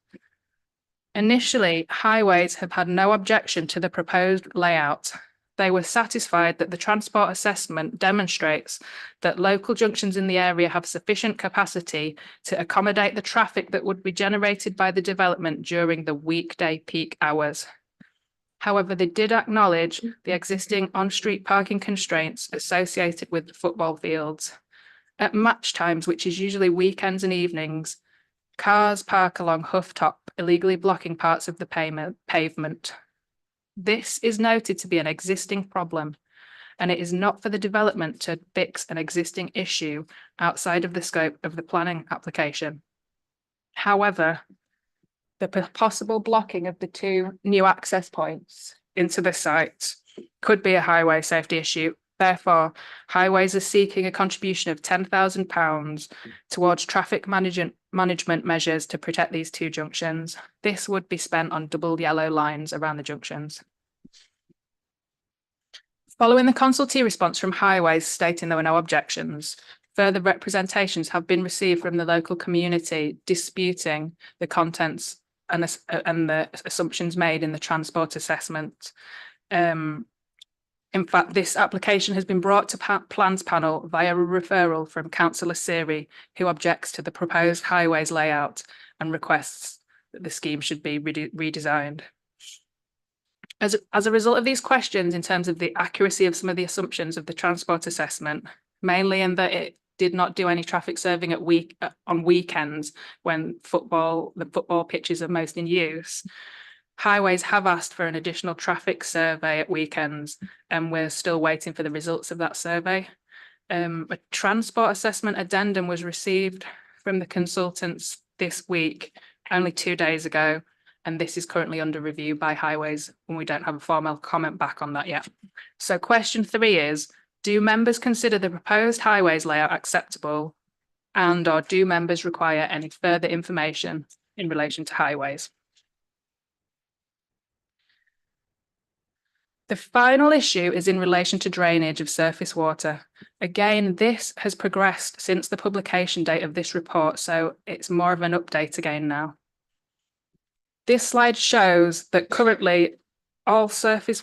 Initially, highways have had no objection to the proposed layout. They were satisfied that the transport assessment demonstrates that local junctions in the area have sufficient capacity to accommodate the traffic that would be generated by the development during the weekday peak hours. However, they did acknowledge the existing on-street parking constraints associated with the football fields. At match times, which is usually weekends and evenings, cars park along Hooftop, illegally blocking parts of the pavement. This is noted to be an existing problem, and it is not for the development to fix an existing issue outside of the scope of the planning application. However, the possible blocking of the 2 new access points into the site could be a highway safety issue. Therefore, highways are seeking a contribution of £10,000 towards traffic management measures to protect these 2 junctions. This would be spent on double yellow lines around the junctions. Following the consultee response from highways stating there were no objections, Further representations have been received from the local community disputing the contents and the assumptions made in the transport assessment. In fact, this application has been brought to Plans Panel via a referral from Councillor Seary, who objects to the proposed highways layout and requests that the scheme should be redesigned. As a result of these questions, in terms of the accuracy of some of the assumptions of the transport assessment, mainly in that it did not do any traffic serving on weekends when the football pitches are most in use, Highways have asked for an additional traffic survey at weekends, and we're still waiting for the results of that survey. A transport assessment addendum was received from the consultants this week, only 2 days ago, and this is currently under review by Highways, and we don't have a formal comment back on that yet. So question 3 is, do members consider the proposed highways layout acceptable, and or do members require any further information in relation to highways? The final issue is in relation to drainage of surface water. Again, this has progressed since the publication date of this report, so it's more of an update again now. This slide shows that currently all surface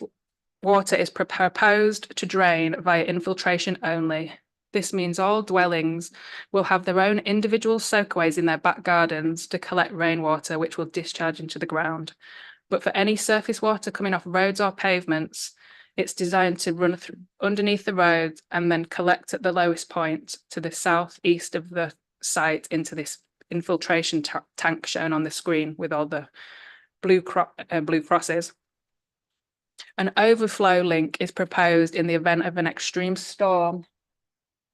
water is proposed to drain via infiltration only. This means all dwellings will have their own individual soakaways in their back gardens to collect rainwater, which will discharge into the ground. But for any surface water coming off roads or pavements, it's designed to run through underneath the road and then collect at the lowest point to the southeast of the site into this infiltration tank shown on the screen with all the blue crosses. An overflow link is proposed in the event of an extreme storm.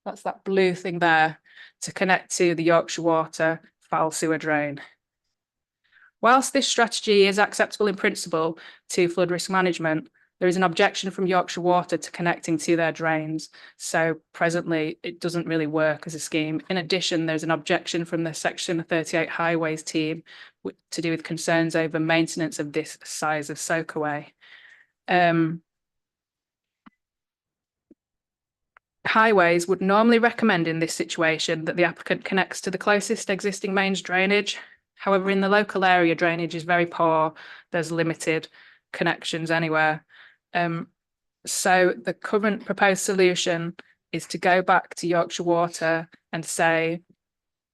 That's that blue thing there, to connect to the Yorkshire Water foul sewer drain. Whilst this strategy is acceptable in principle to flood risk management, there is an objection from Yorkshire Water to connecting to their drains. So presently, it doesn't really work as a scheme. In addition, there's an objection from the Section 38 Highways team to do with concerns over maintenance of this size of soakaway. Highways would normally recommend in this situation that the applicant connects to the closest existing mains drainage. However, in the local area, drainage is very poor. There's limited connections anywhere. So the current proposed solution is to go back to Yorkshire Water and say,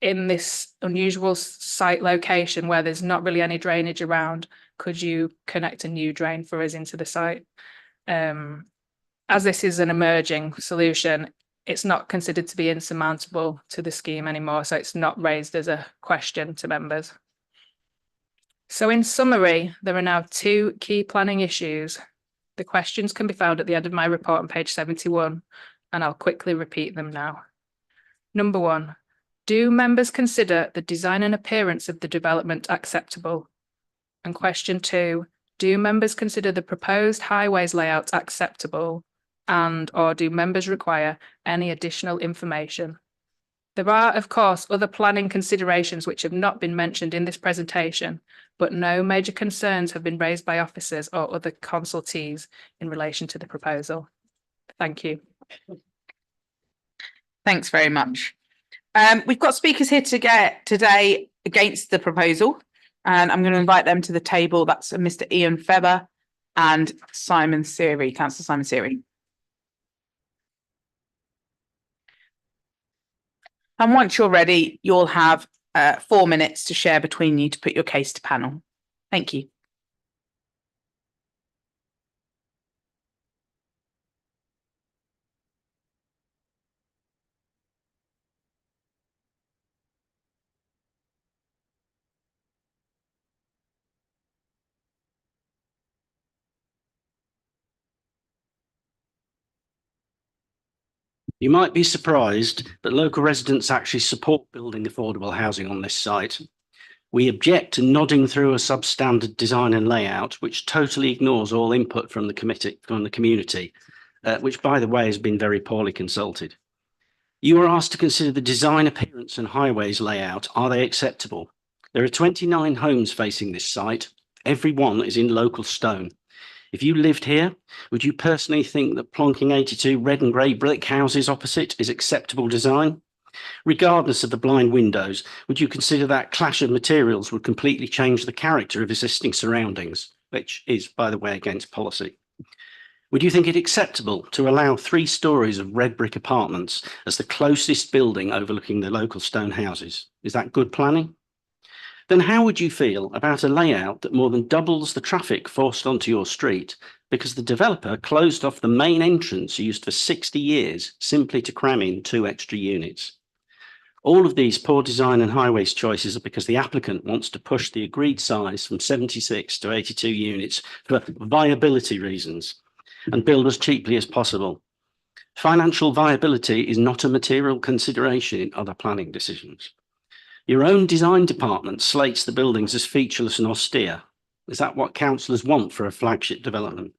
in this unusual site location where there's not really any drainage around, could you connect a new drain for us into the site? As this is an emerging solution, it's not considered to be insurmountable to the scheme anymore, so it's not raised as a question to members. So in summary, there are now 2 key planning issues. The questions can be found at the end of my report on page 71, and I'll quickly repeat them now. Number 1, do members consider the design and appearance of the development acceptable? And question 2, do members consider the proposed highways layout acceptable, and or do members require any additional information? There are, of course, other planning considerations which have not been mentioned in this presentation, but no major concerns have been raised by officers or other consultees in relation to the proposal. Thank you. Thanks very much. We've got speakers here today against the proposal, and I'm going to invite them to the table. That's Mr. Ian Feather and Simon Seary, Councillor Simon Seary. And once you're ready, you'll have 4 minutes to share between you to put your case to panel. Thank you. You might be surprised, but local residents actually support building affordable housing on this site. We object to nodding through a substandard design and layout, which totally ignores all input from the community, which, by the way, has been very poorly consulted. You were asked to consider the design, appearance and highways layout. Are they acceptable? There are 29 homes facing this site. Every one is in local stone. If you lived here, would you personally think that plonking 82 red and grey brick houses opposite is acceptable design? Regardless of the blind windows, would you consider that clash of materials would completely change the character of existing surroundings, which is, by the way, against policy? Would you think it acceptable to allow 3 stories of red brick apartments as the closest building overlooking the local stone houses? Is that good planning? Then how would you feel about a layout that more than doubles the traffic forced onto your street because the developer closed off the main entrance used for 60 years simply to cram in 2 extra units? All of these poor design and highways choices are because the applicant wants to push the agreed size from 76 to 82 units for viability reasons and build as cheaply as possible. Financial viability is not a material consideration in other planning decisions. Your own design department slates the buildings as featureless and austere. Is that what councillors want for a flagship development?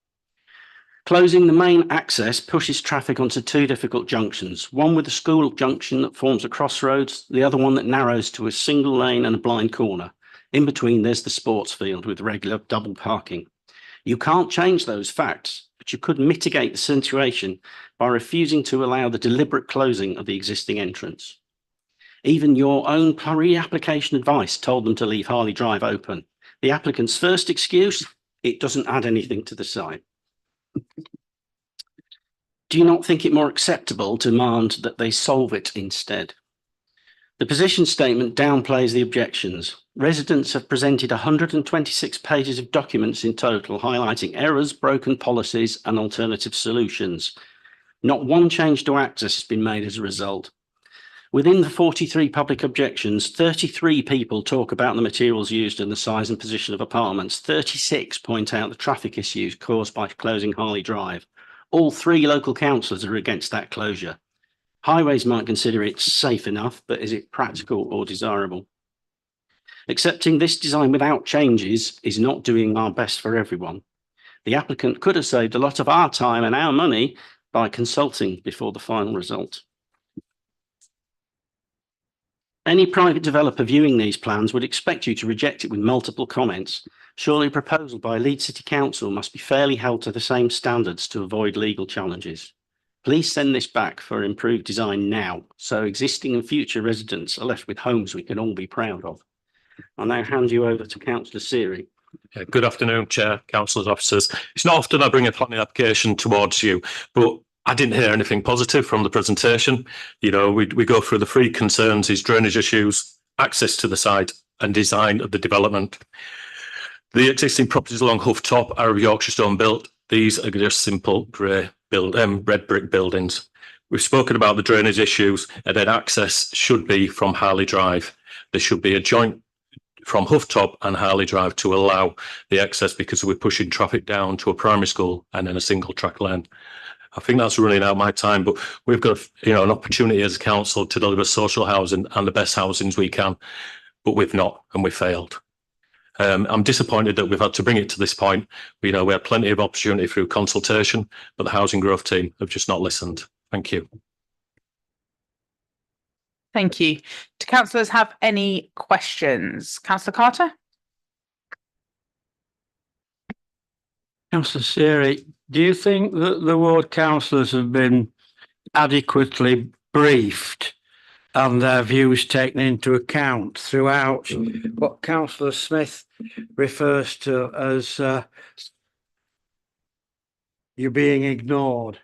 Closing the main access pushes traffic onto 2 difficult junctions, one with a school junction that forms a crossroads, the other one that narrows to a single lane and a blind corner. In between, there's the sports field with regular double parking. You can't change those facts, but you could mitigate the situation by refusing to allow the deliberate closing of the existing entrance. Even your own pre-application advice told them to leave Harley Drive open. The applicant's first excuse, it doesn't add anything to the site. Do you not think it more acceptable to demand that they solve it instead? The position statement downplays the objections. Residents have presented 126 pages of documents in total, highlighting errors, broken policies, and alternative solutions. Not one change to access has been made as a result. Within the 43 public objections, 33 people talk about the materials used and the size and position of apartments. 36 point out the traffic issues caused by closing Harley Drive. All 3 local councillors are against that closure. Highways might consider it safe enough, but is it practical or desirable? Accepting this design without changes is not doing our best for everyone. The applicant could have saved a lot of our time and our money by consulting before the final result. Any private developer viewing these plans would expect you to reject it with multiple comments. Surely a proposal by Leeds City Council must be fairly held to the same standards to avoid legal challenges. Please send this back for improved design now, so existing and future residents are left with homes we can all be proud of. I'll now hand you over to Councillor Seary. Good afternoon, Chair, councillors, officers. It's not often I bring a planning application towards you, but I didn't hear anything positive from the presentation. You know, we go through the 3 concerns, is drainage issues, access to the site and design of the development. The existing properties along Huff Top are of Yorkshire stone built. These are just simple grey red brick buildings. We've spoken about the drainage issues, and then access should be from Harley Drive. There should be a joint from Huff Top and Harley Drive to allow the access, because we're pushing traffic down to a primary school and then a single track lane. I think that's running out my time, but we've got, an opportunity as a council to deliver social housing and the best housings we can, but we've not, and we failed. I'm disappointed that we've had to bring it to this point. We had plenty of opportunity through consultation, but the housing growth team have just not listened. Thank you. Thank you. Do councillors have any questions? Councillor Carter? Councillor Seary, do you think that the ward councillors have been adequately briefed and their views taken into account throughout what Councillor Smith refers to as you being ignored?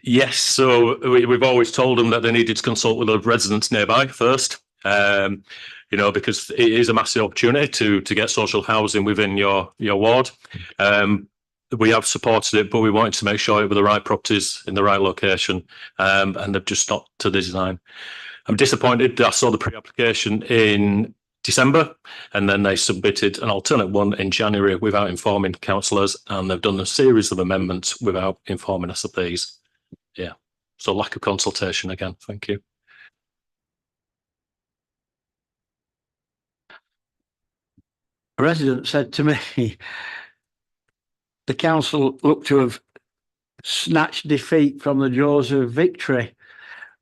Yes, so we've always told them that they needed to consult with the residents nearby first. Because it is a massive opportunity to get social housing within your ward. We have supported it, but we wanted to make sure it were the right properties in the right location, and they've just not to the design. I'm disappointed. I saw the pre-application in December, and then they submitted an alternate one in January without informing councillors, and they've done a series of amendments without informing us of these. Yeah, so lack of consultation again. Thank you. A resident said to me, the council looked to have snatched defeat from the jaws of victory,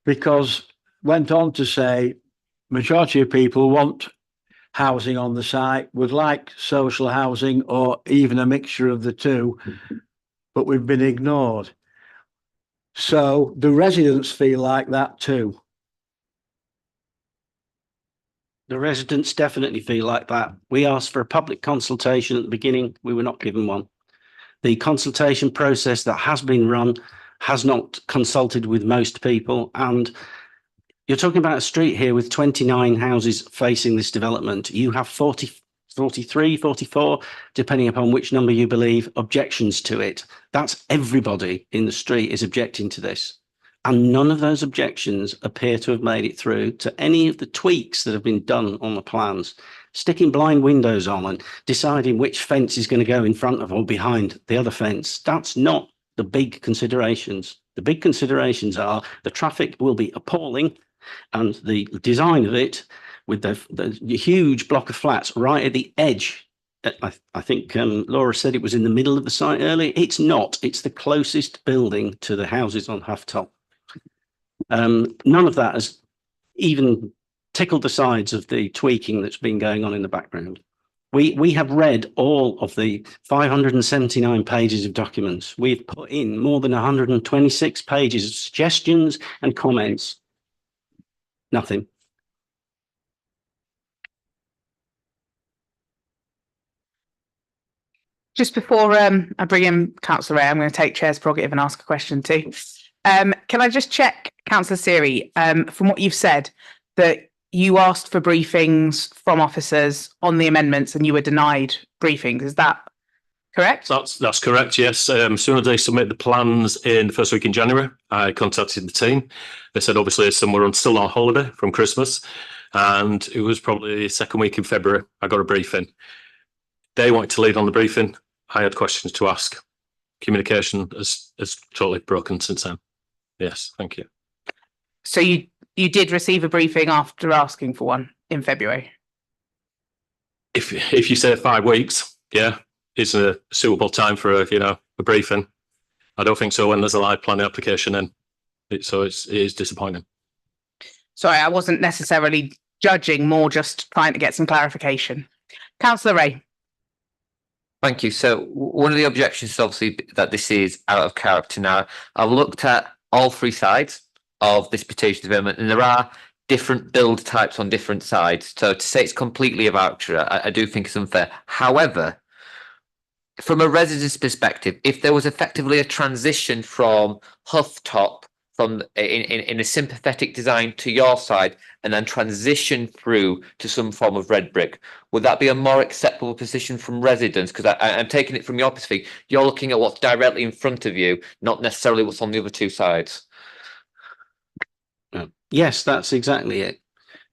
because went on to say majority of people want housing on the site, would like social housing or even a mixture of the two, but we've been ignored. So the residents feel like that too. The residents definitely feel like that. We asked for a public consultation at the beginning. We were not given one. The consultation process that has been run has not consulted with most people. And you're talking about a street here with 29 houses facing this development. You have 40, 43, 44, depending upon which number you believe, objections to it. That's everybody in the street is objecting to this. And none of those objections appear to have made it through to any of the tweaks that have been done on the plans. Sticking blind windows on and deciding which fence is going to go in front of or behind the other fence, that's not the big considerations. The big considerations are the traffic will be appalling and the design of it with the huge block of flats right at the edge. I think Laura said it was in the middle of the site earlier. It's not. It's the closest building to the houses on Hufftop. None of that has even tickled the sides of the tweaking that's been going on in the background. We have read all of the 579 pages of documents. We've put in more than 126 pages of suggestions and comments. Nothing. Just before I bring in Councillor Ray, I'm going to take Chair's prerogative and ask a question too. Can I just check, Councillor Siri, from what you've said, that you asked for briefings from officers on the amendments and you were denied briefings? Is that correct? That's correct, yes. As soon as they submit the plans in the first week in January, I contacted the team. They said obviously some were still on holiday from Christmas, and it was probably the second week in February I got a briefing. They wanted to lead on the briefing. I had questions to ask. Communication has totally broken since then. Yes, thank you. So you did receive a briefing after asking for one in February? If you say 5 weeks, yeah, it's a suitable time for a briefing. I don't think so when there's a live planning application in. It is disappointing. Sorry, I wasn't necessarily judging, more just trying to get some clarification. Councillor Ray. Thank you. So one of the objections is obviously that this is out of character. Now, I've looked at all three sides of this potential development, and there are different build types on different sides. So to say it's completely about character, I do think it's unfair. However, from a resident's perspective, if there was effectively a transition from Hufftop from in a sympathetic design to your side and then transition through to some form of red brick, would that be a more acceptable position from residents? Because I'm taking it from your perspective, you're looking at what's directly in front of you, not necessarily what's on the other two sides. Yes, that's exactly it.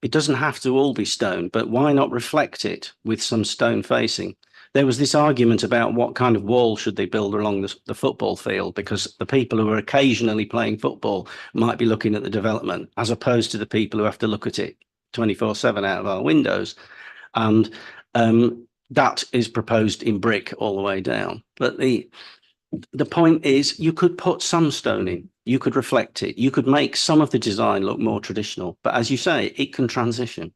It doesn't have to all be stone, but why not reflect it with some stone facing? There was this argument about what kind of wall should they build along the football field, because the people who are occasionally playing football might be looking at the development, as opposed to the people who have to look at it 24/7 out of our windows. And that is proposed in brick all the way down. But the point is, you could put some stone in, you could reflect it, you could make some of the design look more traditional. But as you say, it can transition.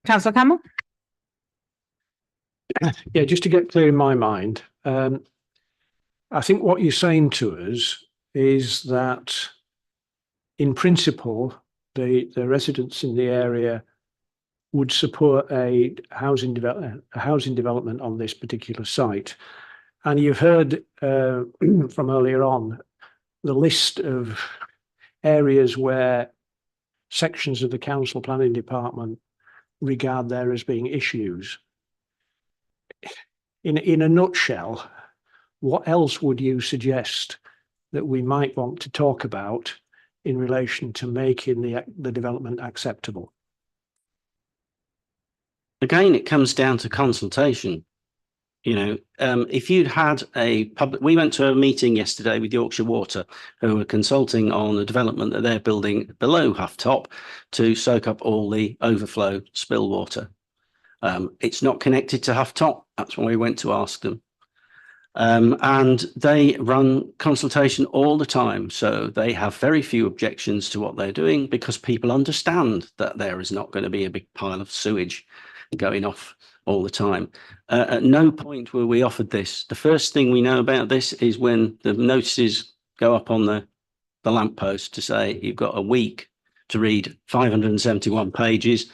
Councillor Campbell? Yeah, just to get clear in my mind, I think what you're saying to us is that in principle, the residents in the area would support a housing development on this particular site. And you've heard from earlier on the list of areas where sections of the council planning department regard there as being issues. In a nutshell, what else would you suggest that we might want to talk about in relation to making the development acceptable? Again, it comes down to consultation. If you'd had we went to a meeting yesterday with Yorkshire Water, who were consulting on a development that they're building below Hufftop to soak up all the overflow spill water. It's not connected to Hufftop. That's why we went to ask them. And they run consultation all the time. So they have very few objections to what they're doing, because people understand that there is not going to be a big pile of sewage going off all the time. At no point were we offered this. The first thing we know about this is when the notices go up on the lamppost to say you've got a week to read 571 pages,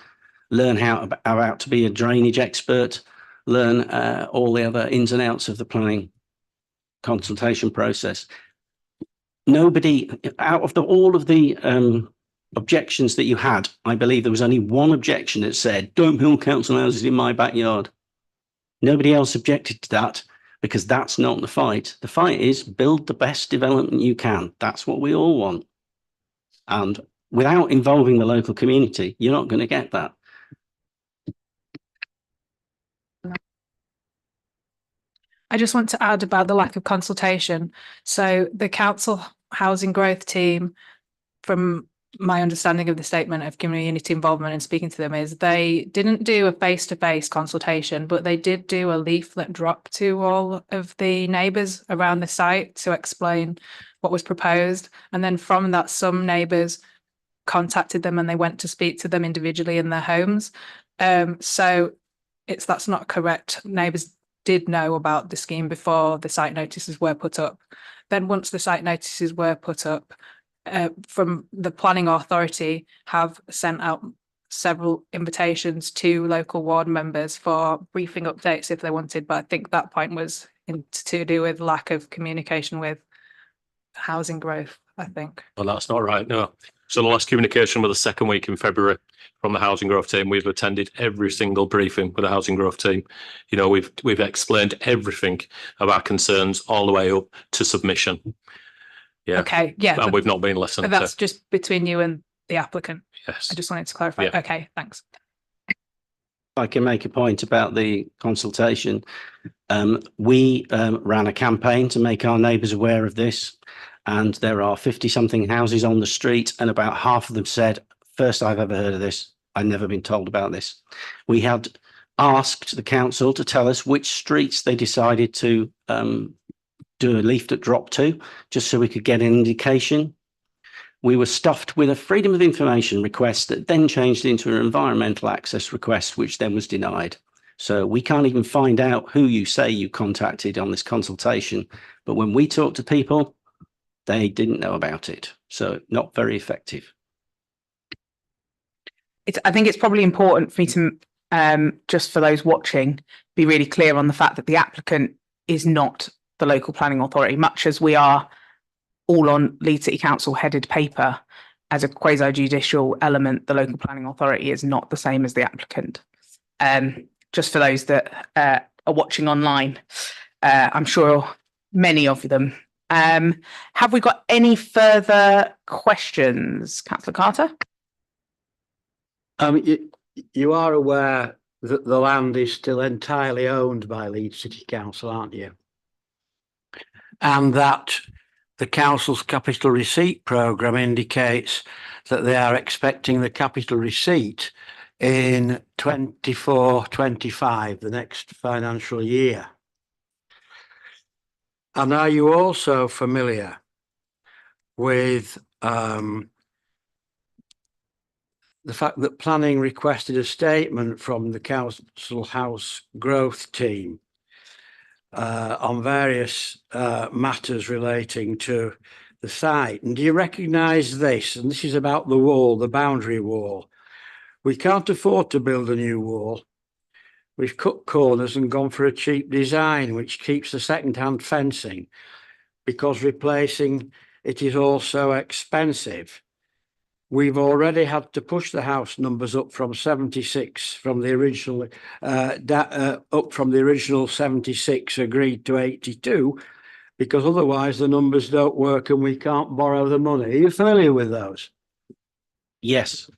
learn how to be a drainage expert, learn all the other ins and outs of the planning consultation process. Nobody, out of all of the objections that you had, I believe there was only one objection that said, don't build council houses in my backyard. Nobody else objected to that because that's not the fight. The fight is build the best development you can. That's what we all want. And without involving the local community, you're not going to get that. I just want to add about the lack of consultation. So the council housing growth team, from my understanding of the statement of community involvement and speaking to them, is they didn't do a face-to-face consultation, but they did do a leaflet drop to all of the neighbours around the site to explain what was proposed. And then from that, some neighbours contacted them and they went to speak to them individually in their homes. So that's not correct. Neighbours did know about the scheme before the site notices were put up. Then once the site notices were put up, from the planning authority have sent out several invitations to local ward members for briefing updates if they wanted, but I think that point was to do with lack of communication with housing growth, I think. Well, that's not right, no. So the last communication was the second week in February from the housing growth team. We've attended every single briefing with the housing growth team. You know, we've explained everything of our concerns all the way up to submission. Yeah. Okay, yeah. And we've not been listened to. That's just between you and the applicant. Yes. I just wanted to clarify. Yeah. Okay, thanks. I can make a point about the consultation. We ran a campaign to make our neighbours aware of this, and there are 50-something houses on the street, and about half of them said, first I've ever heard of this. I've never been told about this. We had asked the council to tell us which streets they decided to do a leaflet drop to, just so we could get an indication. We were stuffed with a freedom of information request that then changed into an environmental access request, which then was denied. So we can't even find out who you say you contacted on this consultation. But when we talk to people, they didn't know about it. So not very effective. I think it's probably important for me to, just for those watching, be really clear on the fact that the applicant is not the local planning authority, much as we are all on Leeds City Council headed paper. As a quasi-judicial element, the local planning authority is not the same as the applicant. Just for those that are watching online, I'm sure many of them. Have we got any further questions, Councillor Carter? You are aware that the land is still entirely owned by Leeds City Council, aren't you? And that the council's capital receipt programme indicates that they are expecting the capital receipt in 24-25, the next financial year. And are you also familiar with the fact that planning requested a statement from the council house growth team on various matters relating to the site? And do you recognise this? And this is about the wall, the boundary wall. We can't afford to build a new wall. We've cut corners and gone for a cheap design, which keeps the second-hand fencing, because replacing it is also expensive. We've already had to push the house numbers up from 76 from the original up from the original 76 agreed to 82, because otherwise the numbers don't work and we can't borrow the money. Are you familiar with those? Yes.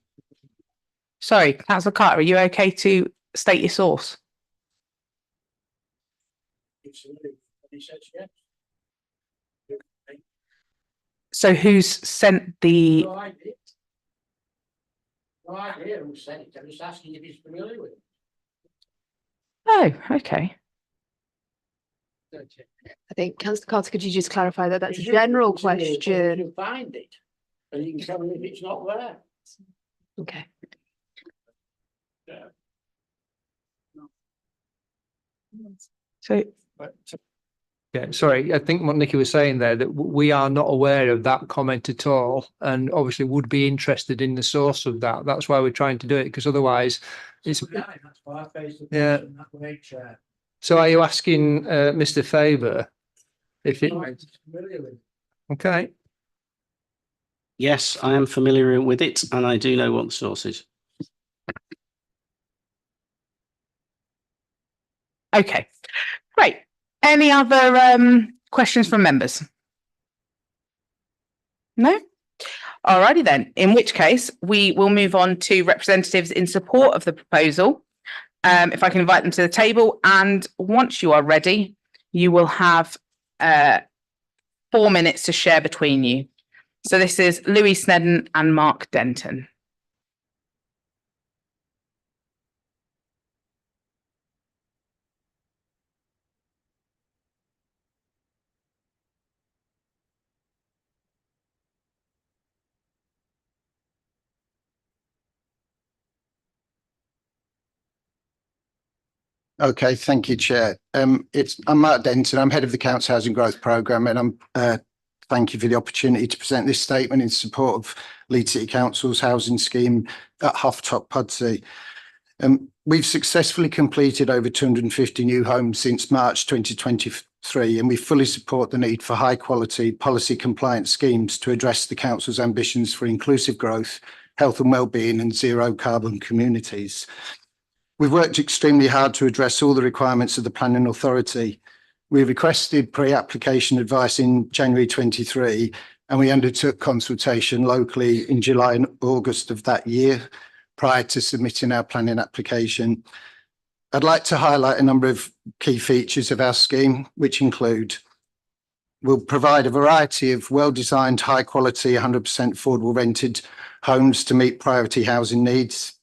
Sorry, Councillor Carter, are you okay to state your source? So who's sent the... No idea. No idea who sent it. I'm just asking if he's familiar with it. Oh, okay. I think, Councillor Carter, could you just clarify that that's a general question? You find it, and you can tell me if it's not there. Okay. So Yeah, sorry, I think what Nikki was saying there, that we are not aware of that comment at all, and obviously would be interested in the source of that. That's why we're trying to do it, because otherwise it's. Yeah. So are you asking Mr. Faber if it? Okay. Yes, I am familiar with it and I do know what the source is. Okay, great. Any other questions from members? No? Alrighty then, in which case we will move on to representatives in support of the proposal. If I can invite them to the table, and once you are ready, you will have 4 minutes to share between you. So this is Louis Snedden and Mark Denton. Okay, thank you, Chair. I'm Mark Denton. I'm head of the Council Housing Growth Programme, and thank you for the opportunity to present this statement in support of Leeds City Council's housing scheme at Hofftop Pudsey. We've successfully completed over 250 new homes since March 2023, and we fully support the need for high quality policy compliant schemes to address the Council's ambitions for inclusive growth, health and wellbeing and zero carbon communities. We've worked extremely hard to address all the requirements of the Planning Authority. We requested pre-application advice in January 23, and we undertook consultation locally in July and August of that year prior to submitting our planning application. I'd like to highlight a number of key features of our scheme, which include: we'll provide a variety of well-designed, high-quality, 100% affordable rented homes to meet priority housing needs.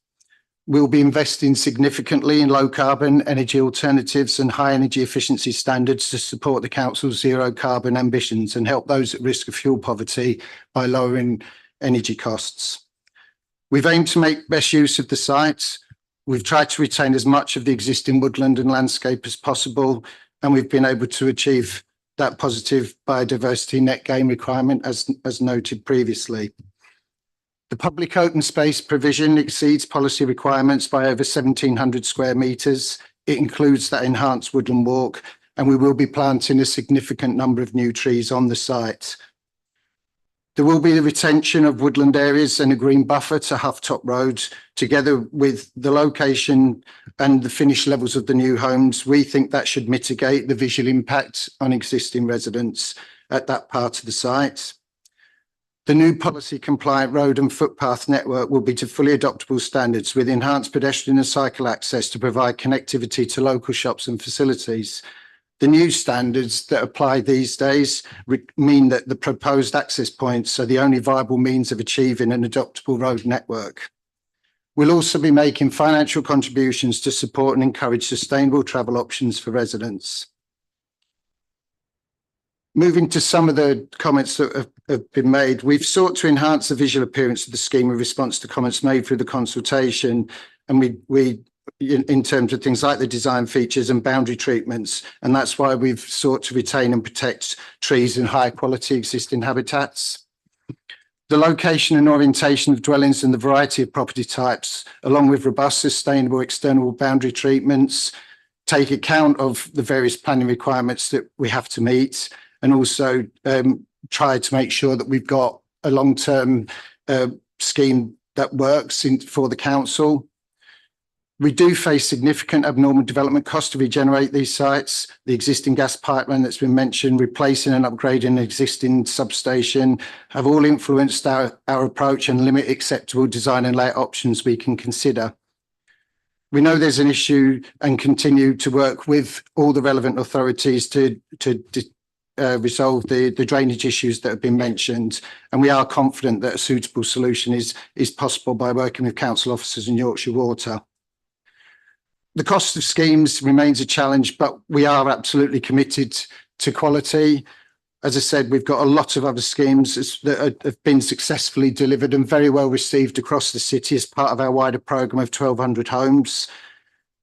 We'll be investing significantly in low carbon energy alternatives and high energy efficiency standards to support the Council's zero carbon ambitions and help those at risk of fuel poverty by lowering energy costs. We've aimed to make best use of the site. We've tried to retain as much of the existing woodland and landscape as possible, and we've been able to achieve that positive biodiversity net gain requirement as noted previously. The public open space provision exceeds policy requirements by over 1,700 square metres. It includes that enhanced woodland walk, and we will be planting a significant number of new trees on the site. There will be the retention of woodland areas and a green buffer to Hofftop Road. Together with the location and the finished levels of the new homes, we think that should mitigate the visual impact on existing residents at that part of the site. The new policy compliant road and footpath network will be to fully adoptable standards with enhanced pedestrian and cycle access to provide connectivity to local shops and facilities. The new standards that apply these days mean that the proposed access points are the only viable means of achieving an adoptable road network. We'll also be making financial contributions to support and encourage sustainable travel options for residents. Moving to some of the comments that have been made, we've sought to enhance the visual appearance of the scheme in response to comments made through the consultation, and we in terms of things like the design features and boundary treatments, and that's why we've sought to retain and protect trees and high quality existing habitats. The location and orientation of dwellings and the variety of property types, along with robust, sustainable external boundary treatments, take account of the various planning requirements that we have to meet, and also try to make sure that we've got a long-term scheme that works for the council. We do face significant abnormal development costs to regenerate these sites. The existing gas pipeline that's been mentioned, replacing and upgrading an existing substation, have all influenced our approach and limit acceptable design and layout options we can consider. We know there's an issue and continue to work with all the relevant authorities to resolve the drainage issues that have been mentioned, and we are confident that a suitable solution is possible by working with council officers in Yorkshire Water. The cost of schemes remains a challenge, but we are absolutely committed to quality. As I said, we've got a lot of other schemes that have been successfully delivered and very well received across the city as part of our wider programme of 1,200 homes.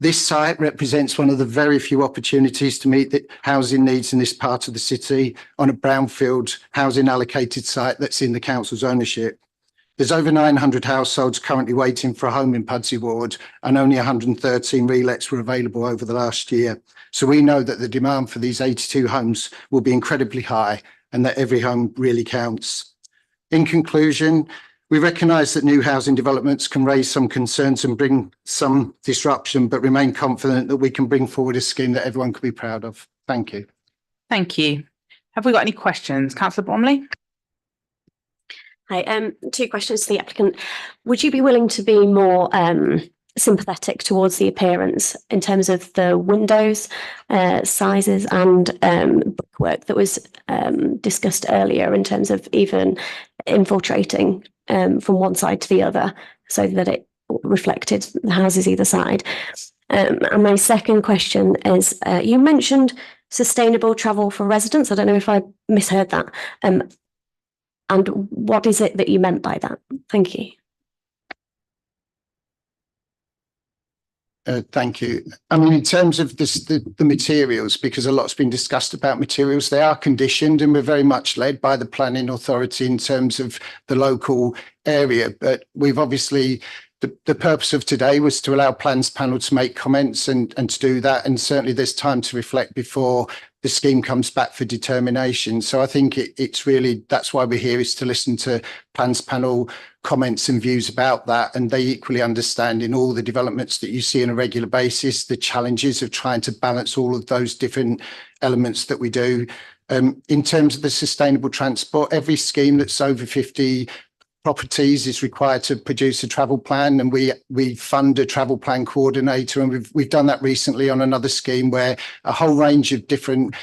This site represents one of the very few opportunities to meet the housing needs in this part of the city on a brownfield housing allocated site that's in the council's ownership. There's over 900 households currently waiting for a home in Pudsey Ward, and only 113 relets were available over the last year. So we know that the demand for these 82 homes will be incredibly high and that every home really counts. In conclusion, we recognise that new housing developments can raise some concerns and bring some disruption, but remain confident that we can bring forward a scheme that everyone can be proud of. Thank you. Thank you. Have we got any questions? Councillor Bromley? Hi, two questions to the applicant. Would you be willing to be more sympathetic towards the appearance in terms of the windows, sizes and brickwork that was discussed earlier, in terms of even infiltrating from one side to the other so that it reflected the houses either side? And my second question is, you mentioned sustainable travel for residents. I don't know if I misheard that. And what is it that you meant by that? Thank you. Thank you. I mean, in terms of this, the materials, because a lot's been discussed about materials, they are conditioned and we're very much led by the planning authority in terms of the local area. But we've obviously, the purpose of today was to allow plans panel to make comments and to do that. And certainly there's time to reflect before the scheme comes back for determination. So I think it's really, that's why we're here, is to listen to plans panel comments and views about that. And they equally understand in all the developments that you see on a regular basis, the challenges of trying to balance all of those different elements that we do. In terms of the sustainable transport, every scheme that's over 50 properties is required to produce a travel plan, and we fund a travel plan coordinator, and we've done that recently on another scheme where a whole range of different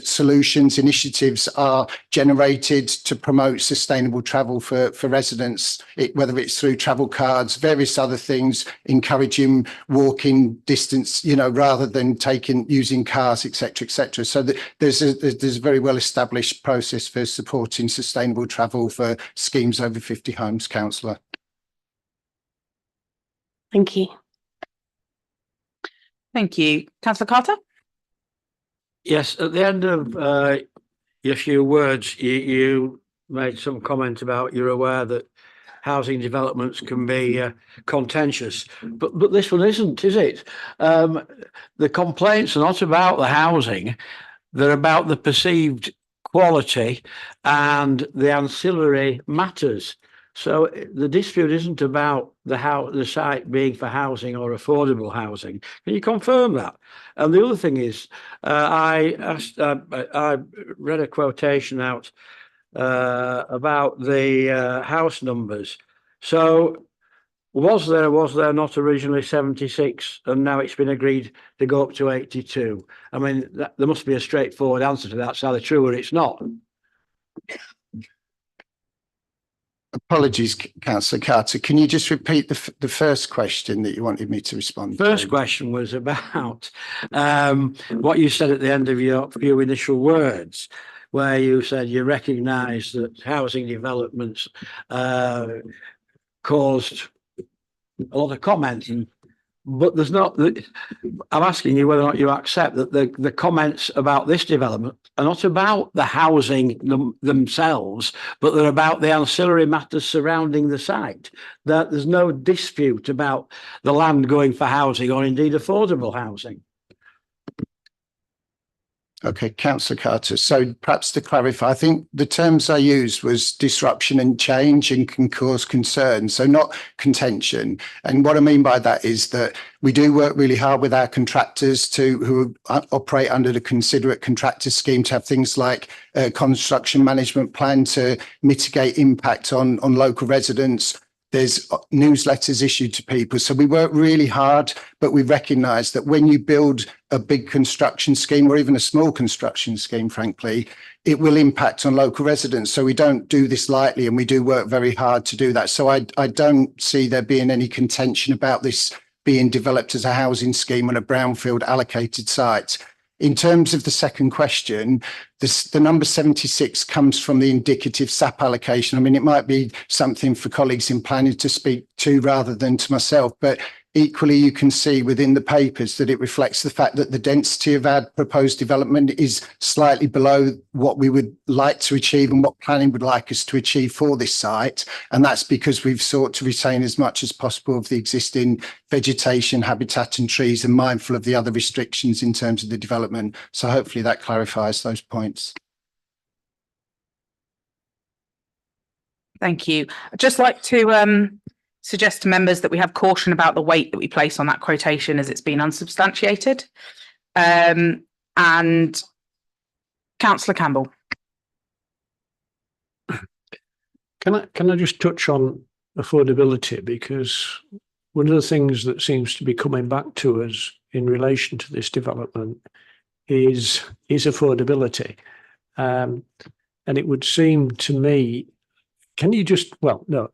solutions, initiatives are generated to promote sustainable travel for residents, whether it's through travel cards, various other things, encouraging walking distance, you know, rather than using cars, etc. So there's a very well established process for supporting sustainable travel for schemes over 50 homes, councillor. Thank you. Thank you. Councillor Carter? Yes, at the end of your few words, you made some comment about you're aware that housing developments can be contentious, but this one isn't, is it? The complaints are not about the housing, they're about the perceived quality and the ancillary matters. So the dispute isn't about the site being for housing or affordable housing. Can you confirm that? And the other thing is, I read a quotation out about the house numbers. So was there or was there not originally 76 and now it's been agreed to go up to 82? I mean, there must be a straightforward answer to that. It's either true or it's not. Apologies, Councillor Carter. Can you just repeat the first question that you wanted me to respond to? First question was about what you said at the end of your few initial words, where you said you recognise that housing developments caused a lot of comments, but there's not. I'm asking you whether or not you accept that the comments about this development are not about the housing themselves, but they're about the ancillary matters surrounding the site. That there's no dispute about the land going for housing or indeed affordable housing. Okay, Councillor Carter. So perhaps to clarify, I think the terms I used was disruption and change and can cause concern, so not contention. And what I mean by that is that we do work really hard with our contractors who operate under the considerate contractor scheme to have things like a construction management plan to mitigate impact on local residents. There's newsletters issued to people. So we work really hard, but we recognise that when you build a big construction scheme or even a small construction scheme, frankly, it will impact on local residents. So we don't do this lightly and we do work very hard to do that. So I don't see there being any contention about this being developed as a housing scheme on a brownfield allocated site. In terms of the second question, the number 76 comes from the indicative SAP allocation. I mean, it might be something for colleagues in planning to speak to rather than to myself, but equally, you can see within the papers that it reflects the fact that the density of our proposed development is slightly below what we would like to achieve and what planning would like us to achieve for this site. And that's because we've sought to retain as much as possible of the existing vegetation, habitat and trees, and mindful of the other restrictions in terms of the development. So hopefully that clarifies those points. Thank you. I'd just like to suggest to members that we have caution about the weight that we place on that quotation as it's been unsubstantiated. And Councillor Campbell. Can I just touch on affordability, because one of the things that seems to be coming back to us in relation to this development is affordability. And it would seem to me, can you just, well, no,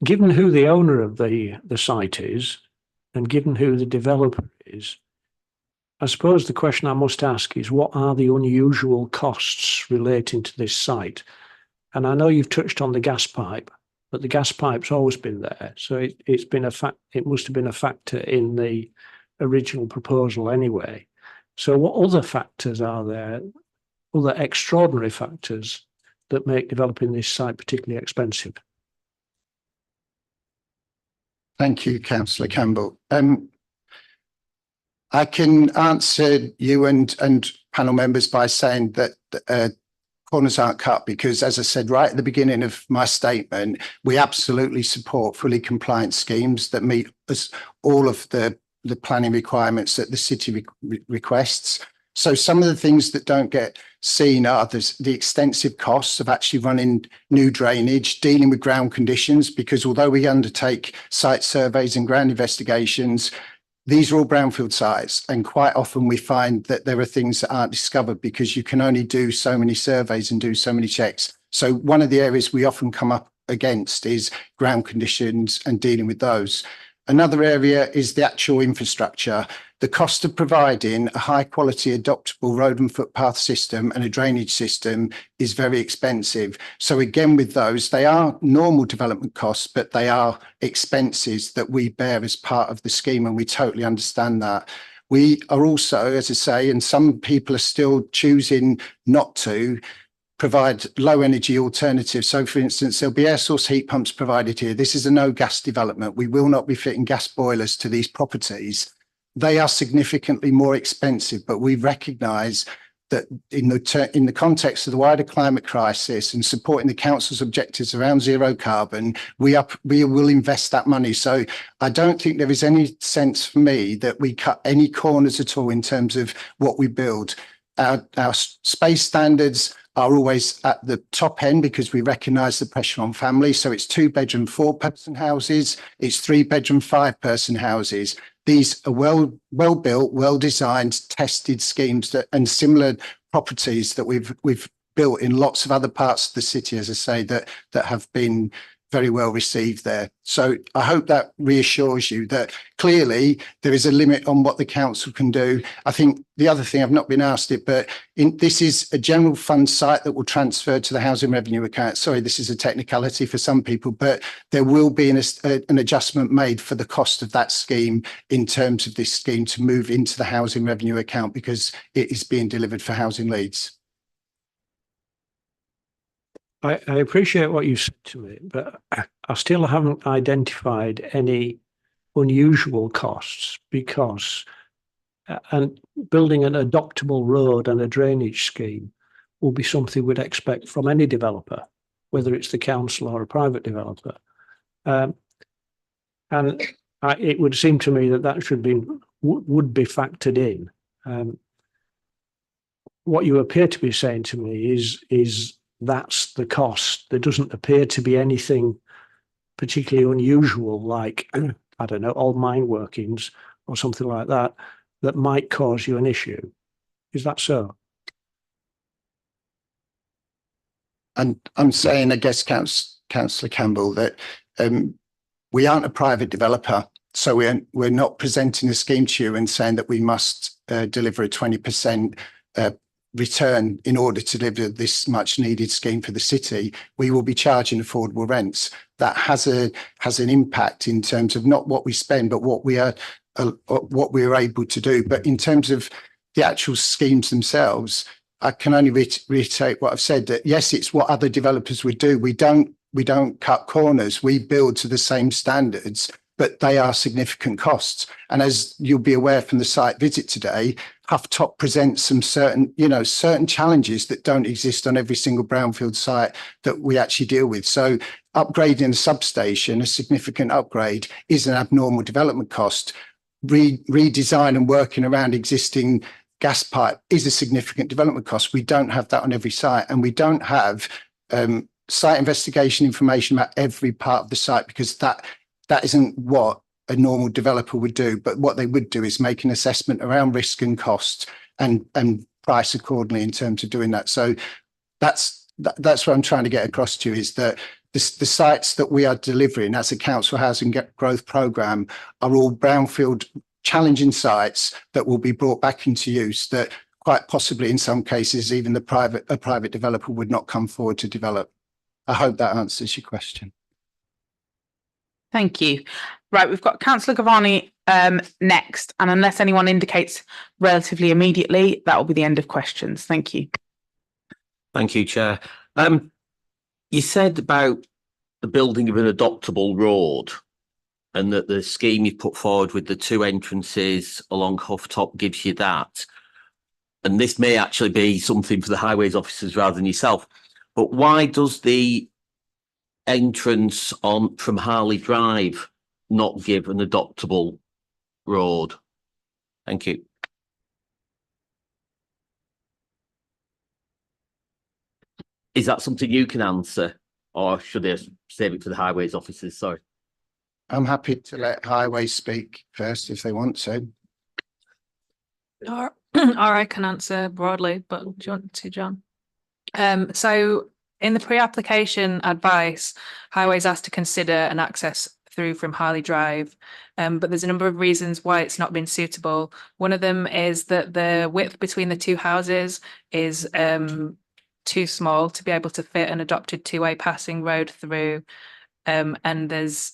given who the owner of the site is and given who the developer is, I suppose the question I must ask is, what are the unusual costs relating to this site? And I know you've touched on the gas pipe, but the gas pipe's always been there. So it's been a fact, it must have been a factor in the original proposal anyway. So what other factors are there, other extraordinary factors that make developing this site particularly expensive? Thank you, Councillor Campbell. I can answer you and panel members by saying that corners aren't cut, because, as I said right at the beginning of my statement, we absolutely support fully compliant schemes that meet all of the planning requirements that the city requests. So some of the things that don't get seen are the extensive costs of actually running new drainage, dealing with ground conditions, because although we undertake site surveys and ground investigations, these are all brownfield sites, and quite often we find that there are things that aren't discovered because you can only do so many surveys and do so many checks. So one of the areas we often come up against is ground conditions and dealing with those. Another area is the actual infrastructure. The cost of providing a high quality adoptable road and footpath system and a drainage system is very expensive. So again, with those, they are normal development costs, but they are expenses that we bear as part of the scheme, and we totally understand that. We are also, as I say, and some people are still choosing not to, provide low energy alternatives. So for instance, there'll be air source heat pumps provided here. This is a no gas development. We will not be fitting gas boilers to these properties. They are significantly more expensive, but we recognise that in the context of the wider climate crisis and supporting the council's objectives around zero carbon, we will invest that money. So I don't think there is any sense for me that we cut any corners at all in terms of what we build. Our space standards are always at the top end because we recognise the pressure on families. So it's 2-bedroom, 4-person houses. It's 3-bedroom, 5-person houses. These are well built, well designed, tested schemes and similar properties that we've built in lots of other parts of the city, as I say, that have been very well received there. So I hope that reassures you that clearly there is a limit on what the council can do. I think the other thing, I've not been asked it, but this is a general fund site that will transfer to the housing revenue account. Sorry, this is a technicality for some people, but there will be an adjustment made for the cost of that scheme in terms of this scheme to move into the housing revenue account because it is being delivered for Housing Leeds. I appreciate what you said to me, but I still haven't identified any unusual costs because and building an adoptable road and a drainage scheme will be something we'd expect from any developer, whether it's the council or a private developer. It would seem to me that should would be factored in. What you appear to be saying to me is that's the cost. There doesn't appear to be anything particularly unusual, like, I don't know, old mine workings or something like that, that might cause you an issue. Is that so? And I'm saying, I guess, Councillor Campbell, that we aren't a private developer. So we're not presenting a scheme to you and saying that we must deliver a 20% return in order to deliver this much needed scheme for the city, we will be charging affordable rents. That has an impact in terms of not what we spend, but what we are able to do. But in terms of the actual schemes themselves, I can only reiterate what I've said, that yes, it's what other developers would do. We don't cut corners. We build to the same standards, but they are significant costs. And as you'll be aware from the site visit today, Hufftop presents some certain challenges that don't exist on every single brownfield site that we actually deal with. So upgrading a substation, a significant upgrade, is an abnormal development cost. Redesign and working around existing gas pipe is a significant development cost. We don't have that on every site, and we don't have site investigation information about every part of the site, because that isn't what a normal developer would do. But what they would do is make an assessment around risk and cost and price accordingly in terms of doing that. So that's what I'm trying to get across to you, is that the sites that we are delivering as a council housing growth programme are all brownfield challenging sites that will be brought back into use, that quite possibly in some cases even a private developer would not come forward to develop. I hope that answers your question. Thank you. Right, we've got Councillor Gavani next, and unless anyone indicates relatively immediately, that will be the end of questions. Thank you. Thank you, Chair. You said about the building of an adoptable road, and that the scheme you put forward with the 2 entrances along Hufftop gives you that. And this may actually be something for the highways officers rather than yourself. But why does the entrance from Harley Drive not give an adoptable road? Thank you. Is that something you can answer, or should I save it for the highways officers? Sorry. I'm happy to let highways speak first if they want to. Or I can answer broadly, but do you want to, John? So in the pre-application advice, highways asked to consider an access through from Harley Drive, but there's a number of reasons why it's not been suitable. One of them is that the width between the 2 houses is too small to be able to fit an adopted 2-way passing road through. And there's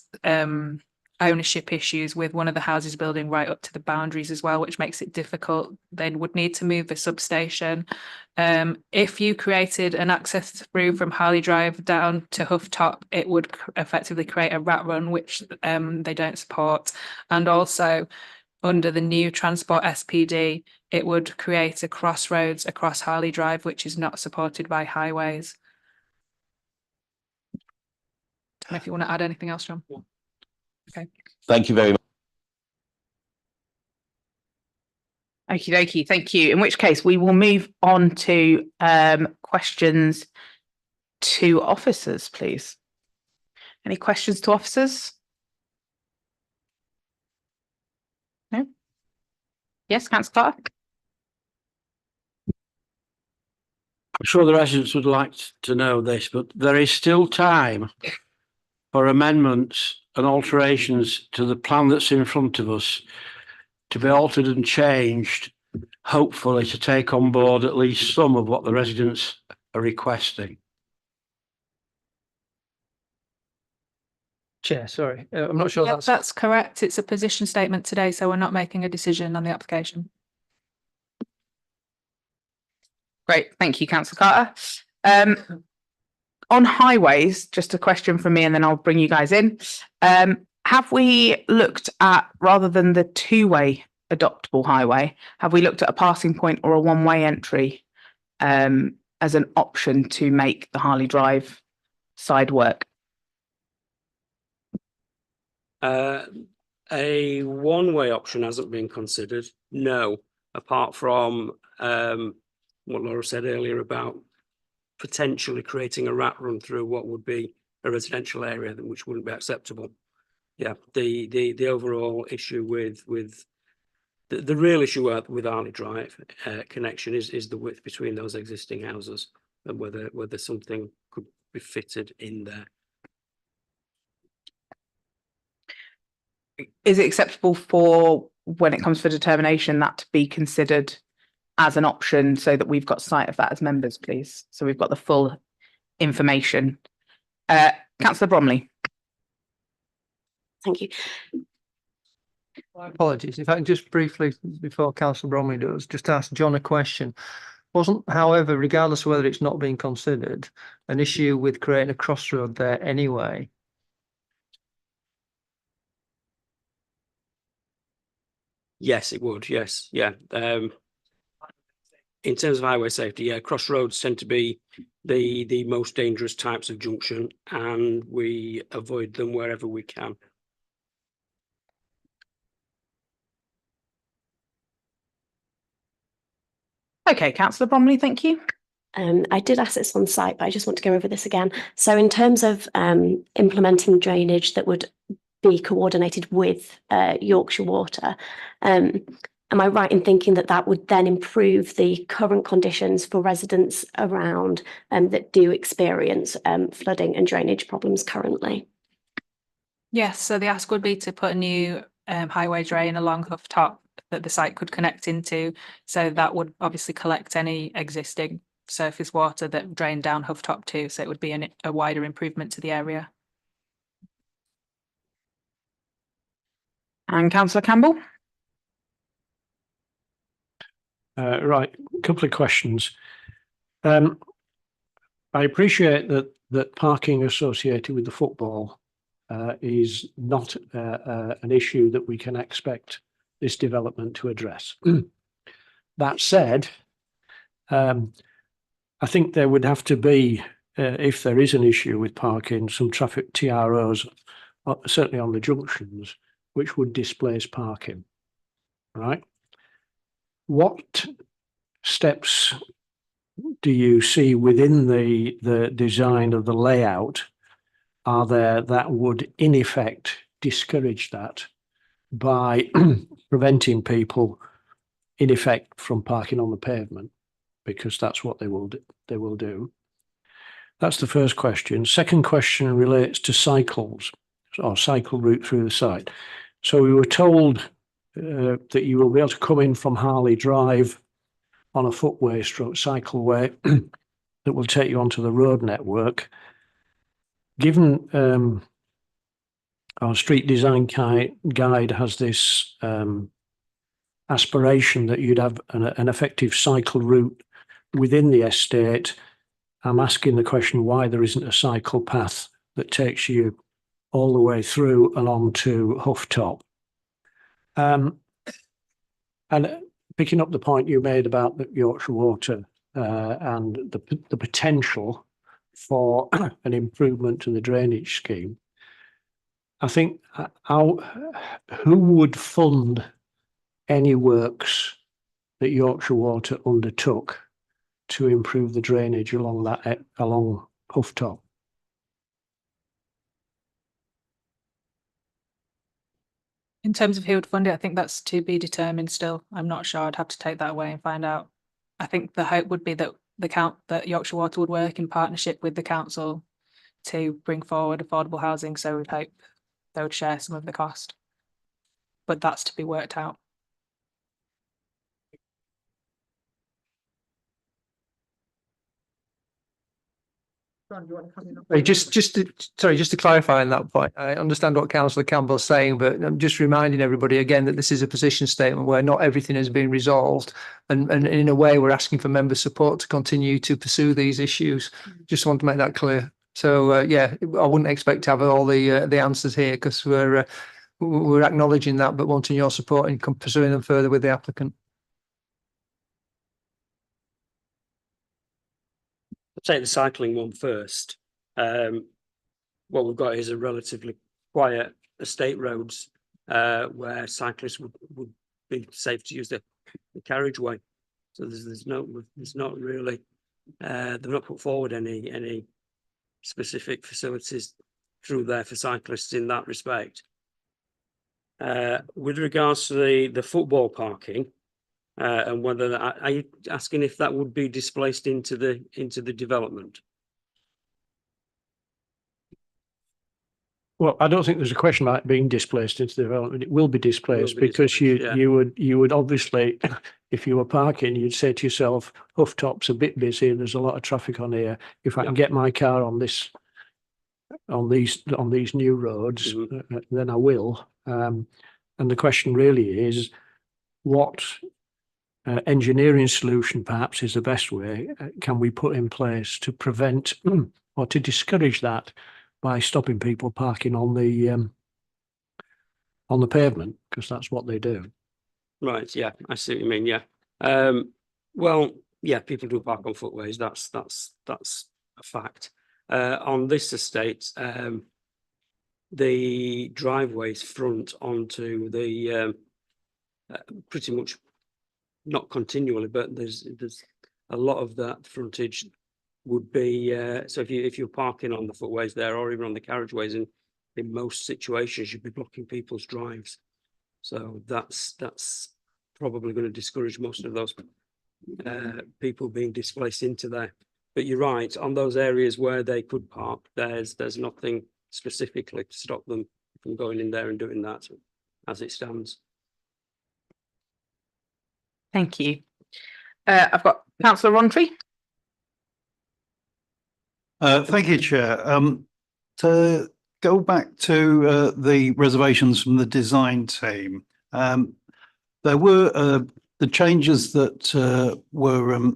ownership issues with one of the houses building right up to the boundaries as well, which makes it difficult. They would need to move the substation. If you created an access through from Harley Drive down to Hufftop, it would effectively create a rat run, which they don't support. And also, under the new transport SPD, it would create a crossroads across Harley Drive, which is not supported by highways. I don't know if you want to add anything else, John. Okay. Thank you very much. Okie dokie, thank you. In which case we will move on to questions to officers, please. Any questions to officers? No? Yes, Councillor Clark? I'm sure the residents would like to know this, but there is still time for amendments and alterations to the plan that's in front of us to be altered and changed, hopefully to take on board at least some of what the residents are requesting. Chair, sorry, I'm not sure Yep, that's correct. It's a position statement today, so we're not making a decision on the application. Great, thank you, Councillor Carter. On highways, just a question from me and then I'll bring you guys in. Have we looked at, rather than the 2-way adoptable highway, have we looked at a passing point or a 1-way entry as an option to make the Harley Drive side work? A 1-way option hasn't been considered, no, apart from what Laura said earlier about potentially creating a rat run through what would be a residential area, which wouldn't be acceptable. Yeah, the overall issue with the real issue with Harley Drive connection is the width between those existing houses and whether something could be fitted in there. Is it acceptable for, when it comes for determination, that to be considered as an option so that we've got sight of that as members, please? So we've got the full information. Councillor Bromley. Thank you. My apologies. If I can just briefly, before Councillor Bromley does, just ask John a question. Wasn't, however, regardless of whether it's not being considered, an issue with creating a crossroad there anyway? Yes, it would. Yes. Yeah. In terms of highway safety, yeah, crossroads tend to be the most dangerous types of junction, and we avoid them wherever we can. Okay, Councillor Bromley, thank you. I did ask this on site, but I just want to go over this again. So in terms of implementing drainage that would be coordinated with Yorkshire Water, am I right in thinking that that would then improve the current conditions for residents around that do experience flooding and drainage problems currently? Yes, so the ask would be to put a new highway drain along Huff Top that the site could connect into. So that would obviously collect any existing surface water that drained down Huff Top too. So it would be a wider improvement to the area. And Councillor Campbell. Right, a couple of questions. I appreciate that parking associated with the football is not an issue that we can expect this development to address. That said, I think there would have to be, if there is an issue with parking, some traffic TROs, certainly on the junctions, which would displace parking, right? What steps do you see within the design of the layout are there that would in effect discourage that by preventing people in effect from parking on the pavement, because that's what they will do. That's the first question. Second question relates to cycles or cycle route through the site. So we were told that you will be able to come in from Harley Drive on a footway stroke cycleway that will take you onto the road network. Given our street design guide has this aspiration that you'd have an effective cycle route within the estate, I'm asking the question why there isn't a cycle path that takes you all the way through along to Huff Top. And picking up the point you made about the Yorkshire Water and the potential for an improvement to the drainage scheme, I think who would fund any works that Yorkshire Water undertook to improve the drainage along Huff Top? In terms of who would fund it, I think that's to be determined still. I'm not sure. I'd have to take that away and find out. I think the hope would be that that Yorkshire Water would work in partnership with the council to bring forward affordable housing. So we'd hope they would share some of the cost. But that's to be worked out. Just to clarify on that point, I understand what Councillor Campbell's saying, but I'm just reminding everybody again that this is a position statement where not everything has been resolved, and in a way we're asking for member support to continue to pursue these issues. Just want to make that clear. So yeah, I wouldn't expect to have all the answers here, because we're acknowledging that, but wanting your support in pursuing them further with the applicant. Take the cycling one first. What we've got is a relatively quiet estate roads where cyclists would be safe to use the carriageway. So there's not really they've not put forward any specific facilities through there for cyclists in that respect. With regards to the football parking, and whether are you asking if that would be displaced into the development? Well, I don't think there's a question about it being displaced into the development. It will be displaced because you would obviously, if you were parking, you'd say to yourself, Hooftop's a bit busy, there's a lot of traffic on here. If I can get my car on these new roads, then I will. And the question really is, what engineering solution perhaps is the best way can we put in place to prevent or to discourage that by stopping people parking on the pavement, because that's what they do. Right, yeah, I see what you mean, yeah. Well, yeah, people do park on footways, that's a fact. On this estate, the driveways front onto the pretty much, not continually, but there's a lot of that frontage would be so if you're parking on the footways there or even on the carriageways, in most situations you'd be blocking people's drives. So that's probably going to discourage most of those people being displaced into there. But you're right, on those areas where they could park, there's nothing specifically to stop them from going in there and doing that as it stands. Thank you. I've got Councillor Rowntree. Thank you, Chair. To go back to the reservations from the design team, there were the changes that were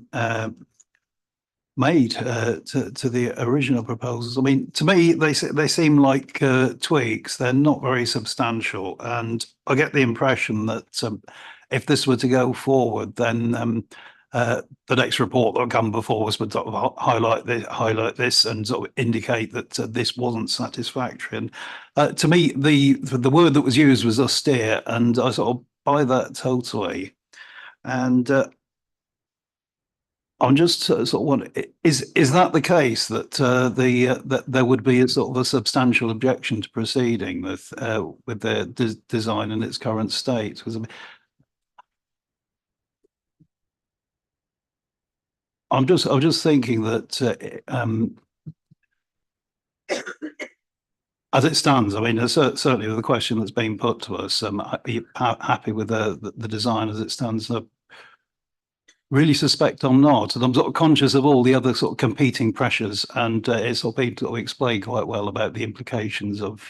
made to the original proposals. I mean, to me, they seem like tweaks. They're not very substantial, and I get the impression that if this were to go forward, then the next report that will come before us would sort of highlight this and sort of indicate that this wasn't satisfactory. And to me, the word that was used was austere, and I sort of buy that totally. And I'm just sort of wondering, is that the case that that there would be a sort of a substantial objection to proceeding with the design in its current state? Because I'm just thinking that as it stands, I mean, certainly the question that's being put to us, are you happy with the design as it stands? Really suspect I'm not, and I'm sort of conscious of all the other sort of competing pressures, and it's sort of been sort of explained quite well about the implications of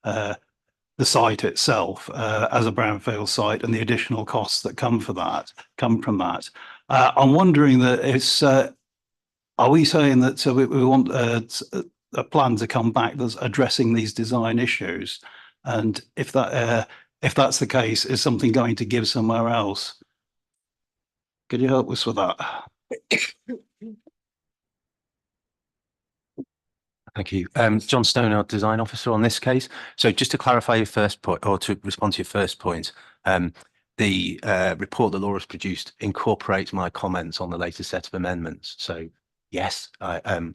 the site itself as a brownfield site and the additional costs that come from that. I'm wondering that it's are we saying that we want a plan to come back that's addressing these design issues, and if that's the case, is something going to give somewhere else? Could you help us with that? Thank you. John Stone, our design officer on this case. So just to clarify your first point, or to respond to your first point, the report that Laura's produced incorporates my comments on the latest set of amendments. So yes, the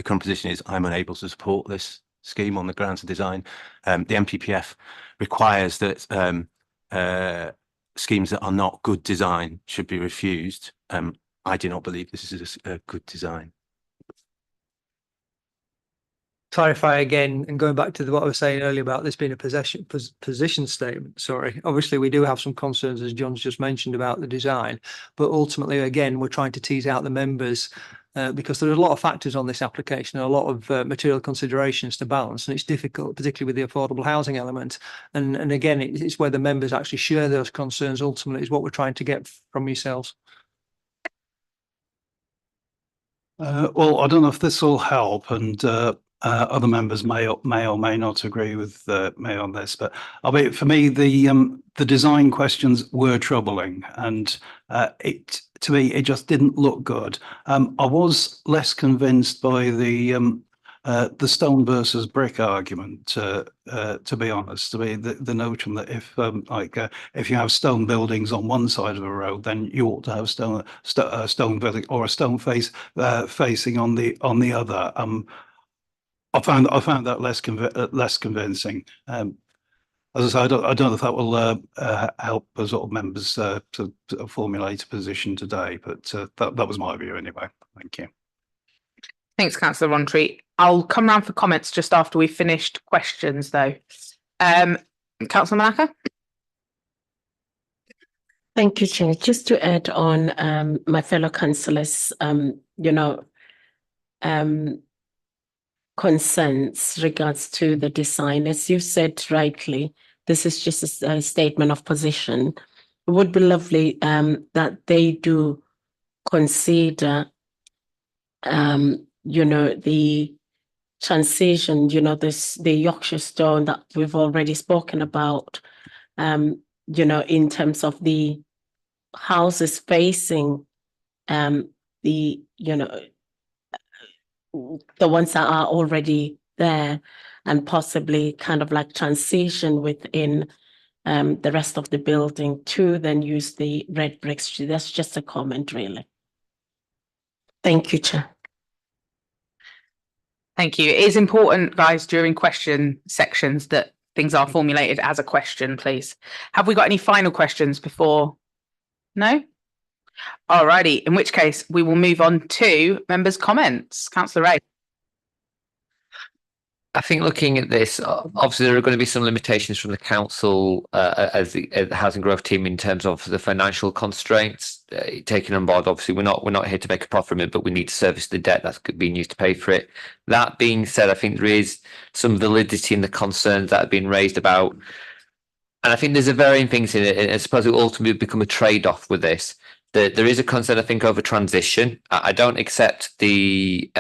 current position is I'm unable to support this scheme on the grounds of design. The MPPF requires that schemes that are not good design should be refused. I do not believe this is a good design. Clarify again, and going back to what I was saying earlier about this being a position statement, sorry. Obviously, we do have some concerns, as John's just mentioned, about the design, but ultimately, again, we're trying to tease out the members because there are a lot of factors on this application, and a lot of material considerations to balance, and it's difficult, particularly with the affordable housing element. And again, it's where the members actually share those concerns. Ultimately, is what we're trying to get from yourselves. Well, I don't know if this will help, and other members may or may not agree with me on this, but I mean, for me, the design questions were troubling, and to me it just didn't look good. I was less convinced by the stone versus brick argument, to be honest. To me, the notion that if you have stone buildings on one side of a road, then you ought to have stone building or a stone facing on the other. I found that less convincing. As I say, I don't know if that will help sort of members to formulate a position today, but that was my view anyway. Thank you. Thanks, Councillor Rowntree. I'll come round for comments just after we've finished questions, though. Councillor Malacca? Thank you, Chair. Just to add on, my fellow councillors, concerns regards to the design. As you said rightly, this is just a statement of position. It would be lovely that they do consider, the transition, the Yorkshire stone that we've already spoken about, in terms of the houses facing the ones that are already there, and possibly kind of like transition within the rest of the building to then use the red bricks. That's just a comment, really. Thank you, Chair. Thank you. It is important, guys, during question sections that things are formulated as a question, please. Have we got any final questions before? No? Alrighty, in which case we will move on to members' comments. Councillor Ray. I think looking at this, obviously there are going to be some limitations from the council as the housing growth team in terms of the financial constraints taken on board. Obviously, we're not here to make a profit from it, but we need to service the debt that's being used to pay for it. That being said, I think there is some validity in the concerns that have been raised about, and I think there's a varying things in it. And I suppose it will ultimately become a trade-off with this. There is a concern, I think, over transition. I don't accept the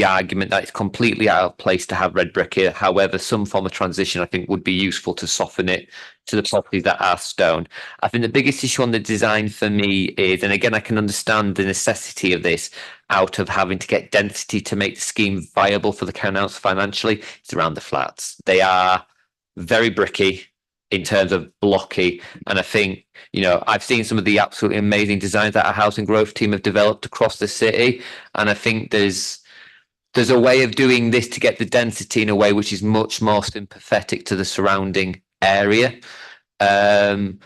argument that it's completely out of place to have red brick here. However, some form of transition I think would be useful to soften it to the properties that are stone. I think the biggest issue on the design for me is, and again, I can understand the necessity of this out of having to get density to make the scheme viable for the council financially, it's around the flats. They are very bricky in terms of blocky. And I think, I've seen some of the absolutely amazing designs that our housing growth team have developed across the city. And I think there's a way of doing this to get the density in a way which is much more sympathetic to the surrounding area. I'll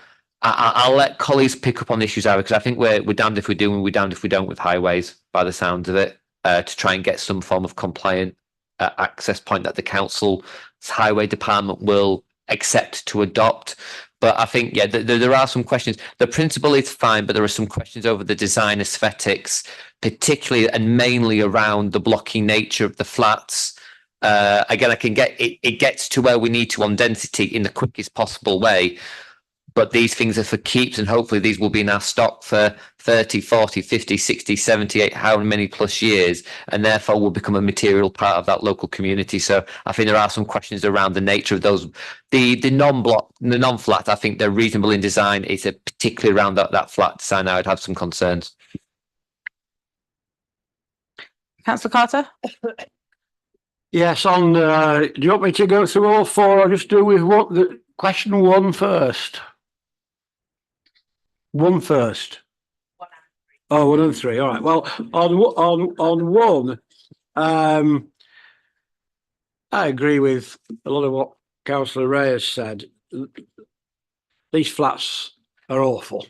let colleagues pick up on the issues because I think we're damned if we do and we're damned if we don't with highways, by the sound of it, to try and get some form of compliant access point that the council's highway department will accept to adopt. But I think, there are some questions. The principle is fine, but there are some questions over the design aesthetics, particularly and mainly around the blocky nature of the flats. Again, I can get it gets to where we need to on density in the quickest possible way. But these things are for keeps, and hopefully these will be in our stock for 30, 40, 50, 60, 78, how many plus years, and therefore will become a material part of that local community. So I think there are some questions around the nature of those. The non-flat, I think they're reasonable in design. It's particularly around that flat design I would have some concerns. Councillor Carter? Yes, do you want me to go through all four? I'll just do with question one first. One first. Oh, 1 and 3. All right. Well, on one, I agree with a lot of what Councillor Ray has said. These flats are awful.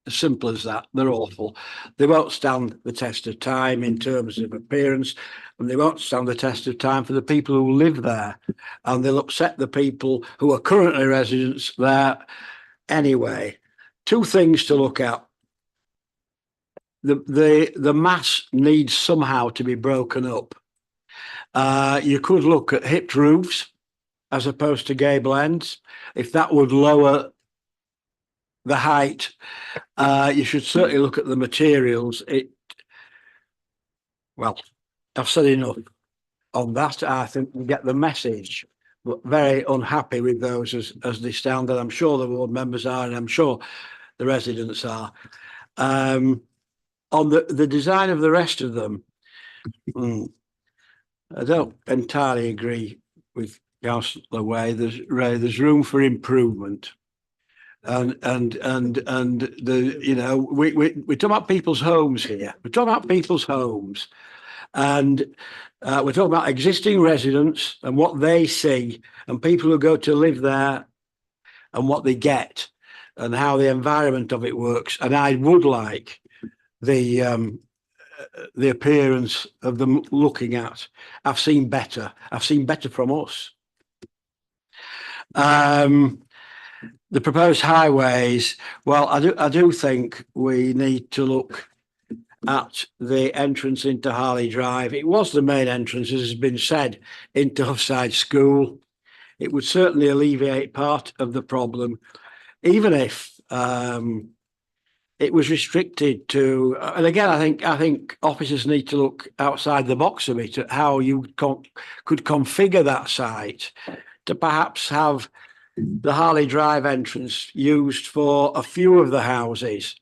As simple as that. They're awful. They won't stand the test of time in terms of appearance, and they won't stand the test of time for the people who live there. And they'll upset the people who are currently residents there anyway. Two things to look at. The mass needs somehow to be broken up. You could look at hipped roofs as opposed to gable ends. If that would lower the height, you should certainly look at the materials. Well, I've said enough on that. I think we get the message, but very unhappy with those as they stand, and I'm sure the ward members are, and I'm sure the residents are. On the design of the rest of them, I don't entirely agree with Councillor Ray. There's room for improvement. And the we're talking about people's homes here. We're talking about people's homes, and we're talking about existing residents and what they see, and people who go to live there and what they get, and how the environment of it works. And I would like the appearance of them looking at. I've seen better from us. the proposed highways, well, I do think we need to look at the entrance into Harley Drive. It was the main entrance, as has been said, into Huffside School. It would certainly alleviate part of the problem, even if it was restricted to, and again, I think officers need to look outside the box a bit at how you could configure that site to perhaps have the Harley Drive entrance used for a few of the houses,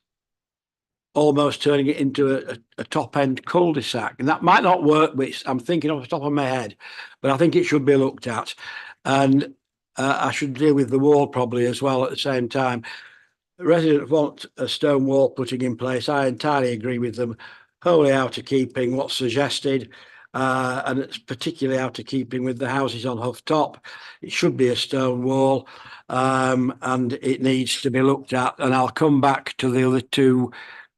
almost turning it into a top-end cul-de-sac. And that might not work, but I'm thinking off the top of my head, but I think it should be looked at. And I should deal with the wall probably as well at the same time. Residents want a stone wall putting in place. I entirely agree with them. Wholly out of keeping what's suggested, and it's particularly out of keeping with the houses on Huff Top. It should be a stone wall, and it needs to be looked at. And I'll come back to the other two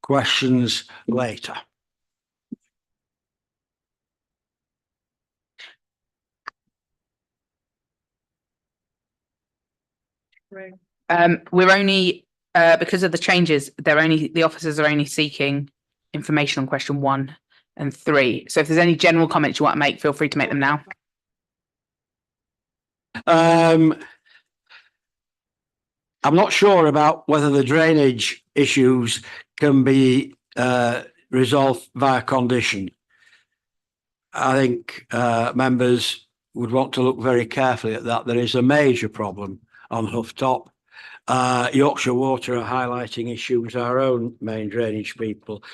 questions later. We're only because of the changes, the officers are only seeking information on question 1 and 3. So if there's any general comments you want to make, feel free to make them now. I'm not sure about whether the drainage issues can be resolved via condition. I think members would want to look very carefully at that. There is a major problem on Huff Top. Yorkshire Water are highlighting issues, our own main drainage people.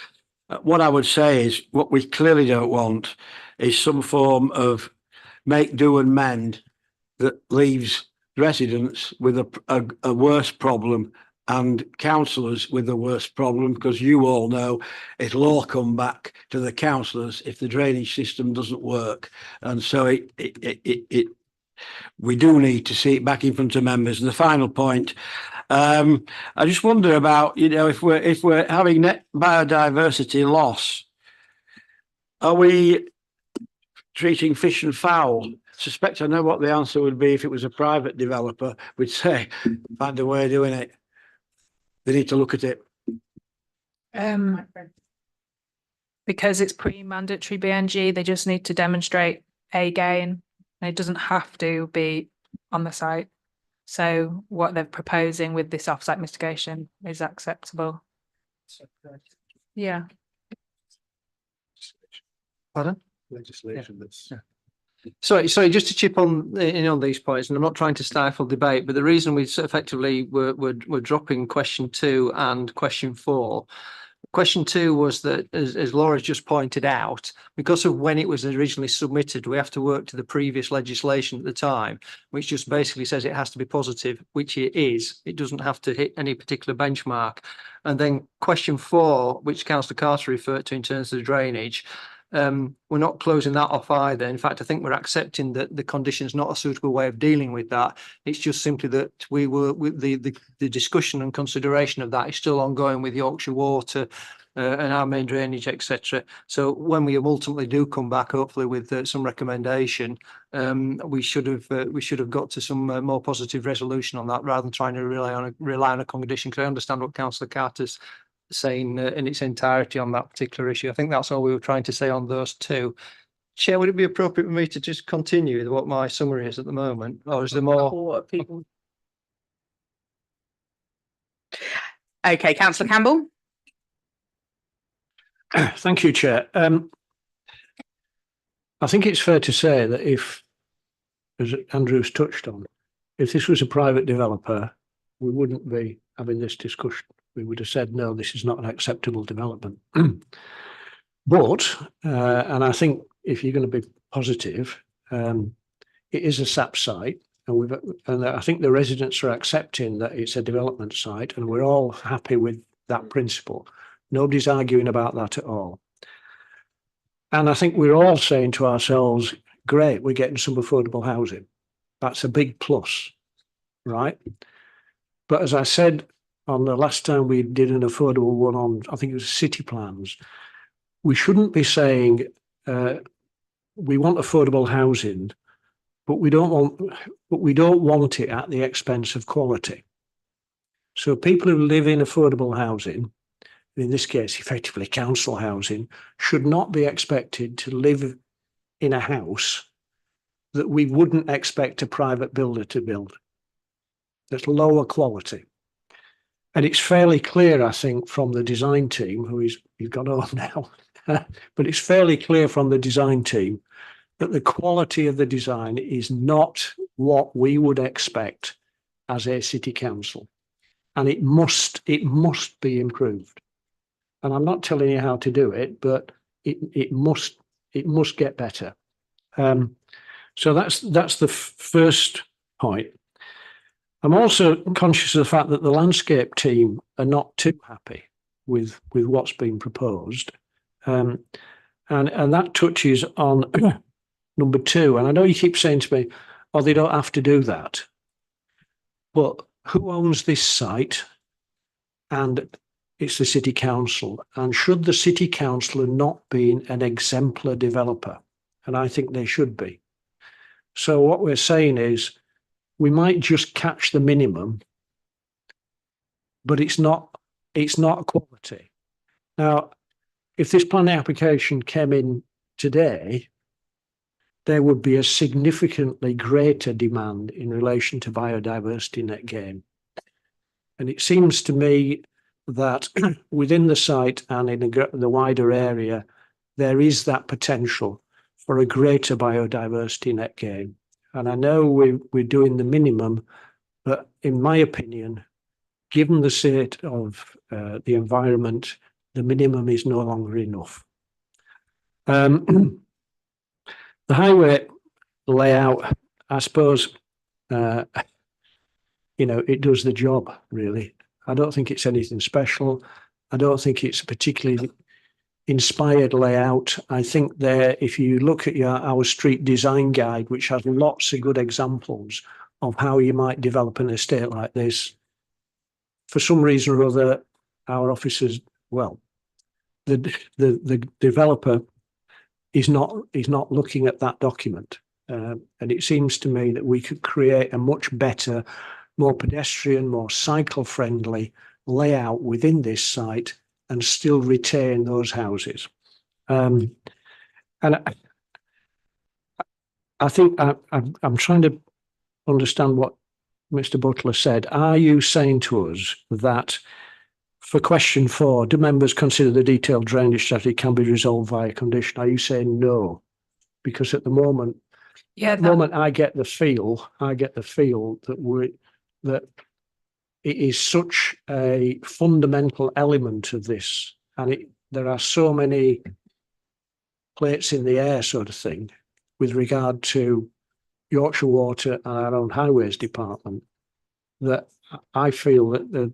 What I would say is what we clearly don't want is some form of make, do and mend that leaves residents with a worse problem and councillors with a worse problem, because you all know it'll all come back to the councillors if the drainage system doesn't work. And so we do need to see it back in front of members. And the final point, I just wonder about, if we're having net biodiversity loss, are we treating fish and fowl? Suspect I know what the answer would be if it was a private developer. We'd say, find a way of doing it. They need to look at it. Because it's pre-mandatory BNG, they just need to demonstrate a gain. And it doesn't have to be on the site. So what they're proposing with this offsite mitigation is acceptable. Yeah. Pardon? Legislation that's. Sorry, just to chip in on these points, and I'm not trying to stifle debate, but the reason we effectively were dropping question 2 and question 4. Question 2 was that, as Laura's just pointed out, because of when it was originally submitted, we have to work to the previous legislation at the time, which just basically says it has to be positive, which it is. It doesn't have to hit any particular benchmark. And then question 4, which Councillor Carter referred to in terms of the drainage, we're not closing that off either. In fact, I think we're accepting that the condition is not a suitable way of dealing with that. It's just simply that the discussion and consideration of that is still ongoing with Yorkshire Water and our main drainage, etc. So when we ultimately do come back, hopefully with some recommendation, we should have got to some more positive resolution on that, rather than trying to rely on a condition. Because I understand what Councillor Carter's saying in its entirety on that particular issue. I think that's all we were trying to say on those two. Chair, would it be appropriate for me to just continue with what my summary is at the moment, or is there more? People? Okay, Councillor Campbell. Thank you, Chair. I think it's fair to say that if, as Andrew's touched on, if this was a private developer, we wouldn't be having this discussion. We would have said, no, this is not an acceptable development. But, and I think if you're going to be positive, it is a SAP site, and I think the residents are accepting that it's a development site, and we're all happy with that principle. Nobody's arguing about that at all. And I think we're all saying to ourselves, great, we're getting some affordable housing. That's a big plus, right? But as I said, on the last time we did an affordable one on, I think it was city plans, we shouldn't be saying we want affordable housing, but we don't want it at the expense of quality. So people who live in affordable housing, in this case, effectively council housing, should not be expected to live in a house that we wouldn't expect a private builder to build. That's lower quality. And it's fairly clear, I think, from the design team, he's gone home now, but it's fairly clear from the design team that the quality of the design is not what we would expect as a city council. And it must be improved. And I'm not telling you how to do it, but it must get better. So that's the first point. I'm also conscious of the fact that the landscape team are not too happy with what's been proposed. And that touches on number 2. And I know you keep saying to me, oh, they don't have to do that. But who owns this site? And it's the city council. And should the city council have not been an exemplar developer? And I think they should be. So what we're saying is we might just catch the minimum, but it's not quality. Now, if this planning application came in today, there would be a significantly greater demand in relation to biodiversity net gain. And it seems to me that within the site and in the wider area, there is that potential for a greater biodiversity net gain. And I know we're doing the minimum, but in my opinion, given the state of the environment, the minimum is no longer enough. The highway layout, I suppose, it does the job, really. I don't think it's anything special. I don't think it's a particularly inspired layout. I think if you look at our street design guide, which has lots of good examples of how you might develop an estate like this, for some reason or other, our officers, the developer is not looking at that document. And it seems to me that we could create a much better, more pedestrian, more cycle-friendly layout within this site and still retain those houses. And I think I'm trying to understand what Mr. Butler said. Are you saying to us that for question 4, do members consider the detailed drainage strategy can be resolved via condition? Are you saying no? Because at the moment, I get the feel that it is such a fundamental element of this, and there are so many plates in the air, sort of thing, with regard to Yorkshire Water and our own highways department, that I feel that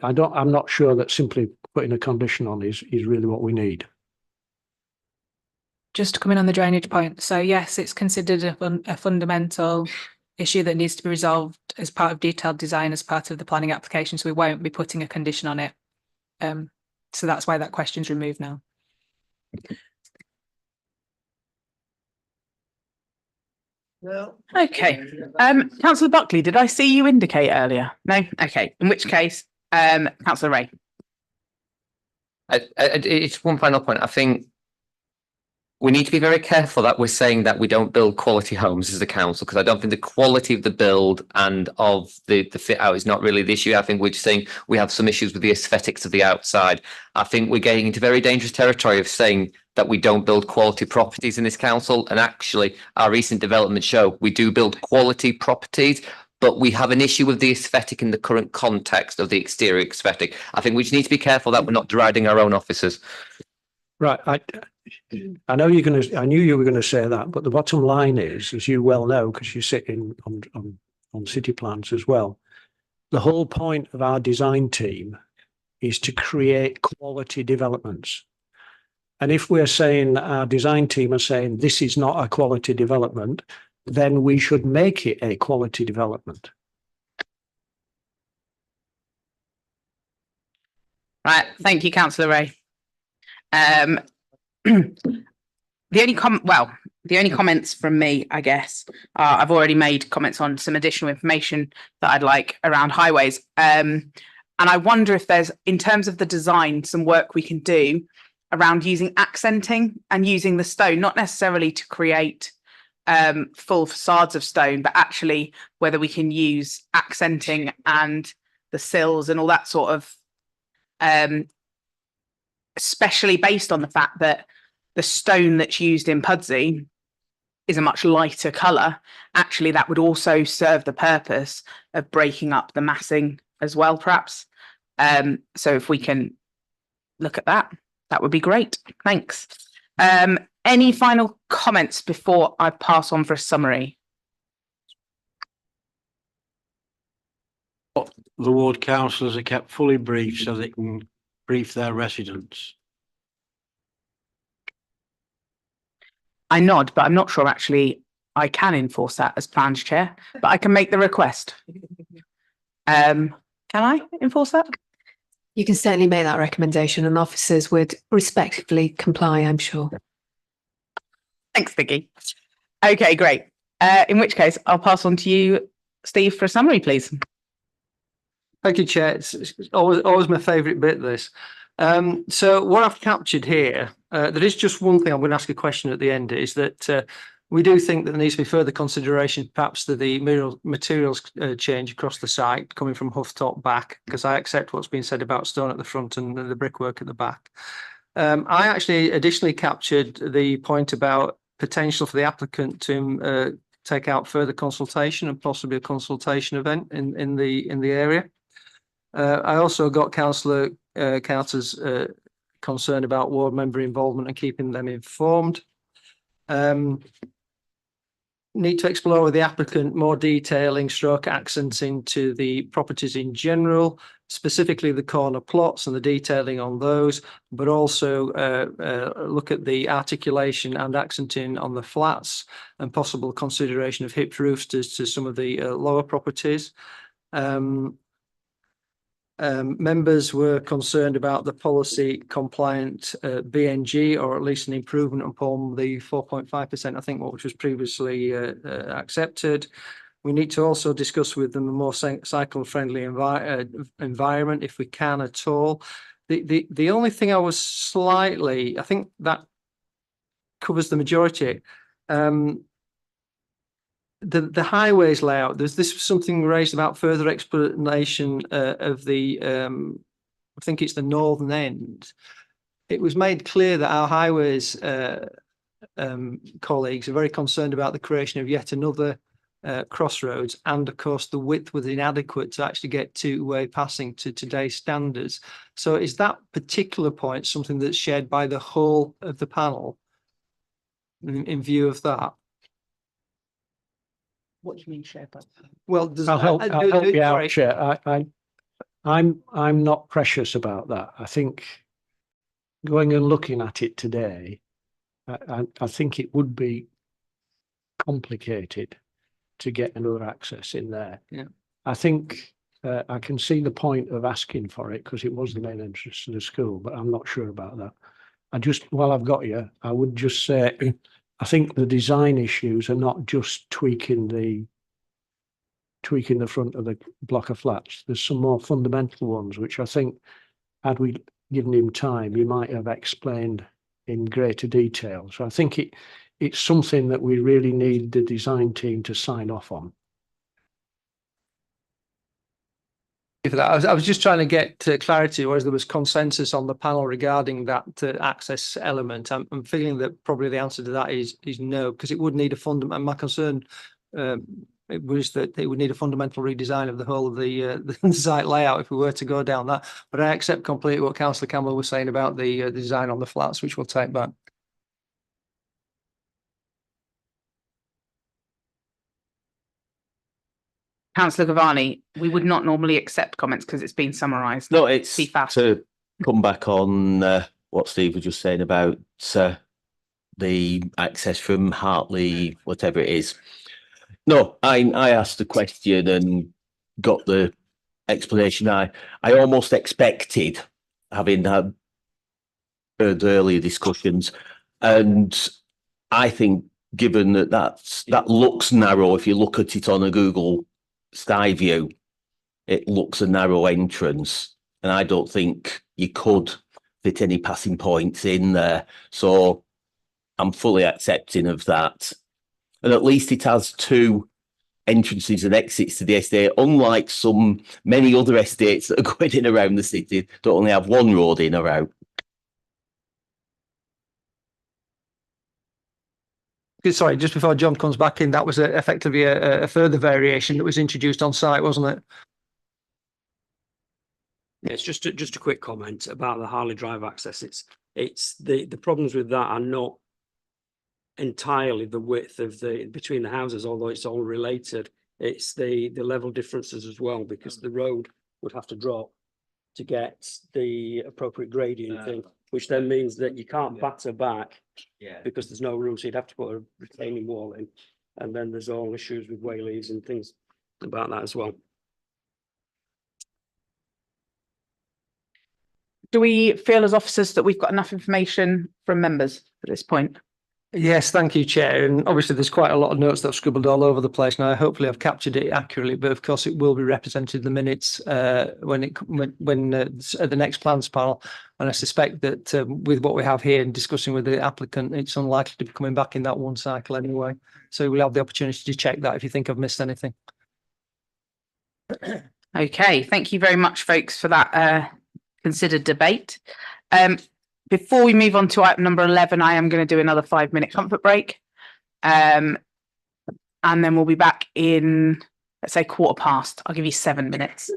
I'm not sure that simply putting a condition on is really what we need. Just to come in on the drainage point. So yes, it's considered a fundamental issue that needs to be resolved as part of detailed design, as part of the planning application. So we won't be putting a condition on it. So that's why that question's removed now. Well, okay. Councillor Buckley, did I see you indicate earlier? No? Okay. In which case, Councillor Ray. It's one final point. I think we need to be very careful that we're saying that we don't build quality homes as a council, because I don't think the quality of the build and of the fit out is not really the issue. I think we're just saying we have some issues with the aesthetics of the outside. I think we're getting into very dangerous territory of saying that we don't build quality properties in this council. And actually, our recent developments show we do build quality properties, but we have an issue with the aesthetic in the current context of the exterior aesthetic. I think we just need to be careful that we're not deriding our own officers. Right. I know I knew you were going to say that, but the bottom line is, as you well know, because you sit on city plans as well, the whole point of our design team is to create quality developments. And if we're saying that our design team are saying this is not a quality development, then we should make it a quality development. Right. Thank you, Councillor Ray. The only comment, The only comments from me, I guess, I've already made comments on some additional information that I'd like around highways. And I wonder if there's, in terms of the design, some work we can do around using accenting and using the stone, not necessarily to create full facades of stone, but actually whether we can use accenting and the sills and all that sort of, especially based on the fact that the stone that's used in Pudsey is a much lighter colour. Actually, that would also serve the purpose of breaking up the massing as well, perhaps. So if we can look at that, that would be great. Thanks. Any final comments before I pass on for a summary? The ward councillors are kept fully briefed so they can brief their residents. I nod, but I'm not sure actually I can enforce that as plans chair, but I can make the request. Can I enforce that? You can certainly make that recommendation and officers would respectively comply, I'm sure. Thanks, Vicky. Okay, great. In which case, I'll pass on to you, Steve, for a summary, please. Thank you, Chair. It's always my favourite bit, this. So what I've captured here, there is just one thing I'm going to ask a question at the end, is that we do think that there needs to be further consideration, perhaps to the materials change across the site, coming from Hufftop back, because I accept what's been said about stone at the front and the brickwork at the back. I actually additionally captured the point about potential for the applicant to take out further consultation and possibly a consultation event in the area. I also got Councillor Carter's concern about ward member involvement and keeping them informed. Need to explore with the applicant more detailing stroke accents into the properties in general, specifically the corner plots and the detailing on those, but also look at the articulation and accenting on the flats and possible consideration of hipped roofs to some of the lower properties. Members were concerned about the policy compliant BNG, or at least an improvement upon the 4.5%, I think, which was previously accepted. We need to also discuss with them a more cycle friendly environment if we can at all. The only thing I was slightly, I think that covers the majority. The highways layout, this something raised about further explanation of the, I think it's the northern end. It was made clear that our highways colleagues are very concerned about the creation of yet another crossroads, and of course the width was inadequate to actually get two-way passing to today's standards. So is that particular point something that's shared by the whole of the panel in view of that? What do you mean, Chair? Well, I'll help you out, Chair. I'm not precious about that. I think going and looking at it today, I think it would be complicated to get another access in there. Yeah. I think I can see the point of asking for it because it was the main entrance to the school, but I'm not sure about that. While I've got you, I would just say, I think the design issues are not just tweaking the front of the block of flats. There's some more fundamental ones, which I think, had we given him time, he might have explained in greater detail. So I think it's something that we really need the design team to sign off on. For that, I was just trying to get clarity, whereas there was consensus on the panel regarding that access element. I'm feeling that probably the answer to that is no, because it would need a fundamental. My concern was that it would need a fundamental redesign of the whole of the site layout if we were to go down that. But I accept completely what Councillor Campbell was saying about the design on the flats, which we'll take back. Councillor Gavani, we would not normally accept comments because it's been summarised. No, it's Be fast. to come back on what Steve was just saying about the access from Hartley, whatever it is. No, I asked the question and got the explanation I almost expected, having heard earlier discussions, and I think given that that looks narrow. If you look at it on a Google Sky View, it looks a narrow entrance, and I don't think you could fit any passing points in there. So I'm fully accepting of that. And at least it has two entrances and exits to the estate, unlike many other estates that are going in around the city, don't only have one road in or out. Sorry, just before John comes back in, that was effectively a further variation that was introduced on site, wasn't it? It's just a quick comment about the Harley Drive access. It's the problems with that are not entirely the width of between the houses, although it's all related. It's the level differences as well, because the road would have to drop to get the appropriate gradient thing, which then means that you can't batter back because there's no room. So you'd have to put a retaining wall in, and then there's all issues with wayleaves and things about that as well. Do we feel as officers that we've got enough information from members at this point? Yes, thank you, Chair. And obviously, there's quite a lot of notes that I've scribbled all over the place. Now, hopefully, I've captured it accurately, but of course, it will be represented in the minutes at the next plans panel. And I suspect that with what we have here and discussing with the applicant, it's unlikely to be coming back in that one cycle anyway. So we'll have the opportunity to check that if you think I've missed anything. Okay, thank you very much, folks, for that considered debate. Before we move on to item number 11, I am going to do another 5-minute comfort break. And then we'll be back in, let's say, 15:15. I'll give you 7 minutes.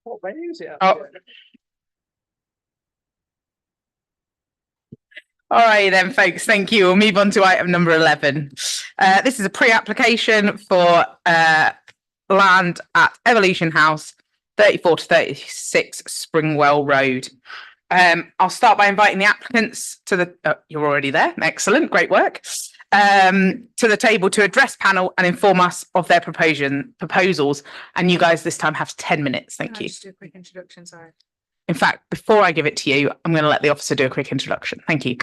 What venue is it? Oh. All right then, folks, thank you. We'll move on to item number 11. This is a pre-application for land at Evolution House, 34 to 36 Springwell Road. I'll start by inviting the applicants to the, you're already there, excellent, great work, to the table to address panel and inform us of their proposals. And you guys this time have 10 minutes, thank you. Just do a quick introduction, sorry. In fact, before I give it to you, I'm going to let the officer do a quick introduction. Thank you.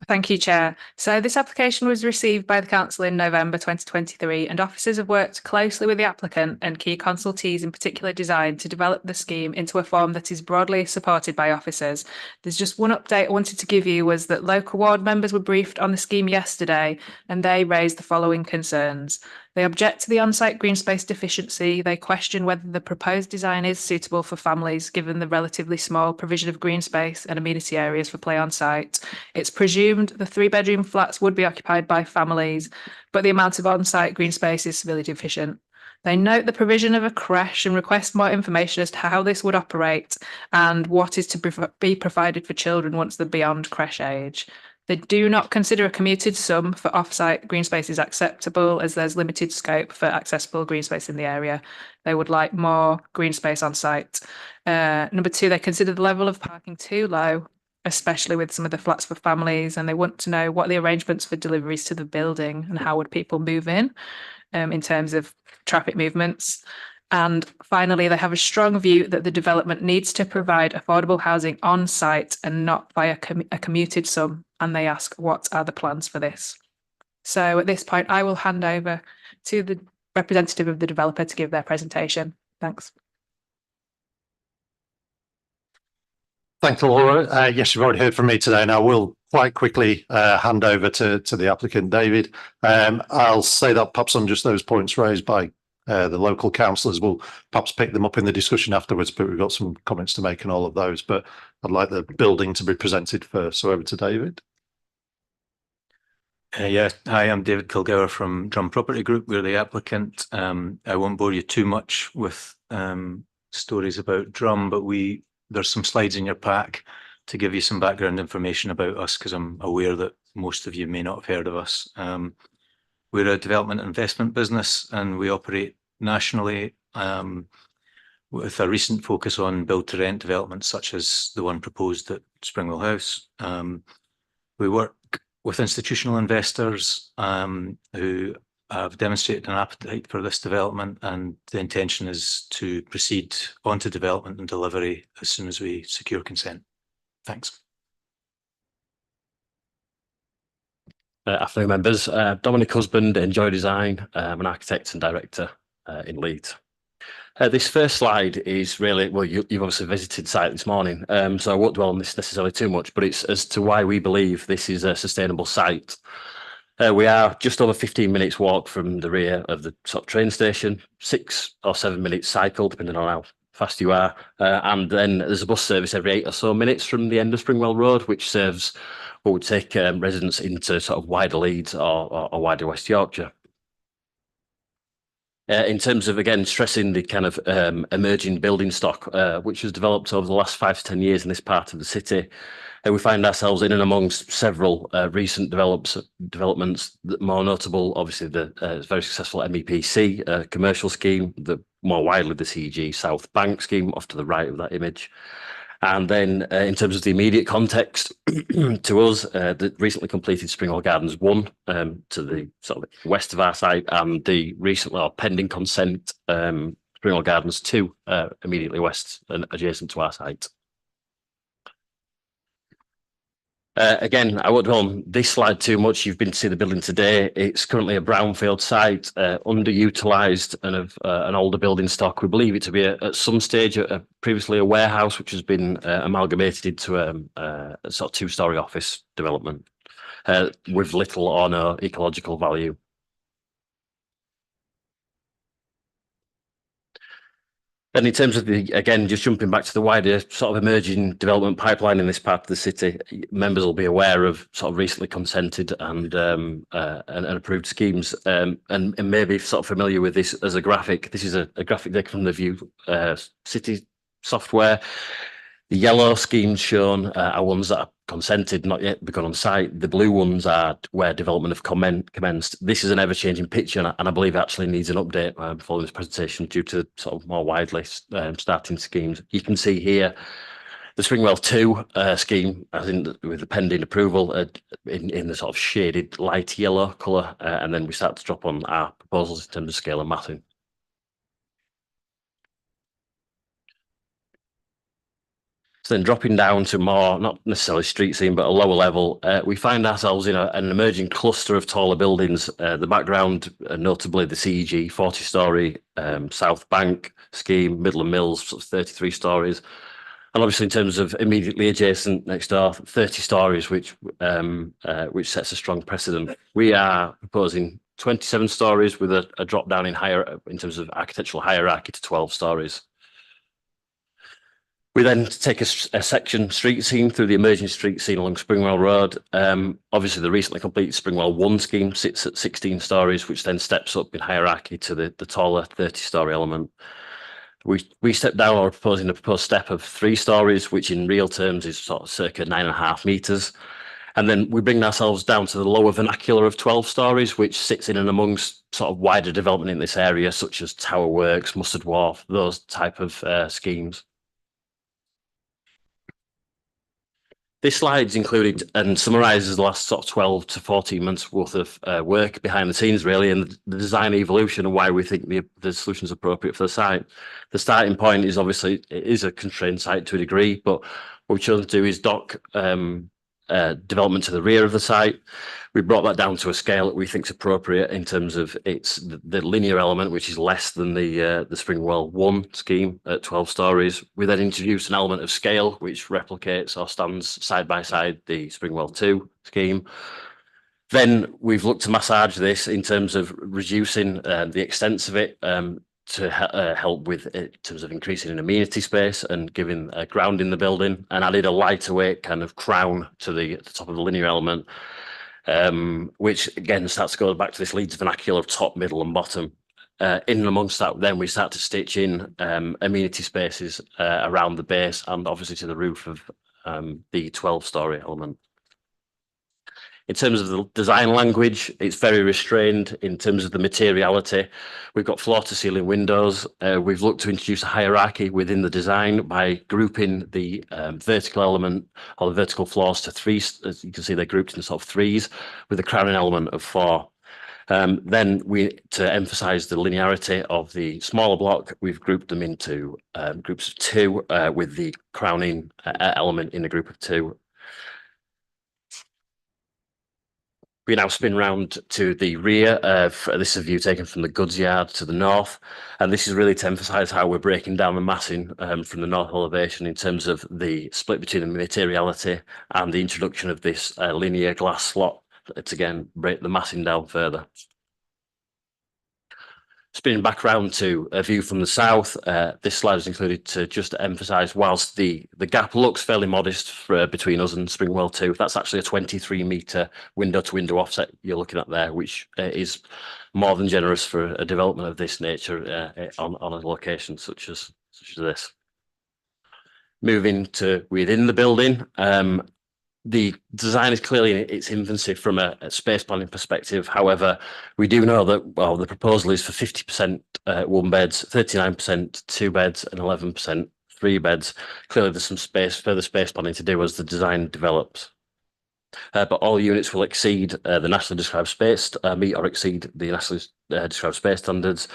Thank you, Chair. So this application was received by the Council in November 2023, and officers have worked closely with the applicant and key consultees in particular design to develop the scheme into a form that is broadly supported by officers. There's just one update I wanted to give you was that local ward members were briefed on the scheme yesterday, and they raised the following concerns. They object to the on-site green space deficiency. They question whether the proposed design is suitable for families, given the relatively small provision of green space and amenity areas for play on site. It's presumed the 3-bedroom flats would be occupied by families, but the amount of on-site green space is severely deficient. They note the provision of a creche and request more information as to how this would operate and what is to be provided for children once they're beyond creche age. They do not consider a commuted sum for off-site green spaces acceptable, as there's limited scope for accessible green space in the area. They would like more green space on site. Number 2, they consider the level of parking too low, especially with some of the flats for families, and they want to know what the arrangements for deliveries to the building and how would people move in terms of traffic movements. And finally, they have a strong view that the development needs to provide affordable housing on site and not via a commuted sum. And they ask, what are the plans for this? So at this point, I will hand over to the representative of the developer to give their presentation. Thanks. Thanks, Laura. Yes, you've already heard from me today, and I will quite quickly hand over to the applicant, David. I'll say that perhaps on just those points raised by the local councillors, we'll perhaps pick them up in the discussion afterwards, but we've got some comments to make on all of those. But I'd like the building to be presented first. So over to David. Yeah, hi, I'm David Kilgour from Drum Property Group. We're the applicant. I won't bore you too much with stories about Drum, but there's some slides in your pack to give you some background information about us, because I'm aware that most of you may not have heard of us. We're a development investment business, and we operate nationally with a recent focus on build-to-rent developments such as the one proposed at Springwell House. We work with institutional investors who have demonstrated an appetite for this development, and the intention is to proceed onto development and delivery as soon as we secure consent. Thanks. Afternoon, members. Dominic Husband, Enjoy Design. I'm an architect and director in Leeds. This first slide is really, well, you've obviously visited site this morning, so I won't dwell on this necessarily too much, but it's as to why we believe this is a sustainable site. We are just over 15 minutes walk from the rear of the sort of train station, 6 or 7 minutes cycle, depending on how fast you are. And then there's a bus service every 8 or so minutes from the end of Springwell Road, which serves what would take residents into sort of wider Leeds or wider West Yorkshire. In terms of, again, stressing the kind of emerging building stock, which has developed over the last 5 to 10 years in this part of the city, we find ourselves in and amongst several recent developments. More notable, obviously, the very successful MEPC commercial scheme, the more widely the CG South Bank scheme off to the right of that image. And then in terms of the immediate context to us, the recently completed Springwell Gardens 1 to the sort of west of our site, and the recently or pending consent Springwell Gardens 2 immediately west and adjacent to our site. Again, I won't dwell on this slide too much. You've been to see the building today. It's currently a brownfield site, underutilised and of an older building stock. We believe it to be at some stage previously a warehouse, which has been amalgamated into a sort of 2-storey office development with little or no ecological value. And in terms of again, just jumping back to the wider sort of emerging development pipeline in this part of the city, members will be aware of sort of recently consented and approved schemes, and maybe sort of familiar with this as a graphic. This is a graphic taken from the View City software. The yellow schemes shown are ones that are consented, not yet begun on site. The blue ones are where development have commenced. This is an ever-changing picture, and I believe it actually needs an update following this presentation due to sort of more widely starting schemes. You can see here the Springwell 2 scheme, as in with the pending approval, in the sort of shaded light yellow colour, and then we start to drop on our proposals in terms of scale and massing. So then dropping down to more, not necessarily street scene, but a lower level, we find ourselves in an emerging cluster of taller buildings. The background, notably the CEG 40-storey South Bank scheme, Midland Mills, sort of 33 stories. And obviously in terms of immediately adjacent next door, 30 stories, which sets a strong precedent. We are proposing 27 stories with a drop down in terms of architectural hierarchy to 12 stories. We then take a section street scene through the emerging street scene along Springwell Road. Obviously, the recently completed Springwell 1 scheme sits at 16 stories, which then steps up in hierarchy to the taller 30-storey element. We step down or proposing a proposed step of 3 stories, which in real terms is sort of circa 9.5 metres. And then we bring ourselves down to the lower vernacular of 12 stories, which sits in and amongst sort of wider development in this area, such as Tower Works, Mustard Wharf, those type of schemes. This slide's included and summarises the last sort of 12 to 14 months worth of work behind the scenes, really, and the design evolution and why we think the solution is appropriate for the site. The starting point is obviously, it is a constrained site to a degree, but what we've chosen to do is dock development to the rear of the site. We brought that down to a scale that we think is appropriate in terms of the linear element, which is less than the Springwell 1 scheme at 12 stories. We then introduced an element of scale, which replicates or stands side by side the Springwell 2 scheme. Then we've looked to massage this in terms of reducing the extents of it to help with in terms of increasing in amenity space and giving ground in the building, and added a lighter weight kind of crown to the top of the linear element, which again starts to go back to this Leeds vernacular of top, middle and bottom. In and amongst that, then we start to stitch in amenity spaces around the base and obviously to the roof of the 12-storey element. In terms of the design language, it's very restrained in terms of the materiality. We've got floor-to-ceiling windows. We've looked to introduce a hierarchy within the design by grouping the vertical element or the vertical floors to 3. As you can see, they're grouped in sort of 3s with a crowning element of 4. Then to emphasise the linearity of the smaller block, we've grouped them into groups of 2 with the crowning element in a group of 2. We now spin round to the rear of this is a view taken from the goods yard to the north, and this is really to emphasise how we're breaking down the massing from the north elevation in terms of the split between the materiality and the introduction of this linear glass slot to again break the massing down further. Spinning back round to a view from the south, this slide is included to just emphasise whilst the gap looks fairly modest between us and Springwell 2, that's actually a 23-metre window-to-window offset you're looking at there, which is more than generous for a development of this nature on a location such as this. Moving to within the building, the design is clearly in its infancy from a space planning perspective. However, we do know that, well, the proposal is for 50% 1 beds, 39% 2 beds and 11% 3 beds. Clearly there's some further space planning to do as the design develops. But all units will exceed the nationally described space, meet or exceed the nationally described space standards.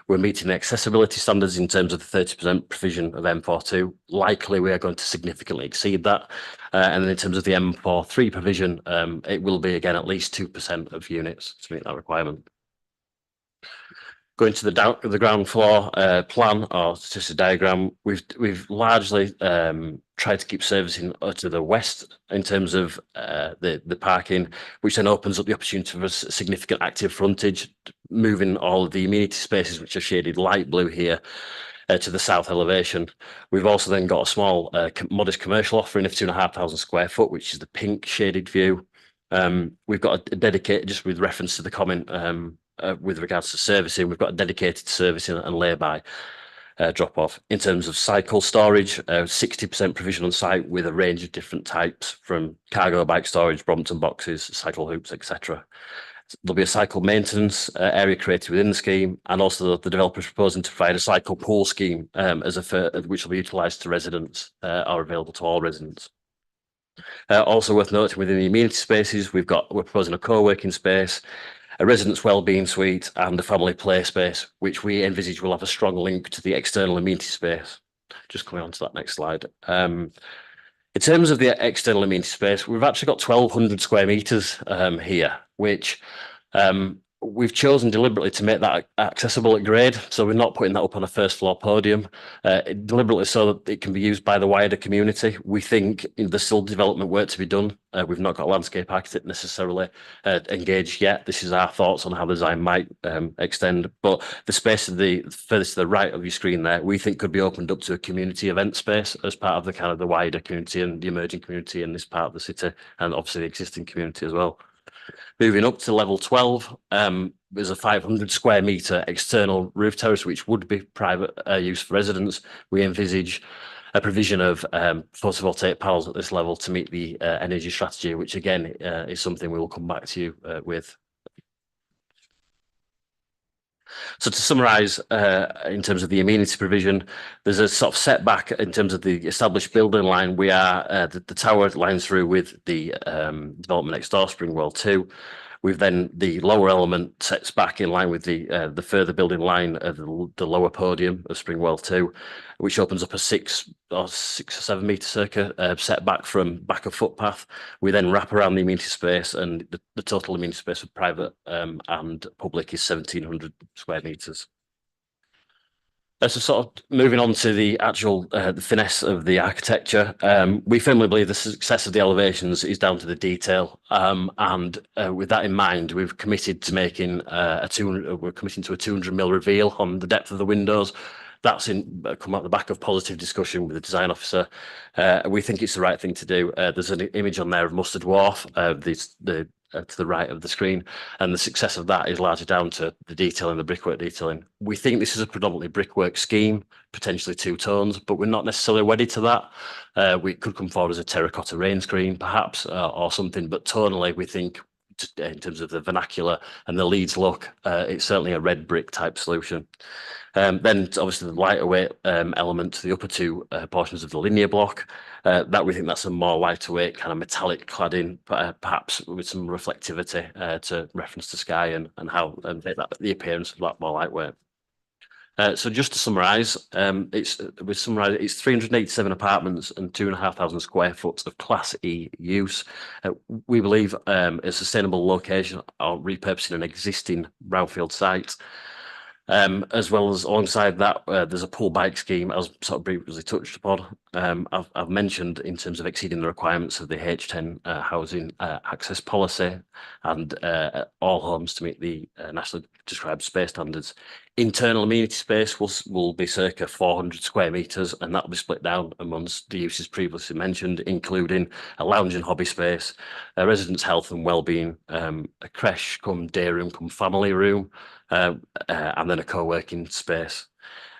We're meeting the accessibility standards in terms of the 30% provision of M42. Likely we are going to significantly exceed that. And then in terms of the M43 provision, it will be again at least 2% of units to meet that requirement. Going to the ground floor plan or statistic diagram, we've largely tried to keep servicing to the west in terms of the parking, which then opens up the opportunity for significant active frontage, moving all of the amenity spaces which are shaded light blue here to the south elevation. We've also then got a small modest commercial offering of 2,500 square foot, which is the pink shaded view. We've got a dedicated, just with reference to the comment with regards to servicing, we've got a dedicated servicing and lay-by drop off. In terms of cycle storage, 60% provision on site with a range of different types, from cargo bike storage, Brompton boxes, cycle hoops, etc. There'll be a cycle maintenance area created within the scheme, and also the developer is proposing to provide a cycle pool scheme which will be utilised to residents or available to all residents. Also worth noting, within the amenity spaces, we're proposing a co-working space, a residence wellbeing suite, and a family play space, which we envisage will have a strong link to the external amenity space. Just coming on to that next slide. In terms of the external amenity space, we've actually got 1,200 square metres here, which we've chosen deliberately to make that accessible at grade. So we're not putting that up on a first floor podium, deliberately so that it can be used by the wider community. We think there's still development work to be done. We've not got a landscape architect necessarily engaged yet. This is our thoughts on how the design might extend. But the space furthest to the right of your screen there, we think could be opened up to a community event space as part of the kind of the wider community and the emerging community in this part of the city, and obviously the existing community as well. Moving up to level 12, there's a 500 square metre external roof terrace, which would be private use for residents. We envisage a provision of photovoltaic panels at this level to meet the energy strategy, which again is something we will come back to you with. So to summarise, in terms of the amenity provision, there's a sort of setback in terms of the established building line. We are the tower lines through with the development next door, Springwell 2. We've then the lower element sets back in line with the further building line of the lower podium of Springwell 2, which opens up a 6 or 7 metre circa setback from back of footpath. We then wrap around the amenity space, and the total amenity space for private and public is 1,700 square metres. So sort of moving on to the actual the finesse of the architecture, we firmly believe the success of the elevations is down to the detail, and with that in mind, we've committed to making we're committing to a 200 mm reveal on the depth of the windows. That's come out the back of positive discussion with the design officer. We think it's the right thing to do. There's an image on there of Mustard Wharf, to the right of the screen, and the success of that is largely down to the detailing, the brickwork detailing. We think this is a predominantly brickwork scheme, potentially two tones, but we're not necessarily wedded to that. We could come forward as a terracotta rain screen, perhaps, or something, but tonally, we think in terms of the vernacular and the Leeds look, it's certainly a red brick type solution. Then obviously the lighter weight element to the upper two portions of the linear block, that we think that's a more lighter weight kind of metallic cladding, perhaps with some reflectivity to reference to sky and how make that the appearance of that more lightweight. So just to summarise, it's 387 apartments and 2,500 square foot of Class E use. We believe a sustainable location or repurposing an existing brownfield site. As well as alongside that, there's a pool bike scheme, as sort of briefly touched upon. I've mentioned in terms of exceeding the requirements of the H10 housing access policy, and all homes to meet the nationally described space standards. Internal amenity space will be circa 400 square metres, and that will be split down amongst the uses previously mentioned, including a lounge and hobby space, a residence health and wellbeing, a creche cum day room cum family room, and then a co-working space.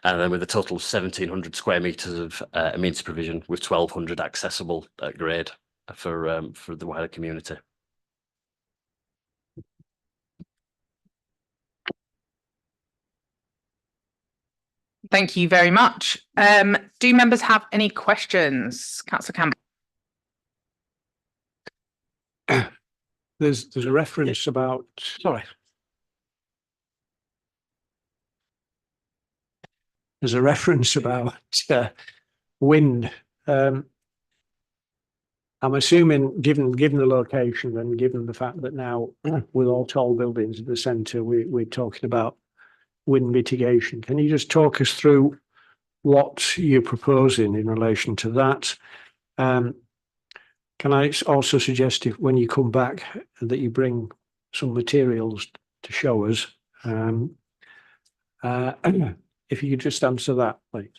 And then with a total of 1,700 square metres of amenity provision, with 1,200 accessible at grade for the wider community. Thank you very much. Do members have any questions? Councillor Campbell. There's a reference about, sorry. There's a reference about wind. I'm assuming, given the location and given the fact that now with all tall buildings at the centre, we're talking about wind mitigation. Can you just talk us through what you're proposing in relation to that? Can I also suggest, if when you come back, that you bring some materials to show us? if you could just answer that, please.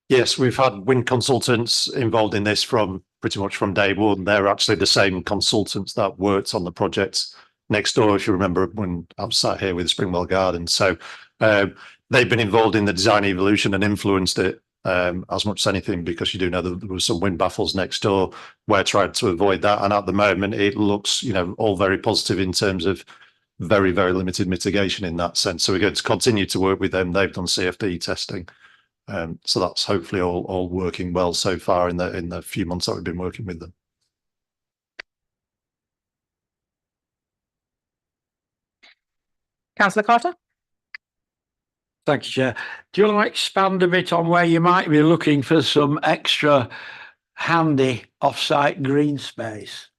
Yes, we've had wind consultants involved in this from pretty much from day one. They're actually the same consultants that worked on the project next door, if you remember, when I was sat here with Springwell Gardens. So they've been involved in the design evolution and influenced it as much as anything, because you do know that there was some wind baffles next door. We're trying to avoid that. And at the moment, it looks, you know, all very positive in terms of very, very limited mitigation in that sense. So we're going to continue to work with them. They've done CFD testing. So that's hopefully all working well so far in the few months that we've been working with them. Councillor Carter? Thank you, Chair. Do you want to expand a bit on where you might be looking for some extra handy off-site green space?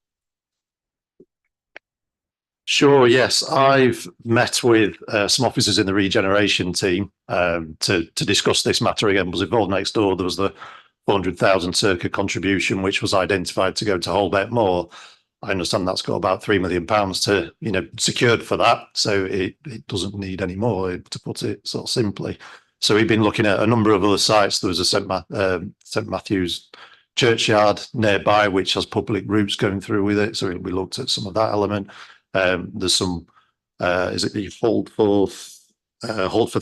Sure, yes. I've met with some officers in the regeneration team to discuss this matter again. Was involved next door. There was the 400,000 circa contribution, which was identified to go to Holbeck Moor. I understand that's got about £3 million to, you know, secured for that. So it doesn't need any more, to put it sort of simply. So we've been looking at a number of other sites. There was a St Matthew's churchyard nearby, which has public routes going through with it. So we looked at some of that element. There's some, is it the Holdforth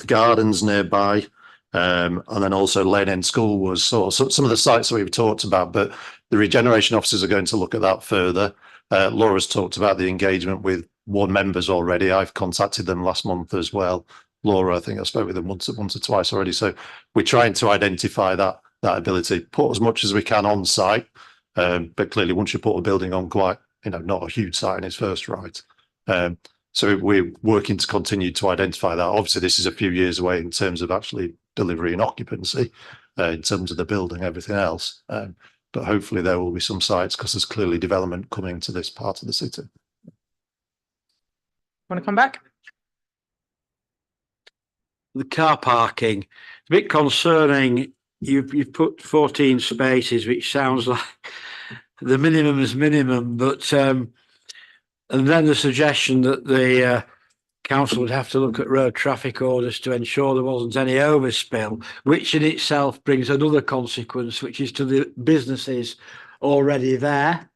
Gardens nearby? And then also Lane End School was sort of some of the sites that we've talked about, but the regeneration officers are going to look at that further. Laura's talked about the engagement with ward members already. I've contacted them last month as well. Laura, I think I spoke with them once or twice already. So we're trying to identify that ability, put as much as we can on site. But clearly once you put a building on quite, you know, not a huge site in its first right. So we're working to continue to identify that. Obviously, this is a few years away in terms of actually delivery and occupancy, in terms of the building, everything else. But hopefully there will be some sites, because there's clearly development coming to this part of the city. Want to come back? The car parking, it's a bit concerning. You've put 14 spaces, which sounds like the minimum is minimum, but and then the suggestion that the council would have to look at road traffic orders to ensure there wasn't any overspill, which in itself brings another consequence, which is to the businesses already there.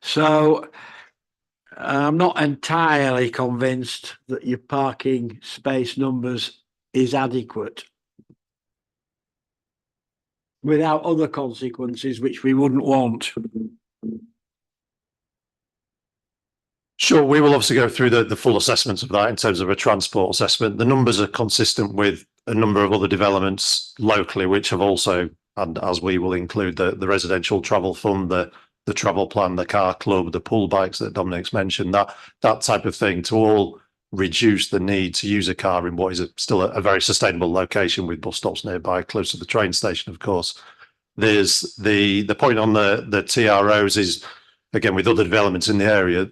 So I'm not entirely convinced that your parking space numbers is adequate without other consequences which we wouldn't want. Sure, we will obviously go through the full assessments of that in terms of a transport assessment. The numbers are consistent with a number of other developments locally, which have also, and as we will include the residential travel fund, the travel plan, the car club, the pool bikes that Dominic's mentioned, that type of thing, to all reduce the need to use a car in what is still a very sustainable location with bus stops nearby, close to the train station, of course. There's the point on the TROs is, again, with other developments in the area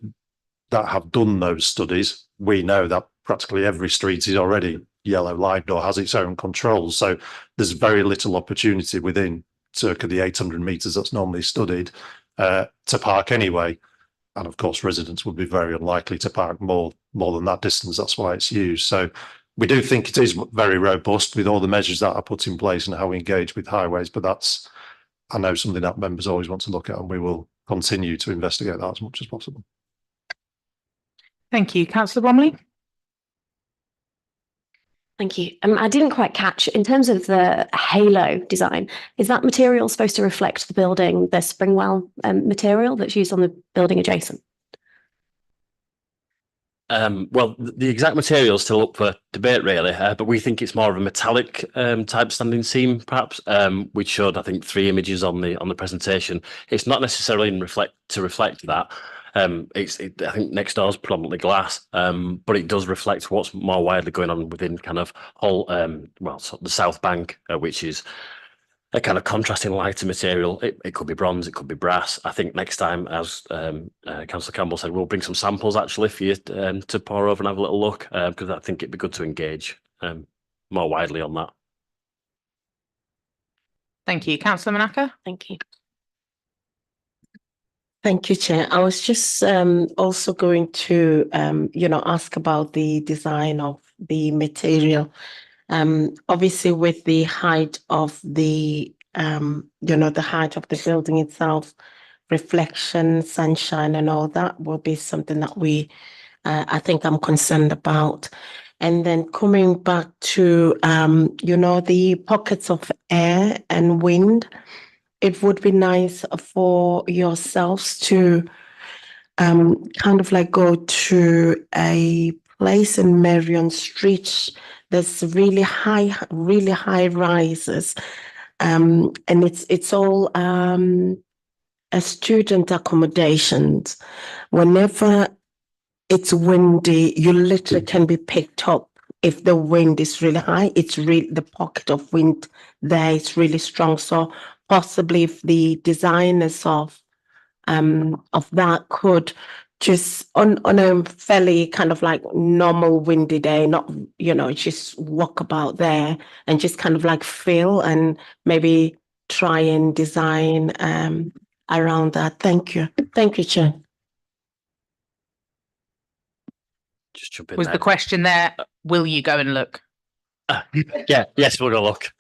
that have done those studies, we know that practically every street is already yellow lined or has its own controls. So there's very little opportunity within circa the 800 metres that's normally studied to park anyway. And of course, residents would be very unlikely to park more than that distance. That's why it's used. So we do think it is very robust with all the measures that are put in place and how we engage with highways. But that's, I know, something that members always want to look at, and we will continue to investigate that as much as possible. Thank you. Councillor Bromley? Thank you. I didn't quite catch, in terms of the halo design, is that material supposed to reflect the building, the Springwell material that's used on the building adjacent? Well, the exact material is still up for debate, really, but we think it's more of a metallic type standing seam, perhaps. We showed, I think, 3 images on the presentation. It's not necessarily to reflect that. I think next door is predominantly glass, but it does reflect what's more widely going on within kind of whole, the South Bank, which is a kind of contrasting lighter material. It could be bronze, it could be brass. I think next time, as Councillor Campbell said, we'll bring some samples actually for you to pour over and have a little look, because I think it'd be good to engage more widely on that. Thank you. Councillor Manaka? Thank you. Thank you, Chair. I was just also going to, ask about the design of the material. Obviously with the height of the, the height of the building itself, reflection, sunshine and all that will be something that I think I'm concerned about. And then coming back to, the pockets of air and wind, it would be nice for yourselves to kind of like go to a place in Marion Street. There's really high rises. And it's all a student accommodations. Whenever it's windy, you literally can be picked up. If the wind is really high, it's really the pocket of wind there is really strong. So possibly if the designers of that could just on a fairly kind of like normal windy day, not, just walk about there and just kind of like feel and maybe try and design around that. Thank you. Thank you, Chair. Just jump in Was there. the question there, will you go and look? Yes, we'll go look.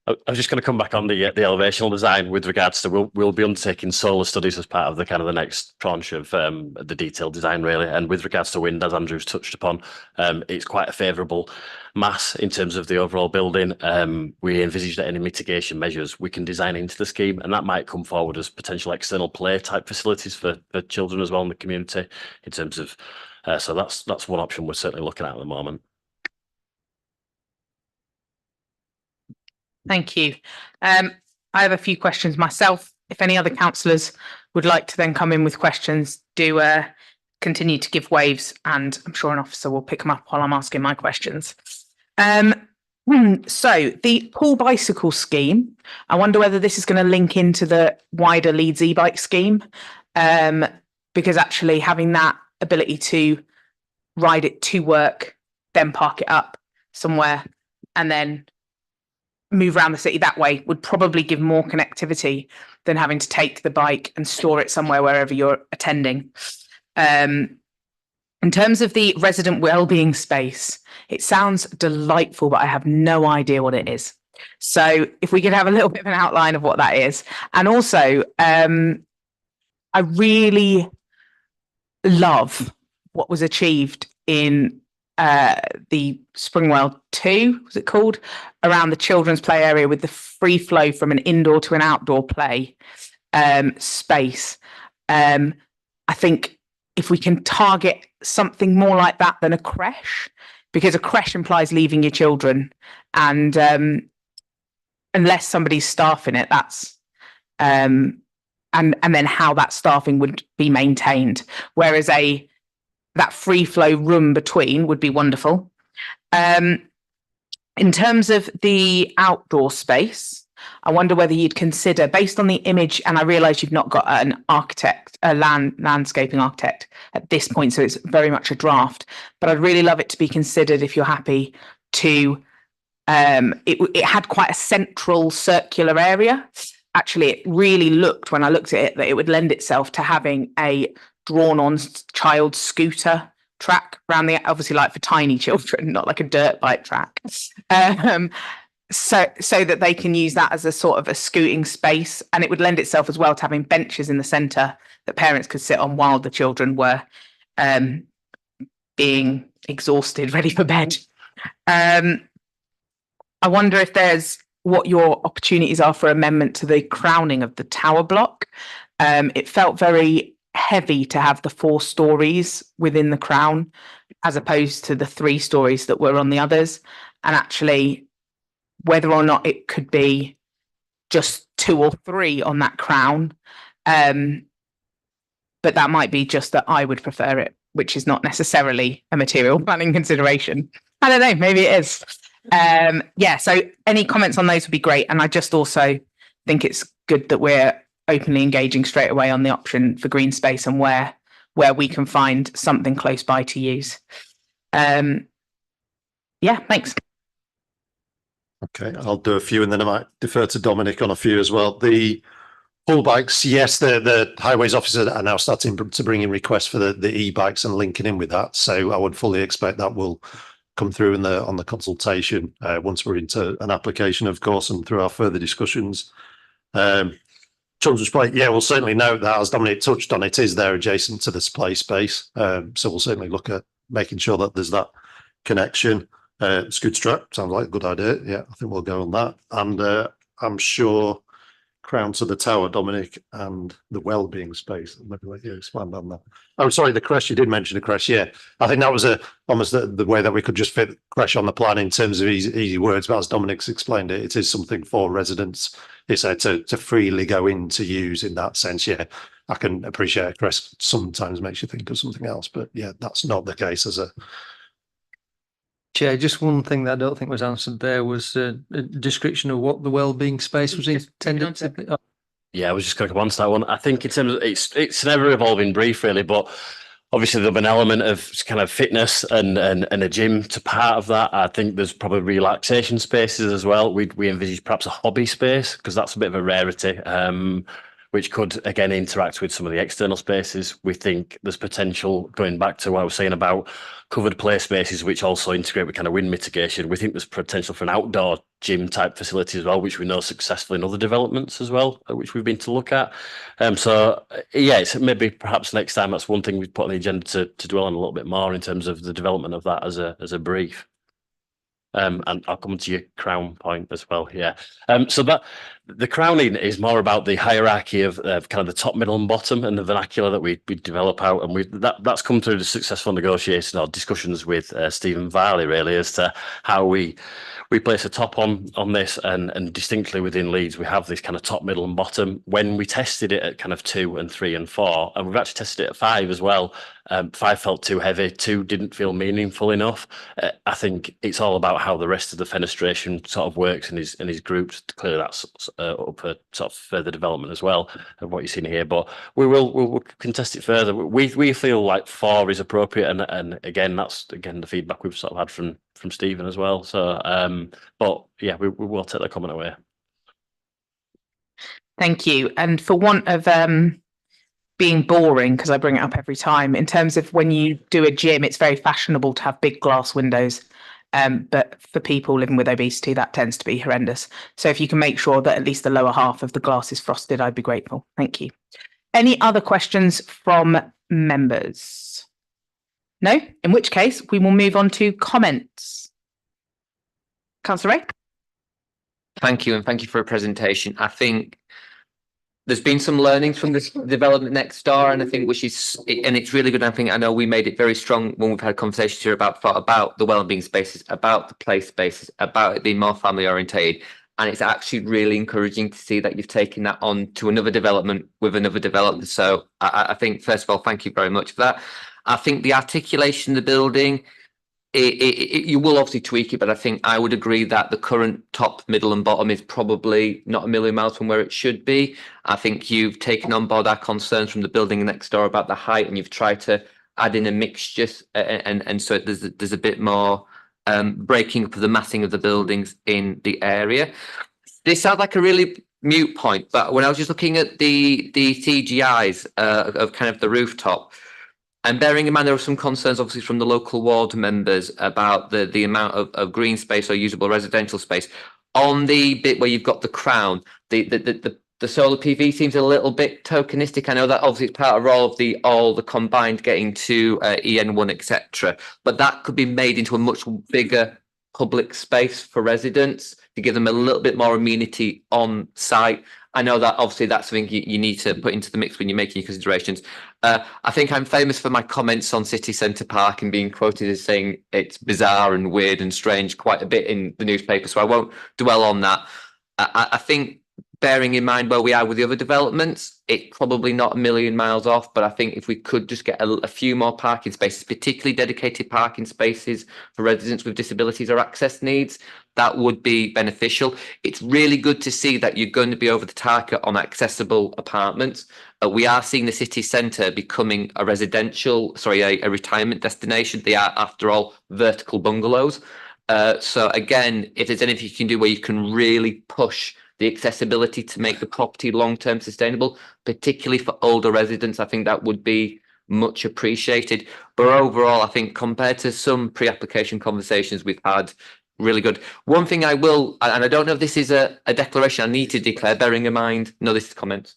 I was just going to come back on the elevational design with regards to we'll be undertaking solar studies as part of the kind of the next tranche of the detailed design really. And with regards to wind, as Andrew's touched upon, it's quite a favourable mass in terms of the overall building. We envisage that any mitigation measures we can design into the scheme, and that might come forward as potential external play type facilities for children as well in the community. In terms of, so that's one option we're certainly looking at the moment. Thank you. I have a few questions myself. If any other councillors would like to then come in with questions, do continue to give waves, and I'm sure an officer will pick them up while I'm asking my questions. So the pool bicycle scheme, I wonder whether this is going to link into the wider Leeds e-bike scheme, because actually having that ability to ride it to work, then park it up somewhere, and then move around the city that way would probably give more connectivity than having to take the bike and store it somewhere wherever you're attending. In terms of the resident wellbeing space, it sounds delightful, but I have no idea what it is. So if we could have a little bit of an outline of what that is. And also, I really love what was achieved in the Springwell 2, was it called, around the children's play area with the free flow from an indoor to an outdoor play space. I think if we can target something more like that than a creche, because a creche implies leaving your children, and unless somebody's staffing it, that's and then how that staffing would be maintained. Whereas that free flow room between would be wonderful. In terms of the outdoor space, I wonder whether you'd consider, based on the image, and I realise you've not got an architect, a landscaping architect at this point, so it's very much a draft, but I'd really love it to be considered, if you're happy, to, it had quite a central circular area. Actually, it really looked, when I looked at it, that it would lend itself to having a drawn-on child scooter track around the, obviously like for tiny children, not like a dirt bike track, so that they can use that as a sort of a scooting space, and it would lend itself as well to having benches in the centre that parents could sit on while the children were being exhausted, ready for bed. I wonder if there's what your opportunities are for amendment to the crowning of the tower block. It felt very heavy to have the 4 stories within the crown as opposed to the 3 stories that were on the others, and actually whether or not it could be just 2 or 3 on that crown, but that might be just that I would prefer it, which is not necessarily a material planning consideration. I don't know, maybe it is. Yeah, so any comments on those would be great, and I just also think it's good that we're openly engaging straight away on the option for green space and where we can find something close by to use. Yeah, thanks. Okay, I'll do a few and then I might defer to Dominic on a few as well. The Full bikes, yes, the highways officer are now starting to bring in requests for the e-bikes and linking in with that. So I would fully expect that will come through on the consultation once we're into an application, of course, and through our further discussions. Children's play, yeah, we'll certainly note that, as Dominic touched on, it is there adjacent to this play space. So we'll certainly look at making sure that there's that connection. Scooter track sounds like a good idea. Yeah, I think we'll go on that. And I'm sure Crown to the Tower, Dominic, and the wellbeing space. Maybe let you expand on that. Oh, sorry, the creche. You did mention the creche. Yeah, I think that was almost the way that we could just fit creche on the plan in terms of easy words. But as Dominic's explained it, it is something for residents. It's to freely go in to use in that sense. Yeah, I can appreciate a creche sometimes makes you think of something else, but yeah, that's not the case as a. Chair, just one thing that I don't think was answered there was a description of what the wellbeing space was intended to be. Yeah, I was just going to come on to that one. I think in terms of it's an ever evolving brief really, but obviously there'll be an element of kind of fitness and a gym to part of that. I think there's probably relaxation spaces as well. We envisage perhaps a hobby space because that's a bit of a rarity. Which could again interact with some of the external spaces. We think there's potential, going back to what I was saying about covered play spaces, which also integrate with kind of wind mitigation. We think there's potential for an outdoor gym type facility as well, which we know successful in other developments as well, which we've been to look at. So yeah, it's maybe perhaps next time that's one thing we've put on the agenda to dwell on a little bit more in terms of the development of that as a brief. And I'll come to your crown point as well. Yeah. So that the crowning is more about the hierarchy of kind of the top, middle, and bottom, and the vernacular that we develop out, and that's come through the successful negotiation or discussions with Stephen Varley really as to how we place a top on this, and distinctly within Leeds we have this kind of top, middle, and bottom. When we tested it at kind of 2 and 3 and 4, and we've actually tested it at 5 as well. 5 felt too heavy, 2 didn't feel meaningful enough. I think it's all about how the rest of the fenestration sort of works and is grouped. Clearly that's up for sort of further development as well of what you've seen here, but we'll contest it further. We feel like 4 is appropriate, and again that's the feedback we've sort of had from Stephen as well. So but yeah, we will take that comment away. Thank you. And for want of being boring, because I bring it up every time, in terms of when you do a gym, it's very fashionable to have big glass windows. But for people living with obesity, that tends to be horrendous. So if you can make sure that at least the lower half of the glass is frosted, I'd be grateful. Thank you. Any other questions from members? No? In which case, we will move on to comments. Councillor Ray? Thank you, and thank you for a presentation. I think there's been some learnings from this development next door, and I think it's really good. I think I know we made it very strong when we've had conversations here about the wellbeing spaces, about the play spaces, about it being more family orientated. And it's actually really encouraging to see that you've taken that on to another development with another developer. So I think, first of all, thank you very much for that. I think the articulation of the building, you will obviously tweak it, but I think I would agree that the current top, middle and bottom is probably not a million miles from where it should be. I think you've taken on board our concerns from the building next door about the height, and you've tried to add in a mixture, and so there's a bit more breaking up of the massing of the buildings in the area. This sounds like a really mute point, but when I was just looking at the CGIs of kind of the rooftop, and bearing in mind there are some concerns obviously from the local ward members about the amount of green space or usable residential space. On the bit where you've got the crown, the solar PV seems a little bit tokenistic. I know that obviously it's part of all the combined getting to EN1, etc. But that could be made into a much bigger public space for residents to give them a little bit more amenity on site. I know that obviously that's something you need to put into the mix when you're making your considerations. I think I'm famous for my comments on City Centre Park and being quoted as saying it's bizarre and weird and strange quite a bit in the newspaper, so I won't dwell on that. I think bearing in mind where we are with the other developments, it's probably not a million miles off, but I think if we could just get a few more parking spaces, particularly dedicated parking spaces for residents with disabilities or access needs, that would be beneficial. It's really good to see that you're going to be over the target on accessible apartments. We are seeing the city centre becoming a retirement destination. They are, after all, vertical bungalows. So again, if there's anything you can do where you can really push the accessibility to make the property long-term sustainable, particularly for older residents. I think that would be much appreciated. But overall, I think compared to some pre-application conversations we've had, really good. One thing I will, and I don't know if this is a declaration I need to declare, bearing in mind, no, this is comments.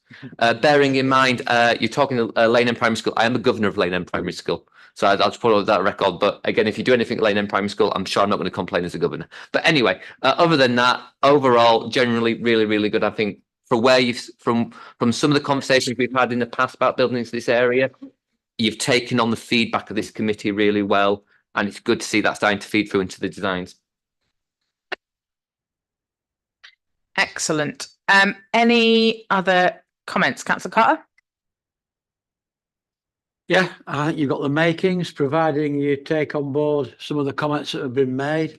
Bearing in mind, you're talking Lane End Primary School. I am a governor of Lane End Primary School. So I'll just follow that record. But again, if you do anything at Lane End Primary School, I'm sure I'm not going to complain as a governor. But anyway, other than that, overall, generally really, really good. I think for where you've, from some of the conversations we've had in the past about building into this area, you've taken on the feedback of this committee really well. And it's good to see that starting to feed through into the designs. Excellent. Any other comments, Councillor Carter? Yeah, I think you've got the makings, providing you take on board some of the comments that have been made.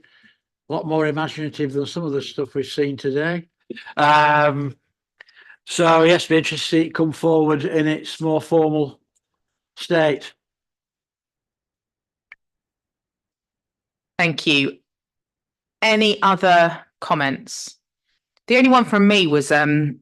A lot more imaginative than some of the stuff we've seen today. So yes, be interested to see it come forward in its more formal state. Thank you. Any other comments? The only one from me was a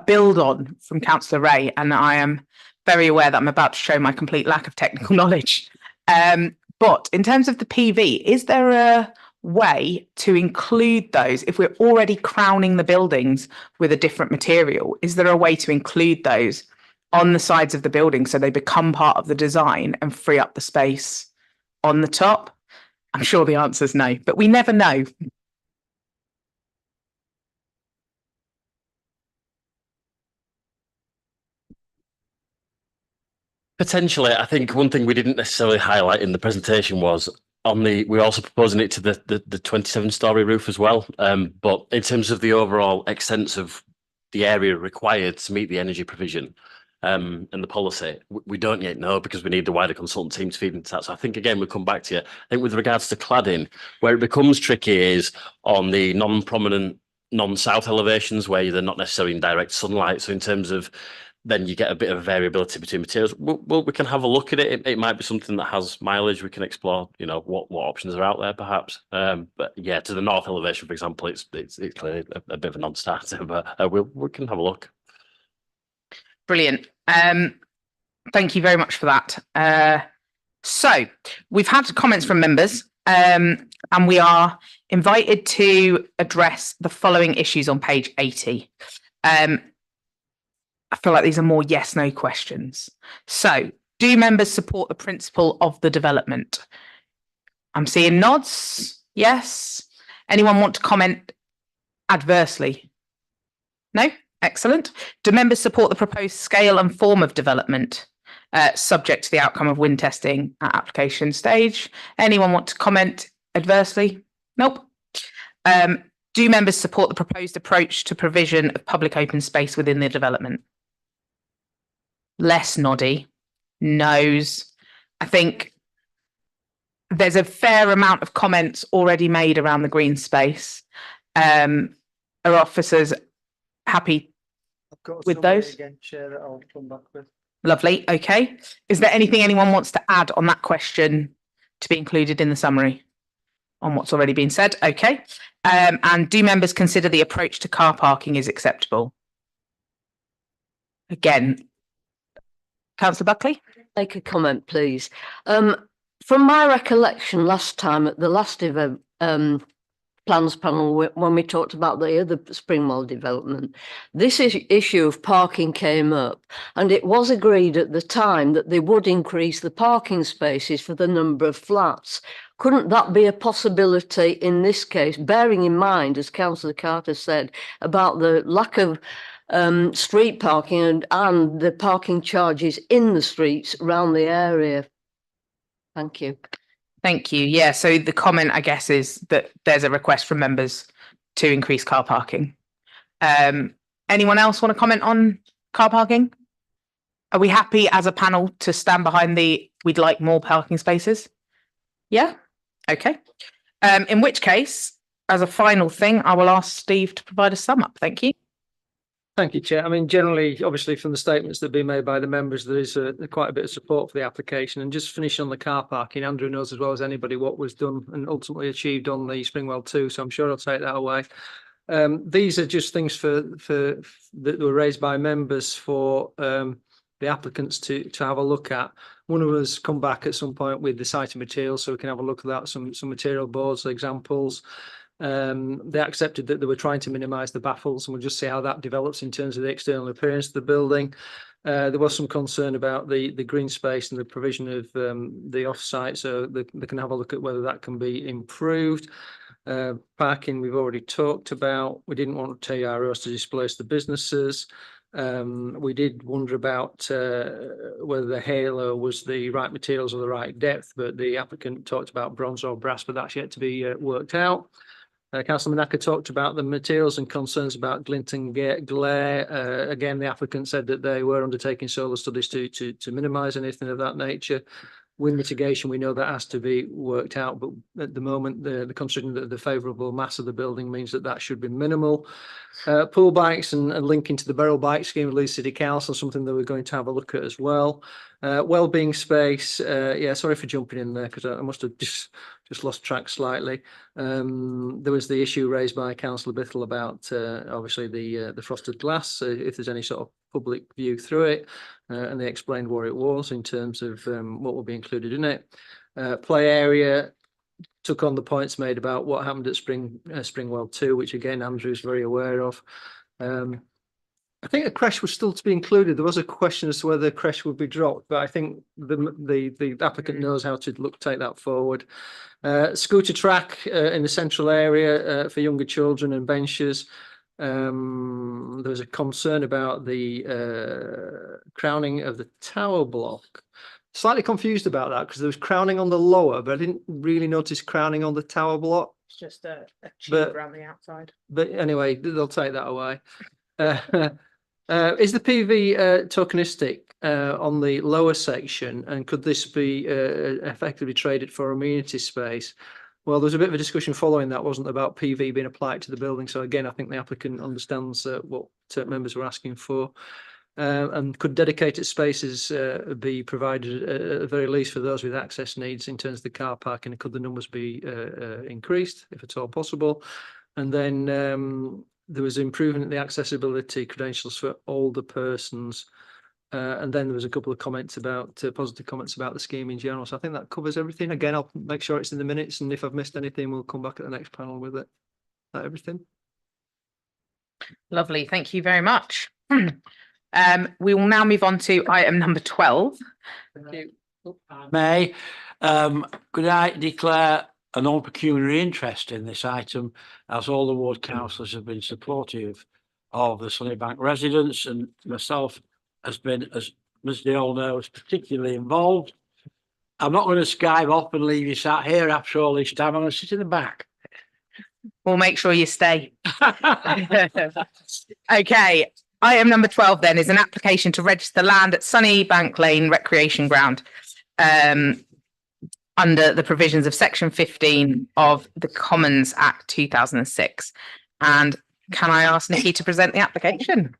build on from Councillor Ray, and I am very aware that I'm about to show my complete lack of technical knowledge. But in terms of the PV, is there a way to include those if we're already crowning the buildings with a different material? Is there a way to include those on the sides of the building so they become part of the design and free up the space on the top? I'm sure the answer is no, but we never know. Potentially, I think one thing we didn't necessarily highlight in the presentation was we're also proposing it to the 27-storey roof as well. But in terms of the overall extent of the area required to meet the energy provision and the policy, we don't yet know because we need the wider consultant team to feed into that. So I think, again, we'll come back to you. I think with regards to cladding, where it becomes tricky is on the non-prominent, non-south elevations where they're not necessarily in direct sunlight. So in terms of then you get a bit of variability between materials. We can have a look at it. It might be something that has mileage. We can explore, what options are out there, perhaps. But yeah, to the north elevation, for example, it's clearly a bit of a non-starter. But we can have a look. Brilliant. Thank you very much for that. So we've had comments from members, and we are invited to address the following issues on page 80. I feel like these are more yes/no questions. So, do members support the principle of the development? I'm seeing nods. Yes. Anyone want to comment adversely? No? Excellent. Do members support the proposed scale and form of development, subject to the outcome of wind testing at application stage? Anyone want to comment adversely? Nope. Do members support the proposed approach to provision of public open space within the development? Less noddy, no's. I think there's a fair amount of comments already made around the green space. Are officers happy with those? Again, Chair, that I'll come back with. Lovely. Okay. Is there anything anyone wants to add on that question to be included in the summary on what's already been said? Okay. And do members consider the approach to car parking is acceptable? Again, Councillor Buckley? Make a comment, please. From my recollection, last time at the last event, plans panel, when we talked about the other Springwell development, this issue of parking came up, and it was agreed at the time that they would increase the parking spaces for the number of flats. Couldn't that be a possibility in this case, bearing in mind, as Councillor Carter said, about the lack of street parking and the parking charges in the streets around the area? Thank you. Thank you. Yeah, so the comment, I guess, is that there's a request from members to increase car parking. Anyone else want to comment on car parking? Are we happy as a panel to stand behind we'd like more parking spaces? Yeah? Okay. In which case, as a final thing, I will ask Steve to provide a sum up. Thank you. Thank you, Chair. I mean, generally, obviously, from the statements that have been made by the members, there is quite a bit of support for the application. And just finish on the car parking, Andrew knows as well as anybody what was done and ultimately achieved on the Springwell 2, so I'm sure I'll take that away. These are just things that were raised by members for the applicants to have a look at. One of us come back at some point with the site material, so we can have a look at that, some material boards, examples. They accepted that they were trying to minimise the baffles, and we'll just see how that develops in terms of the external appearance of the building. There was some concern about the green space and the provision of the off-site, so they can have a look at whether that can be improved. Parking we've already talked about. We didn't want TROs to displace the businesses. We did wonder about whether the halo was the right materials or the right depth, but the applicant talked about bronze or brass, but that's yet to be worked out. Councillor Manaka talked about the materials and concerns about glint and glare. Again, the applicant said that they were undertaking solar studies to minimise anything of that nature. Wind mitigation, we know that has to be worked out, but at the moment, considering that the favourable mass of the building means that should be minimal. Pool bikes and linking to the barrel bike scheme of Leeds City Council, something that we're going to have a look at as well. Wellbeing space, yeah, sorry for jumping in there because I must have just lost track slightly. There was the issue raised by Councillor Bittle about obviously the frosted glass, if there's any sort of public view through it, and they explained what it was in terms of what will be included in it. Play area took on the points made about what happened at Springwell 2, which again Andrew is very aware of. I think a creche was still to be included. There was a question as to whether the creche would be dropped, but I think the applicant knows how to take that forward. Scooter track in the central area for younger children and benches. There was a concern about the crowning of the tower block. Slightly confused about that because there was crowning on the lower, but I didn't really notice crowning on the tower block. It's just a tube around the outside. But anyway, they'll take that away. Is the PV tokenistic on the lower section, and could this be effectively traded for amenity space? Well, there's a bit of a discussion following that, wasn't there, about PV being applied to the building. So again, I think the applicant understands what members were asking for. And could dedicated spaces be provided at the very least for those with access needs in terms of the car park, and could the numbers be increased if at all possible? And then there was improvement in the accessibility credentials for older persons. And then there was a couple of comments about positive comments about the scheme in general. So I think that covers everything. Again, I'll make sure it's in the minutes, and if I've missed anything, we'll come back at the next panel with it. Is that everything? Lovely. Thank you very much. We will now move on to item number 12. Thank you. May, could I declare a non-pecuniary interest in this item, as all the ward councillors have been supportive of the Sunnybank residents, and myself has been, as they all know, is particularly involved. I'm not going to skive off and leave you sat here after all this time. I'm going to sit in the back. We'll make sure you stay. Okay. Item number 12 then is an application to register land at Sunnybank Lane Recreation Ground under the provisions of Section 15 of the Commons Act 2006. And can I ask Nikki to present the application?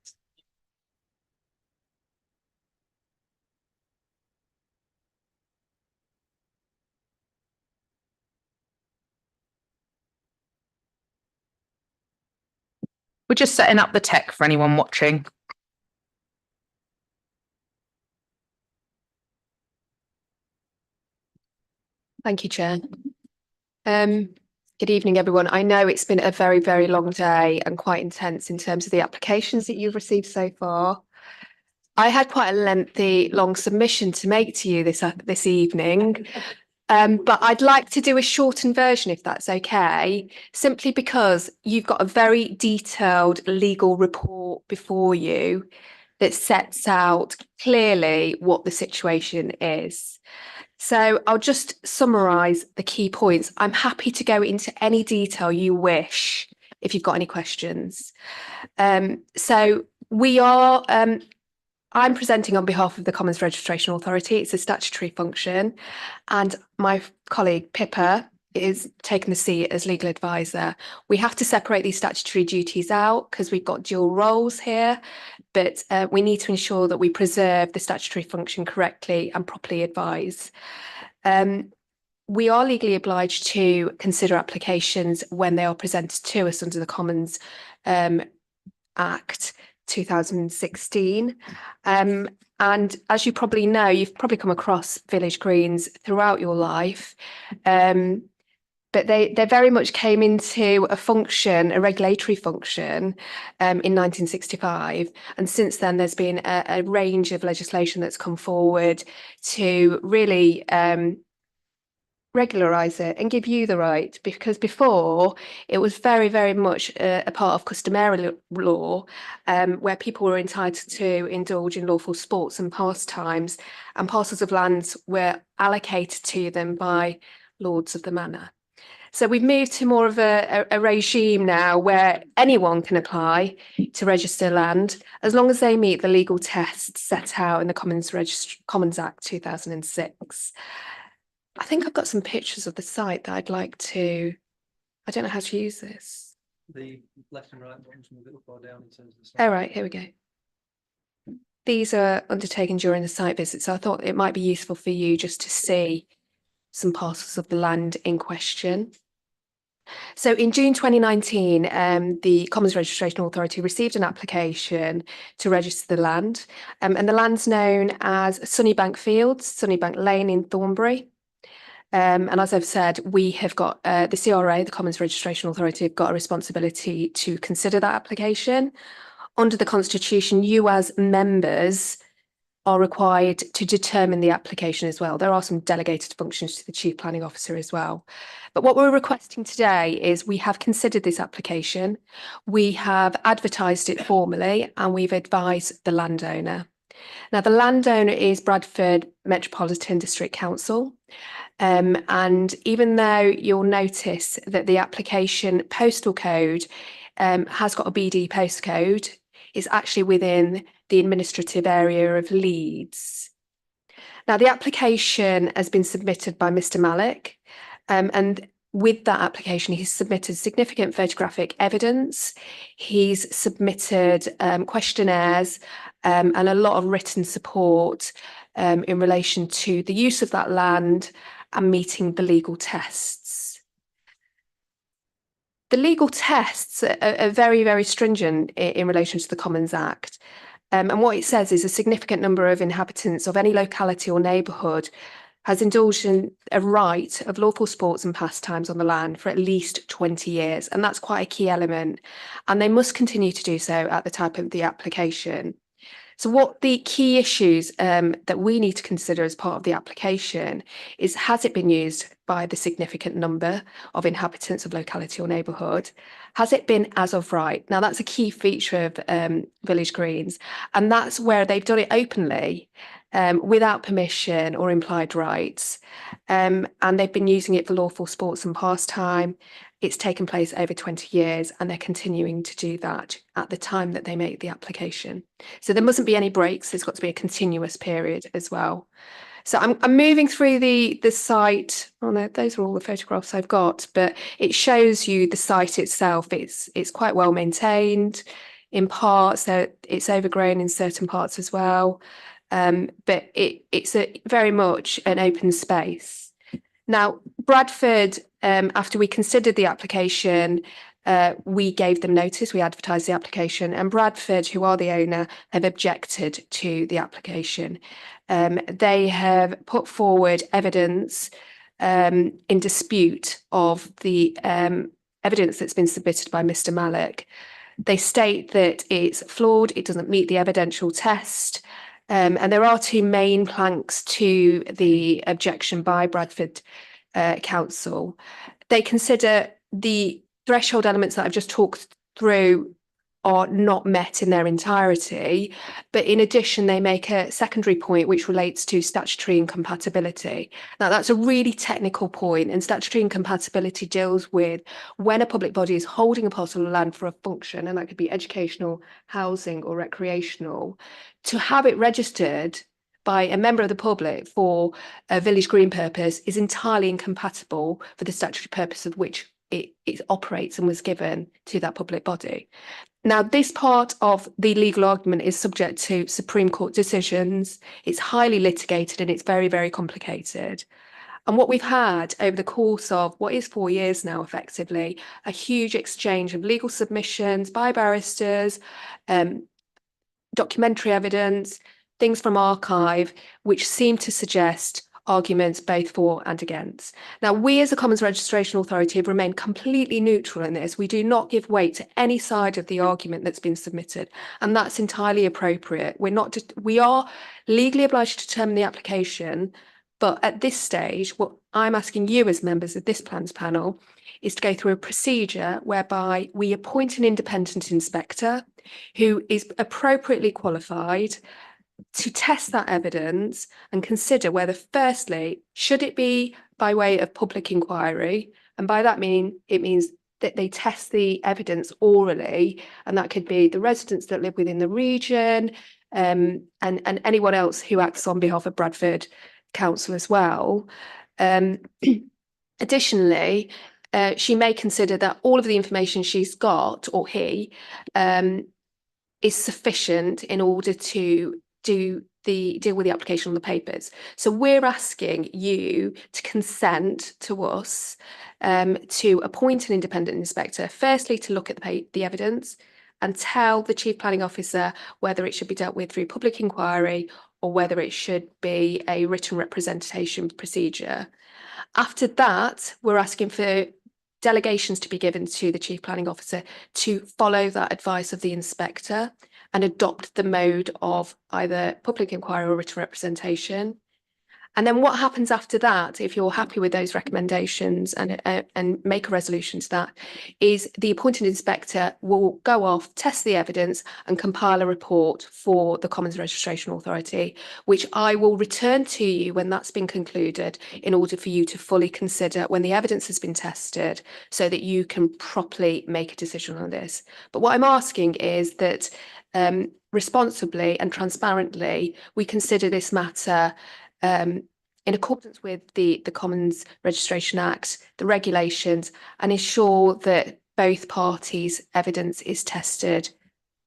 We're just setting up the tech for anyone watching. Thank you, Chair. Good evening, everyone. I know it's been a very, very long day and quite intense in terms of the applications that you've received so far. I had quite a lengthy, long submission to make to you this evening. But I'd like to do a shortened version, if that's okay, simply because you've got a very detailed legal report before you that sets out clearly what the situation is. So I'll just summarise the key points. I'm happy to go into any detail you wish if you've got any questions. So we are... I'm presenting on behalf of the Commons Registration Authority. It's a statutory function, and my colleague Pippa is taking the seat as legal advisor. We have to separate these statutory duties out because we've got dual roles here, but we need to ensure that we preserve the statutory function correctly and properly advise. we are legally obliged to consider applications when they are presented to us under the Commons Act 2016. And as you probably know, you've probably come across village greens throughout your life. But they very much came into a function, a regulatory function, in 1965. And since then, there's been a range of legislation that's come forward to really regularise it and give you the right, because before it was very, very much a part of customary law, where people were entitled to indulge in lawful sports and pastimes, and parcels of land were allocated to them by lords of the manor. So we've moved to more of a regime now where anyone can apply to register land as long as they meet the legal tests set out in the Commons Act 2006. I think I've got some pictures of the site that I'd like to, I don't know how to use this. The left and right ones move it up or down in terms of the All right, here we go. These are undertaken during the site visit, so I thought it might be useful for you just to see some parcels of the land in question. So in June 2019, the Commons Registration Authority received an application to register the land, and the land's known as Sunnybank Fields, Sunnybank Lane in Thornbury. And as I've said, we have got the CRA, the Commons Registration Authority, have got a responsibility to consider that application. Under the Constitution, you as members are required to determine the application as well. There are some delegated functions to the Chief Planning Officer as well. But what we're requesting today is we have considered this application, we have advertised it formally, and we've advised the landowner. Now, the landowner is Bradford Metropolitan District Council. And even though you'll notice that the application postal code has got a BD postcode, it's actually within the administrative area of Leeds. Now, the application has been submitted by Mr. Malik, and with that application, he's submitted significant photographic evidence. He's submitted questionnaires and a lot of written support in relation to the use of that land and meeting the legal tests. The legal tests are very, very stringent in relation to the Commons Act. And what it says is a significant number of inhabitants of any locality or neighbourhood has indulged in a right of lawful sports and pastimes on the land for at least 20 years. And that's quite a key element. And they must continue to do so at the time of the application. So what the key issues that we need to consider as part of the application is, has it been used by the significant number of inhabitants of locality or neighbourhood? Has it been as of right? Now, that's a key feature of Village Greens, and that's where they've done it openly, without permission or implied rights. And they've been using it for lawful sports and pastime. It's taken place over 20 years, and they're continuing to do that at the time that they make the application. So there mustn't be any breaks. There's got to be a continuous period as well. So I'm moving through the site. Oh no, those are all the photographs I've got, but it shows you the site itself. It's quite well maintained in parts, so it's overgrown in certain parts as well. But it's very much an open space. Now, Bradford, after we considered the application, we gave them notice, we advertised the application, and Bradford, who are the owner, have objected to the application. They have put forward evidence in dispute of the evidence that's been submitted by Mr. Malik. They state that it's flawed, it doesn't meet the evidential test, and there are two main planks to the objection by Bradford Council. They consider the threshold elements that I've just talked through are not met in their entirety, but in addition, they make a secondary point which relates to statutory incompatibility. Now, that's a really technical point, and statutory incompatibility deals with when a public body is holding a parcel of land for a function, and that could be educational, housing, or recreational, to have it registered by a member of the public for a village green purpose is entirely incompatible for the statutory purpose of which it operates and was given to that public body. Now, this part of the legal argument is subject to Supreme Court decisions. It's highly litigated and it's very, very complicated. And what we've had over the course of what is 4 years now, effectively, a huge exchange of legal submissions by barristers, documentary evidence, things from archive, which seem to suggest arguments both for and against. Now, we as a Commons Registration Authority have remained completely neutral in this. We do not give weight to any side of the argument that's been submitted, and that's entirely appropriate. We are legally obliged to determine the application, but at this stage, what I'm asking you as members of this plans panel is to go through a procedure whereby we appoint an independent inspector who is appropriately qualified to test that evidence and consider whether, firstly, should it be by way of public inquiry? And by that it means that they test the evidence orally, and that could be the residents that live within the region, and anyone else who acts on behalf of Bradford Council as well. Additionally, she may consider that all of the information she's got, or he, is sufficient in order to deal with the application on the papers. So we're asking you to consent to us to appoint an independent inspector, firstly to look at the evidence and tell the Chief Planning Officer whether it should be dealt with through public inquiry or whether it should be a written representation procedure. After that, we're asking for delegations to be given to the Chief Planning Officer to follow that advice of the inspector and adopt the mode of either public inquiry or written representation. And then what happens after that, if you're happy with those recommendations and make a resolution to that, is the appointed inspector will go off, test the evidence and compile a report for the Commons Registration Authority, which I will return to you when that's been concluded in order for you to fully consider when the evidence has been tested so that you can properly make a decision on this. But what I'm asking is that responsibly and transparently, we consider this matter in accordance with the Commons Registration Act, the regulations, and ensure that both parties' evidence is tested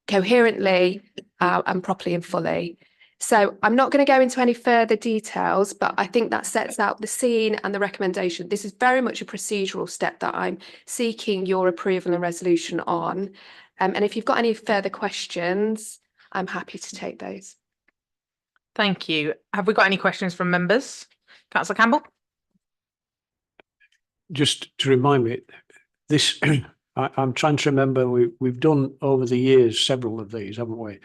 coherently and properly and fully. So I'm not going to go into any further details, but I think that sets out the scene and the recommendation. This is very much a procedural step that I'm seeking your approval and resolution on. And if you've got any further questions, I'm happy to take those. Thank you. Have we got any questions from members? Councillor Campbell? Just to remind me, this, I'm trying to remember, we've done over the years several of these, haven't we?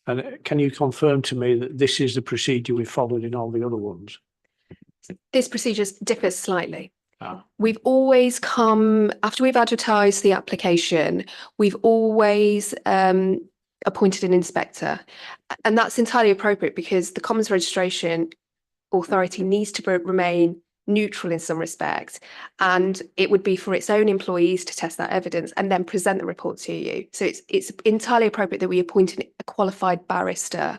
And can you confirm to me that this is the procedure we followed in all the other ones? This procedure differs slightly. We've always come, after we've advertised the application, we've always appointed an inspector, and that's entirely appropriate because the Commons Registration Authority needs to remain neutral in some respects, and it would be for its own employees to test that evidence and then present the report to you. So it's entirely appropriate that we appoint a qualified barrister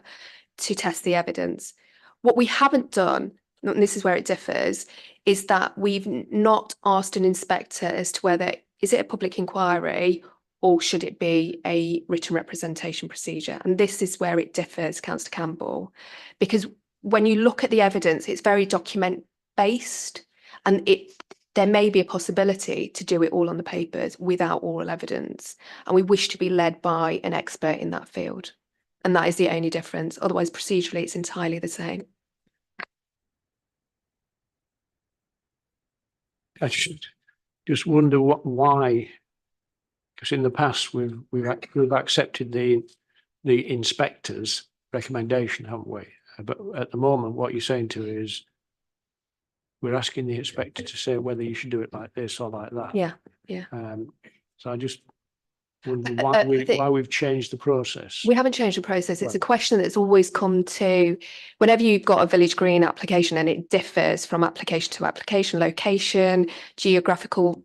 to test the evidence. What we haven't done, and this is where it differs, is that we've not asked an inspector as to whether is it a public inquiry or should it be a written representation procedure? And this is where it differs, Councillor Campbell, because when you look at the evidence, it's very document-based, and there may be a possibility to do it all on the papers without oral evidence. And we wish to be led by an expert in that field. And that is the only difference. Otherwise, procedurally, it's entirely the same. I just wonder why, because in the past we've accepted the inspector's recommendation, haven't we? But at the moment, what you're saying to is we're asking the inspector to say whether you should do it like this or like that. Yeah. So I just wonder why we've changed the process. We haven't changed the process. It's a question that's always come to whenever you've got a village green application, and it differs from application to application, location, geographical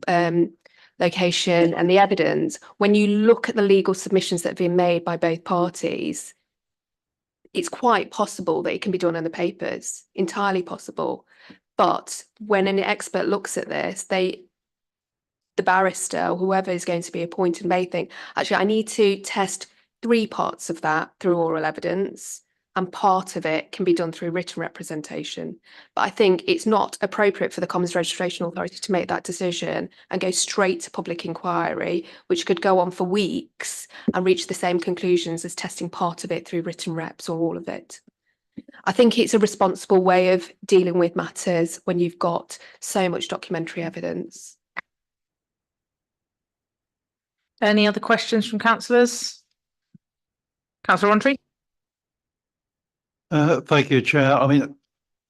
location, and the evidence. When you look at the legal submissions that have been made by both parties, it's quite possible that it can be done in the papers, entirely possible. But when an expert looks at this, the barrister or whoever is going to be appointed may think, actually, I need to test 3 parts of that through oral evidence, and part of it can be done through written representation. But I think it's not appropriate for the Commons Registration Authority to make that decision and go straight to public inquiry, which could go on for weeks and reach the same conclusions as testing part of it through written reps or all of it. I think it's a responsible way of dealing with matters when you've got so much documentary evidence. Any other questions from councillors? Councillor Rowntree? Thank you, Chair. I mean,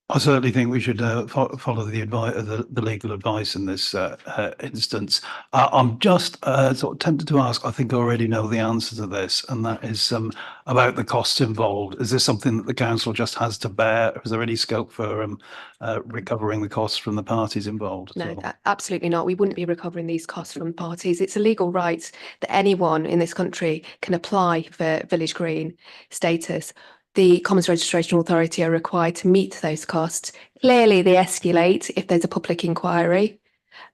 I certainly think we should follow the advice, the legal advice in this instance. I'm just sort of tempted to ask. I think I already know the answer to this, and that is about the costs involved. Is this something that the council just has to bear? Is there any scope for recovering the costs from the parties involved? No, absolutely not. We wouldn't be recovering these costs from parties. It's a legal right that anyone in this country can apply for village green status. The Commons Registration Authority are required to meet those costs. Clearly, they escalate if there's a public inquiry,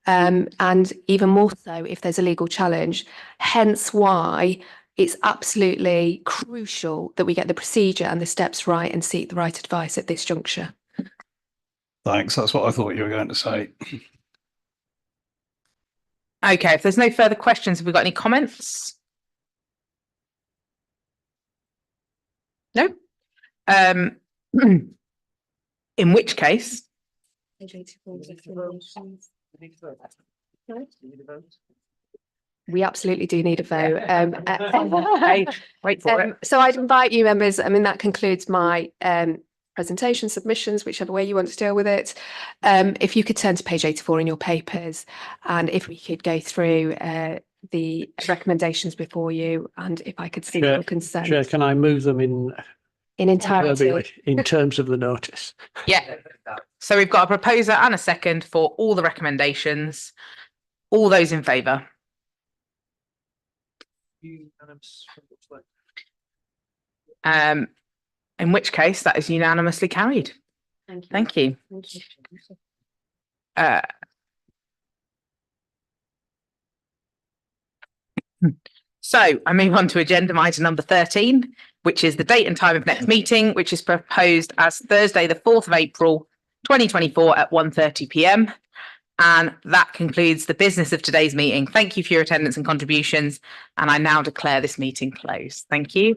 and even more so if there's a legal challenge. Hence why it's absolutely crucial that we get the procedure and the steps right and seek the right advice at this juncture. Thanks. That's what I thought you were going to say. Okay, if there's no further questions, have we got any comments? No? In which case, we absolutely do need a vote. Okay, wait for it. So I'd invite you members, I mean, that concludes my presentation submissions, whichever way you want to deal with it. If you could turn to page 84 in your papers, and if we could go through the recommendations before you, and if I could see your consent. Chair, can I move them in entirety in terms of the notice? Yeah. So we've got a proposer and a second for all the recommendations. All those in favour? In which case that is unanimously carried. Thank you. So I move on to agenda item number 13, which is the date and time of next meeting, which is proposed as Thursday, the 4th of April, 2024 at 1:30 p.m. And that concludes the business of today's meeting. Thank you for your attendance and contributions. And I now declare this meeting closed. Thank you.